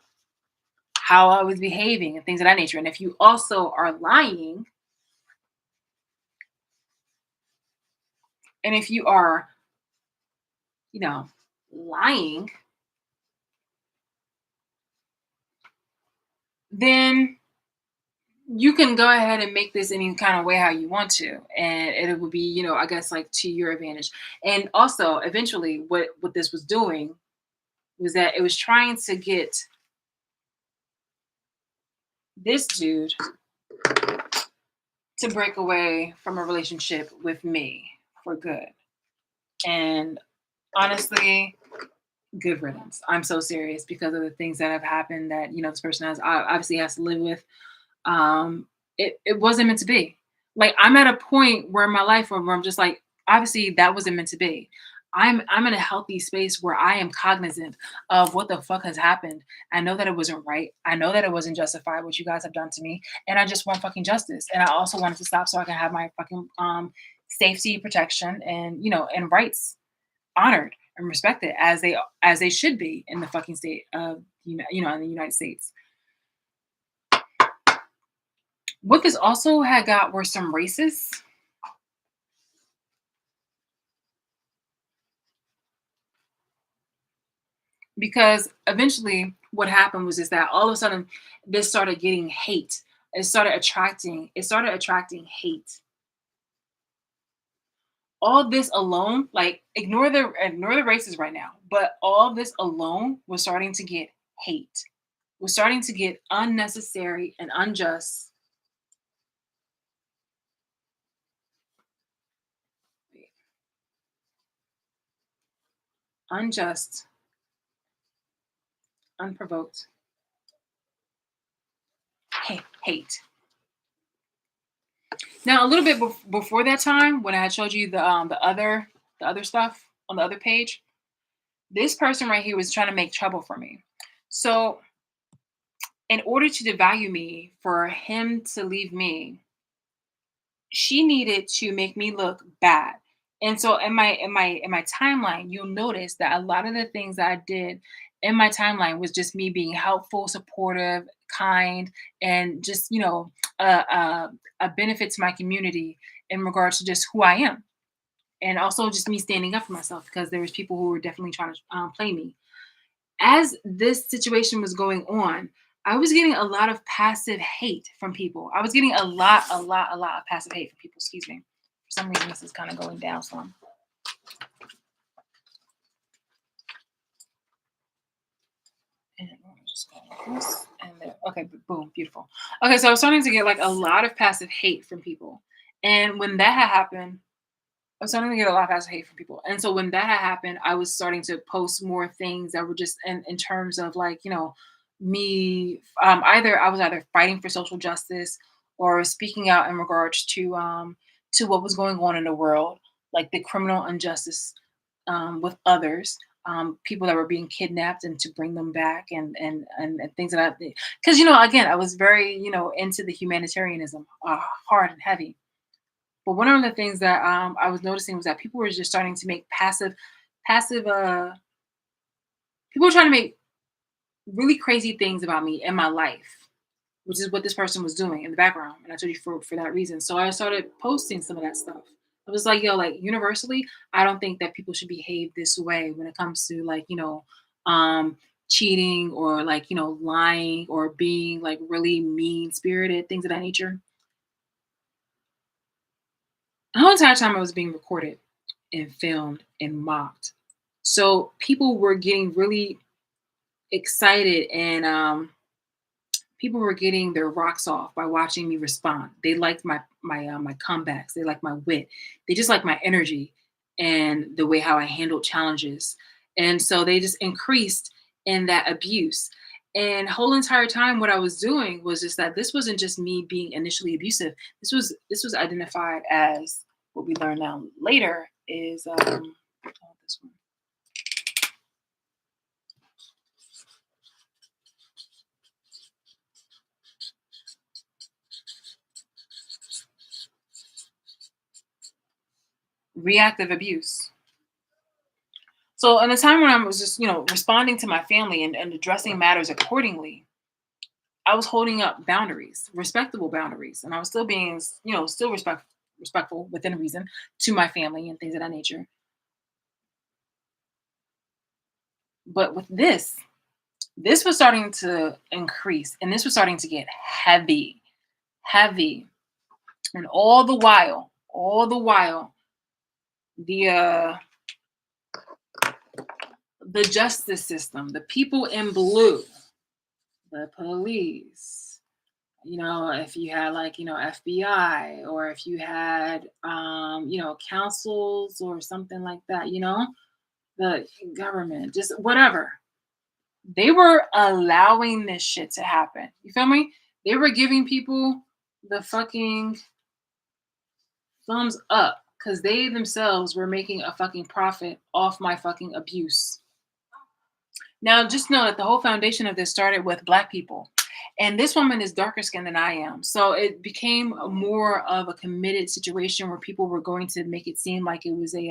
how I was behaving and things of that nature. And if you also are lying, and if you are, you know, lying, then you can go ahead and make this any kind of way how you want to. And it would be, I guess like to your advantage. And also eventually what this was doing was that it was trying to get this dude to break away from a relationship with me for good. And honestly, good riddance. I'm so serious because of the things that have happened that this person has obviously has to live with. Um, it wasn't meant to be. Like I'm at a point where in my life where I'm just like, obviously that wasn't meant to be. I'm in a healthy space where I am cognizant of what the fuck has happened. I know that it wasn't right. I know that it wasn't justified what you guys have done to me, and I just want fucking justice. And I also wanted to stop so I can have my fucking safety, protection, and and rights honored and respected as they should be in the fucking state of in the United States. What this also had got were some racists because eventually what happened was is that all of a sudden this started getting hate. It started attracting hate. All this alone, like ignore the races right now, but all this alone was starting to get hate. Was starting to get unnecessary and unjust, unprovoked hate. Now, a little bit before that time, when I had showed you the other stuff on the other page, this person right here was trying to make trouble for me. So, in order to devalue me, for him to leave me, she needed to make me look bad. And so in my timeline, you'll notice that a lot of the things that I did in my timeline was just me being helpful, supportive, kind, and just a benefit to my community in regards to just who I am, and also just me standing up for myself because there was people who were definitely trying to play me. As this situation was going on, I was getting a lot of passive hate from people. I was getting a lot of passive hate from people. Excuse me. For some reason, this is kind of going down some. And let me just go like this and there. Okay, boom, beautiful. Okay, so I was starting to get like a lot of passive hate from people, and when that had happened, I was starting to get a lot of passive hate from people. And so when that had happened, I was starting to post more things that were just in terms of like, me either I was either fighting for social justice or speaking out in regards to what was going on in the world, like the criminal injustice with others. People that were being kidnapped and to bring them back and things like that. Because again, I was very into the humanitarianism, hard and heavy. But one of the things that I was noticing was that people were just starting to make passive. People were trying to make really crazy things about me in my life, which is what this person was doing in the background. And I told you for that reason. So I started posting some of that stuff. I I was like, yo, like universally, I don't think that people should behave this way when it comes to like, um, cheating or like, lying or being like really mean spirited, things of that nature. The whole entire time I was being recorded and filmed and mocked. So people were getting really excited and people were getting their rocks off by watching me respond. They liked my comebacks. They liked my wit. They just liked my energy and the way how I handled challenges. And so they just increased in that abuse. And whole entire time, what I was doing was just that this wasn't just me being initially abusive. This was identified as what we learn now later is this one. Reactive abuse. So in the time when I was just, responding to my family and addressing matters accordingly, I was holding up boundaries, respectable boundaries, and I was still being, still respectful within reason to my family and things of that nature. But with this was starting to increase, and this was starting to get heavy, heavy, and all the while, the justice system, the people in blue, the police, if you had like, FBI or if you had, councils or something like that, the government, just whatever, they were allowing this shit to happen. You feel me? They were giving people the fucking thumbs up because they themselves were making a fucking profit off my fucking abuse. Now, just know that the whole foundation of this started with Black people. And this woman is darker skinned than I am. So it became more of a committed situation where people were going to make it seem like it was a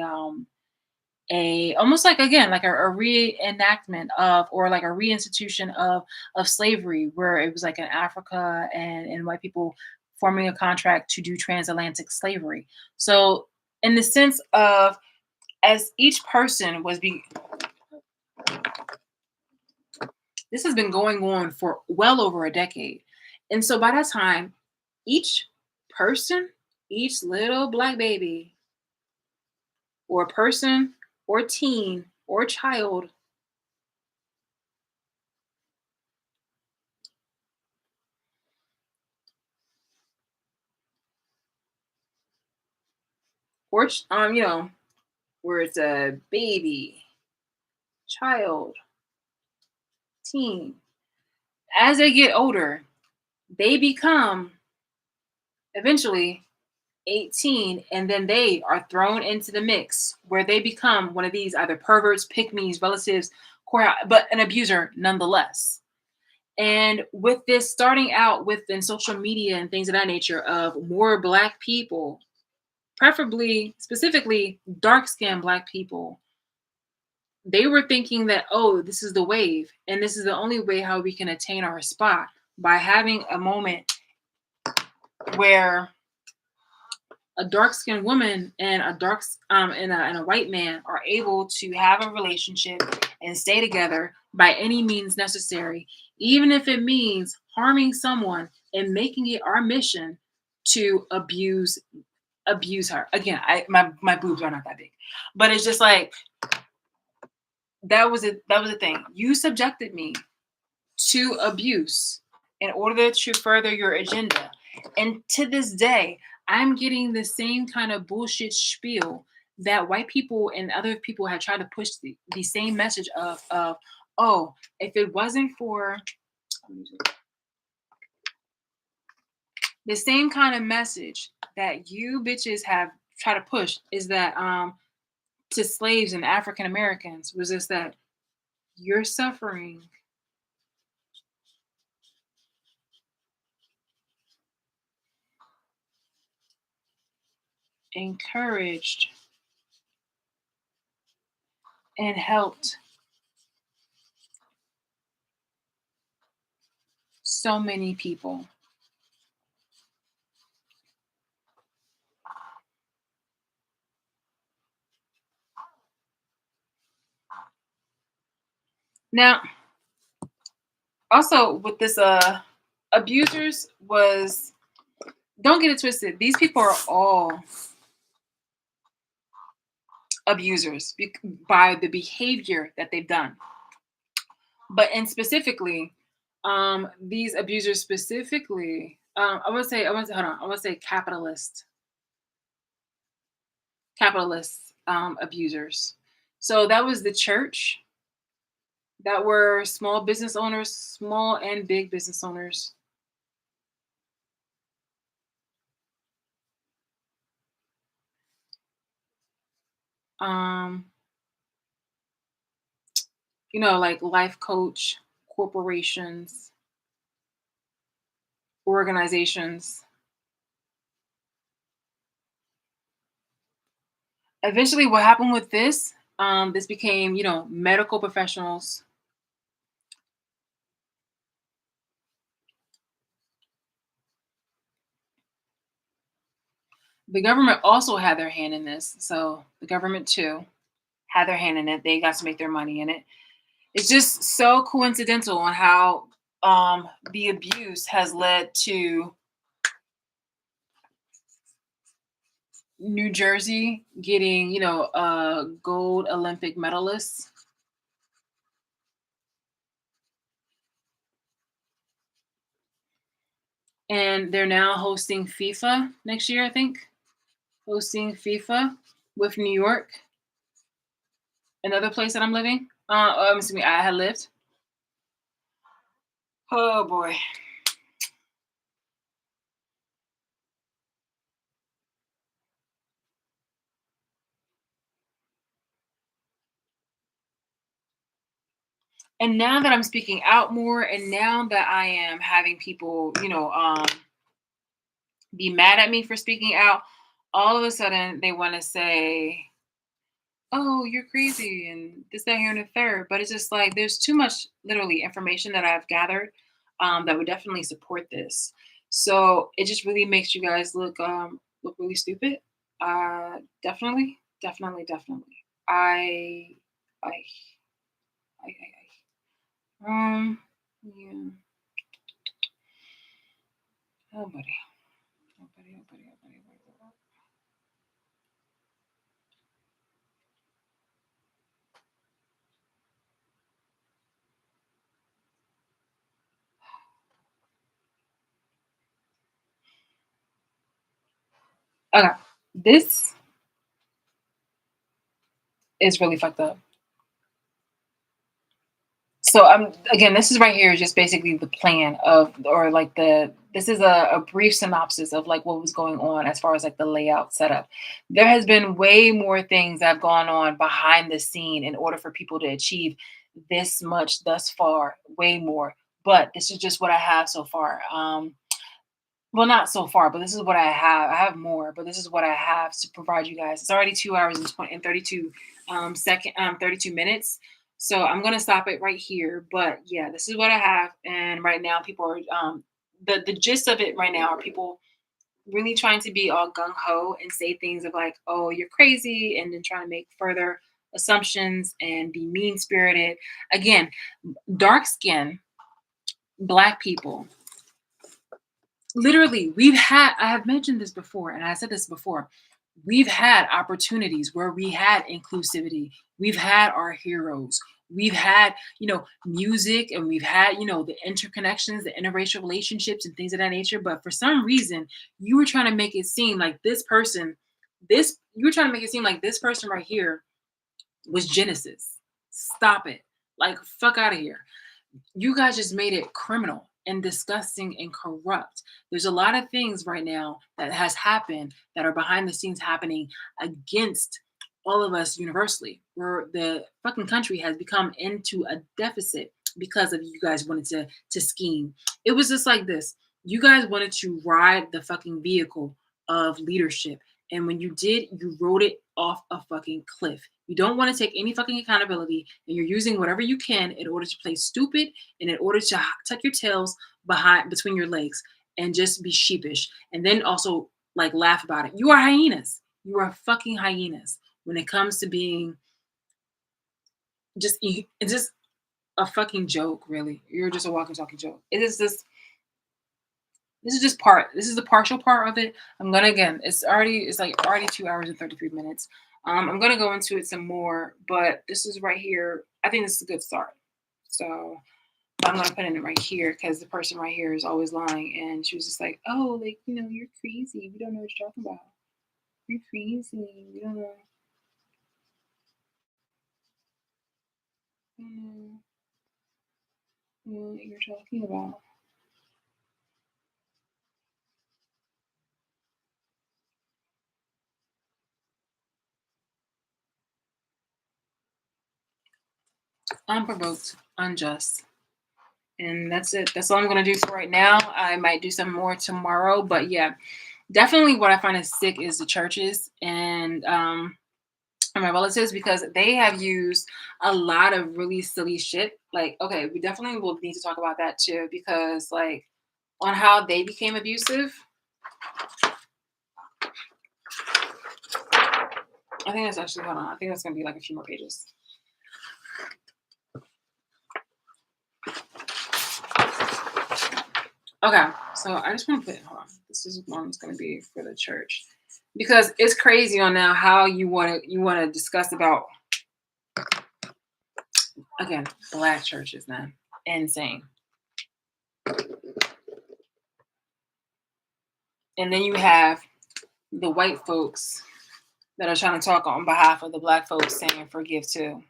almost like again like a reenactment of or like a reinstitution of slavery where it was like in Africa and white people forming a contract to do transatlantic slavery. So in the sense of as each person was being this has been going on for well over a decade. And so by that time, each person, each little Black baby, or person, or teen, or child, or where it's a baby, child, teen, as they get older, they become eventually 18 and then they are thrown into the mix where they become one of these either perverts, pick me's, relatives, but an abuser nonetheless. And with this starting out within social media and things of that nature of more Black people, preferably specifically dark skinned Black people, they were thinking that, oh, this is the wave and this is the only way how we can attain our spot by having a moment where a dark skinned woman and a white man are able to have a relationship and stay together by any means necessary, even if it means harming someone and making it our mission to abuse her. Again, my boobs are not that big, but it's just like that was a thing. You subjected me to abuse in order to further your agenda. And to this day, I'm getting the same kind of bullshit spiel that white people and other people have tried to push the same message of oh, if it wasn't for the same kind of message that you bitches have tried to push is that to slaves and African Americans was just that you're suffering encouraged and helped so many people. Now, also with this abusers was, don't get it twisted. These people are all abusers by the behavior that they've done. But in specifically, these abusers specifically, I want to say capitalist abusers. So that was the church, that were small business owners, small and big business owners. Um, like life coach, corporations, organizations. Eventually, what happened with this? This became, medical professionals. The government also had their hand in this. So the government too had their hand in it. They got to make their money in it. It's just so coincidental on how the abuse has led to New Jersey getting, gold Olympic medalists. And they're now hosting FIFA next year, I think. Hosting FIFA with New York, another place that I'm living. Excuse me, I had lived. Oh boy. And now that I'm speaking out more, and now that I am having people, be mad at me for speaking out, all of a sudden they want to say, "Oh, you're crazy," and this, that, here, and the third. But it's just like there's too much, literally, information that I've gathered that would definitely support this. So it just really makes you guys look really stupid. Definitely, definitely, definitely. I, I, yeah. Oh, buddy. Oh, buddy. Oh, buddy. Oh, buddy. Oh, buddy. Okay, this is really fucked up. So I'm again, this is right here is just basically the plan of, or like this is a brief synopsis of like what was going on as far as like the layout setup. There has been way more things that have gone on behind the scene in order for people to achieve this much thus far, way more. But this is just what I have so far. Well, not so far, but this is what I have. I have more, but this is what I have to provide you guys. It's already 2 hours and 32 32 minutes. So I'm gonna stop it right here. But yeah, this is what I have. And right now people are the gist of it right now are people really trying to be all gung ho and say things of like, oh, you're crazy, and then trying to make further assumptions and be mean spirited. Again, dark skin, black people, literally, I have mentioned this before, and I said this before. We've had opportunities where we had inclusivity. We've had our heroes. We've had, music, and we've had, the interconnections, the interracial relationships and things of that nature. But for some reason, you were trying to make it seem like you were trying to make it seem like this person right here was Genesis. Stop it. Like, fuck out of here. You guys just made it criminal and disgusting and corrupt. There's a lot of things right now that has happened that are behind the scenes happening against all of us universally, where the fucking country has become into a deficit because of you guys wanted to scheme. It was just like this. You guys wanted to ride the fucking vehicle of leadership. And when you did, you rode it off a fucking cliff. You don't want to take any fucking accountability, and you're using whatever you can in order to play stupid and in order to tuck your tails behind between your legs and just be sheepish, and then also like laugh about it. You are hyenas. You are fucking hyenas when it comes to being just a fucking joke, really. You're just a walking talking joke. It is this is just part. This is the partial part of it. I'm gonna again. It's like already 2 hours and 33 minutes. I'm gonna go into it some more, but this is right here. I think this is a good start. So I'm gonna put it right here because the person right here is always lying, and she was just like, "Oh, like you're crazy. We don't know what you're talking about. You're crazy. We don't know what you're talking about." Unprovoked, unjust. And that's it. That's all I'm gonna do for right now. I might do some more tomorrow, but yeah, definitely what I find is sick is the churches and my relatives because they have used a lot of really silly shit. Like, okay, we definitely will need to talk about that too because like on how they became abusive. I think that's actually hold on. I think that's gonna be like a few more pages. Okay, so I just want to put hold on. This is one's going to be for the church because it's crazy on now how you want to discuss about again black churches, man, insane. And then you have the white folks that are trying to talk on behalf of the black folks saying forgive too.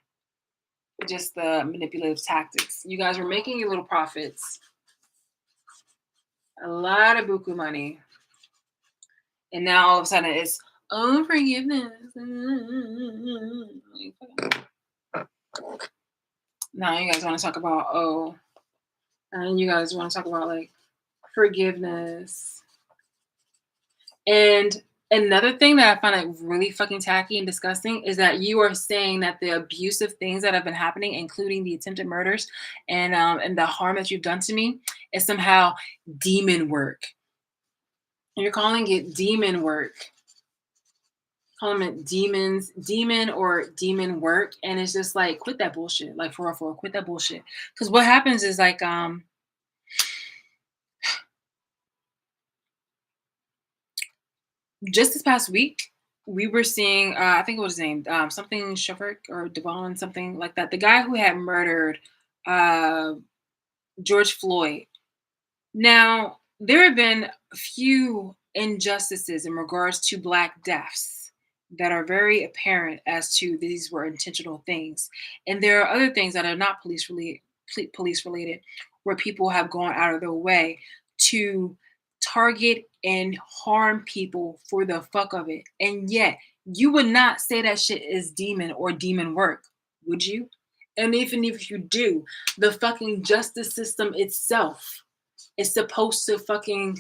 Just the manipulative tactics. You guys were making your little profits, a lot of buku money, and now all of a sudden it's oh forgiveness. Now you guys want to talk about and you guys want to talk about like forgiveness. And another thing that I find like really fucking tacky and disgusting is that you are saying that the abusive things that have been happening, including the attempted murders and the harm that you've done to me, is somehow demon work. You're calling it demon work. Calling it demon or demon work, and it's just like quit that bullshit. Like for real, quit that bullshit. Because what happens is like just this past week, we were seeing, I think it was his name, something Shafik or Devon, something like that. The guy who had murdered uh, George Floyd. Now, there have been a few injustices in regards to Black deaths that are very apparent as to these were intentional things. And there are other things that are not police related, where people have gone out of their way to target and harm people for the fuck of it. And yet, you would not say that shit is demon or demon work, would you? And even if you do, the fucking justice system itself is supposed to fucking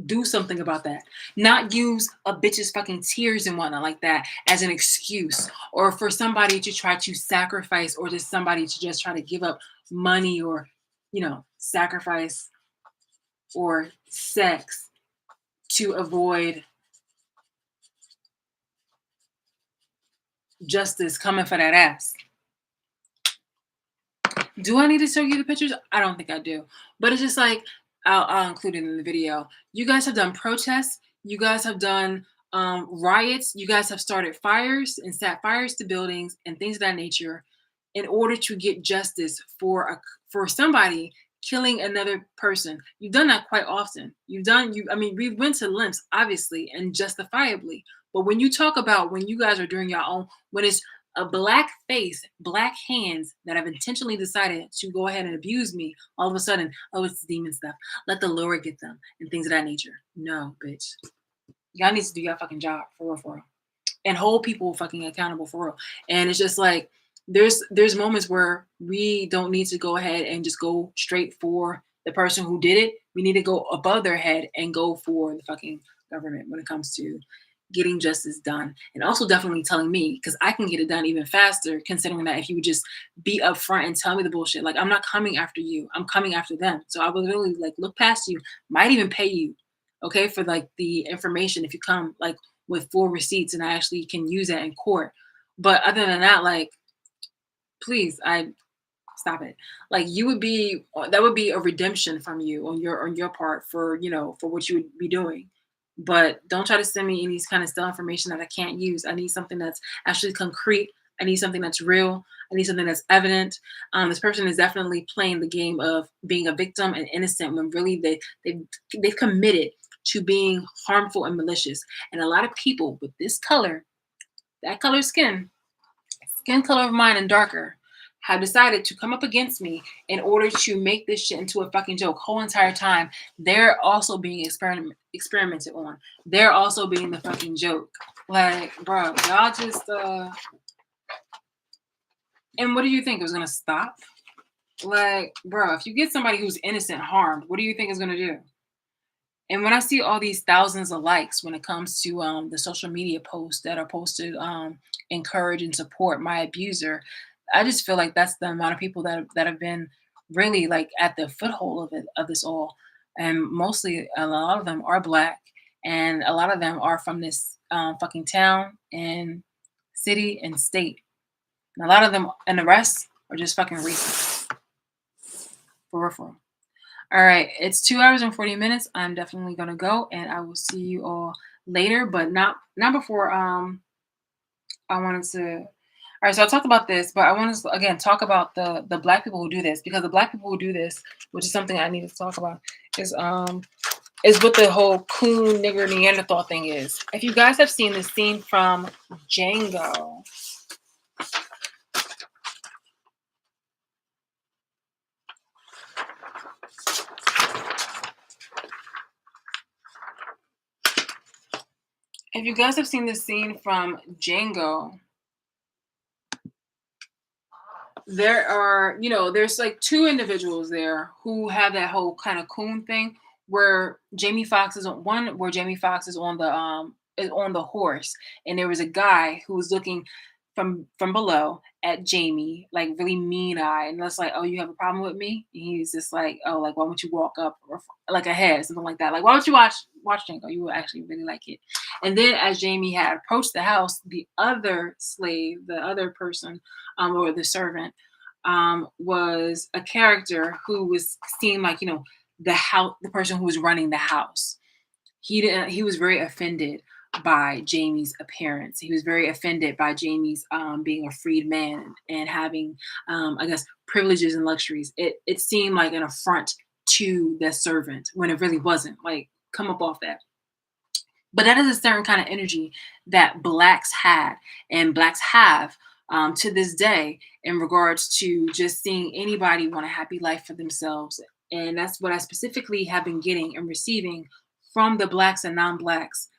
do something about that. Not use a bitch's fucking tears and whatnot like that as an excuse or for somebody to try to sacrifice or just somebody to just try to give up money or, sacrifice or sex to avoid justice coming for that ass. Do I need to show you the pictures? I don't think I do. But it's just like, I'll include it in the video. You guys have done protests. You guys have done riots. You guys have started fires and set fires to buildings and things of that nature in order to get justice for somebody killing another person. You've done that quite often. We've went to lengths, obviously, and justifiably. But when you talk about when you guys are doing your own, when it's a black face, black hands that have intentionally decided to go ahead and abuse me, all of a sudden, oh, it's demon stuff. Let the Lord get them and things of that nature. No, bitch. Y'all need to do your fucking job for real, for real. And hold people fucking accountable for real. And it's just like there's moments where we don't need to go ahead and just go straight for the person who did it. We need to go above their head and go for the fucking government when it comes to getting justice done. And also definitely telling me, because I can get it done even faster, considering that if you would just be upfront and tell me the bullshit. Like, I'm not coming after you. I'm coming after them. So I will really like look past you, might even pay you, okay, for like the information if you come like with full receipts and I actually can use that in court. But other than that, like, Please, I stop it. Like you would be that would be a redemption from you on your part for for what you would be doing. But don't try to send me any kind of still information that I can't use. I need something that's actually concrete. I need something that's real. I need something that's evident. This person is definitely playing the game of being a victim and innocent when really they've committed to being harmful and malicious. And a lot of people with this color, that color skin color of mine and darker, have decided to come up against me in order to make this shit into a fucking joke. Whole entire time, they're also being experimented on. They're also being the fucking joke. Like, bro, y'all just and what do you think it was gonna stop? Like, bro, if you get somebody who's innocent harmed, what do you think is gonna do? And when I see all these thousands of likes when it comes to the social media posts that are posted encourage and support my abuser, I just feel like that's the amount of people that have been really like at the foothold of this all, and mostly a lot of them are black, and a lot of them are from this fucking town and city and state, and a lot of them and the rest are just fucking racist for real. For real. All right, it's 2 hours and 40 minutes. I'm definitely gonna go, and I will see you all later, but not before. I wanted to. All right, so I talked about this, but I want to again talk about the black people who do this, because the black people who do this, which is something I need to talk about, is what the whole coon nigger Neanderthal thing is. If you guys have seen the scene from Django. If you guys have seen the scene from Django, there are, there's like two individuals there who have that whole kind of coon thing where Jamie Foxx is on one, where Jamie Foxx is on the horse, and there was a guy who was looking from below at Jamie, like really mean eye, and that's like, oh, you have a problem with me? And he's just like, oh, like why don't you walk up or like ahead, something like that. Like, why don't you watch Django? You will actually really like it. And then as Jamie had approached the house, the other slave, the other person, or the servant, was a character who was seemed like the person who was running the house. He was very offended by Jamie's appearance. He was very offended by Jamie's being a freed man and having, I guess, privileges and luxuries. It seemed like an affront to the servant when it really wasn't. Like, come up off that. But that is a certain kind of energy that blacks had and blacks have to this day in regards to just seeing anybody want a happy life for themselves. And that's what I specifically have been getting and receiving from the blacks and non-blacks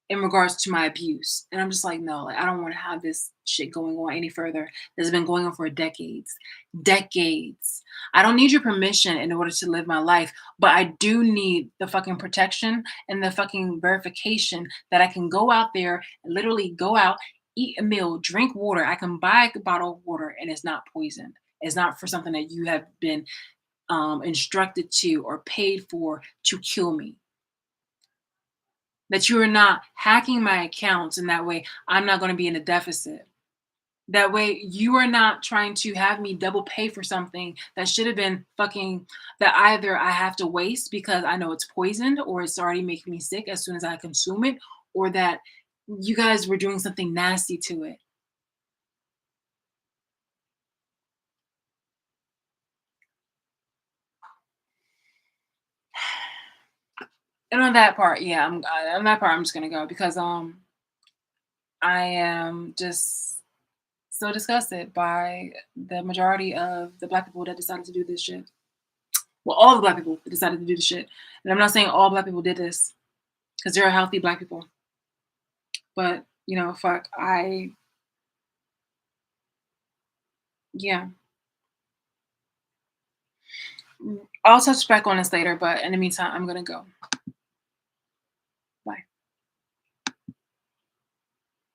in regards to my abuse. And I'm just like, no, like, I don't want to have this shit going on any further. This has been going on for decades. Decades. I don't need your permission in order to live my life, but I do need the fucking protection and the fucking verification that I can go out there and literally go out, eat a meal, drink water. I can buy a bottle of water and it's not poisoned. It's not for something that you have been instructed to or paid for to kill me. That you are not hacking my accounts, and that way I'm not going to be in a deficit. That way you are not trying to have me double pay for something that should have been fucking, that either I have to waste because I know it's poisoned or it's already making me sick as soon as I consume it, or that you guys were doing something nasty to it. And on that part, yeah, on that part I'm just gonna go because I am just so disgusted by the majority of the black people that decided to do this shit. Well, all the black people that decided to do this shit. And I'm not saying all black people did this because there are healthy black people. But, fuck, yeah. I'll touch back on this later, but in the meantime, I'm going to go.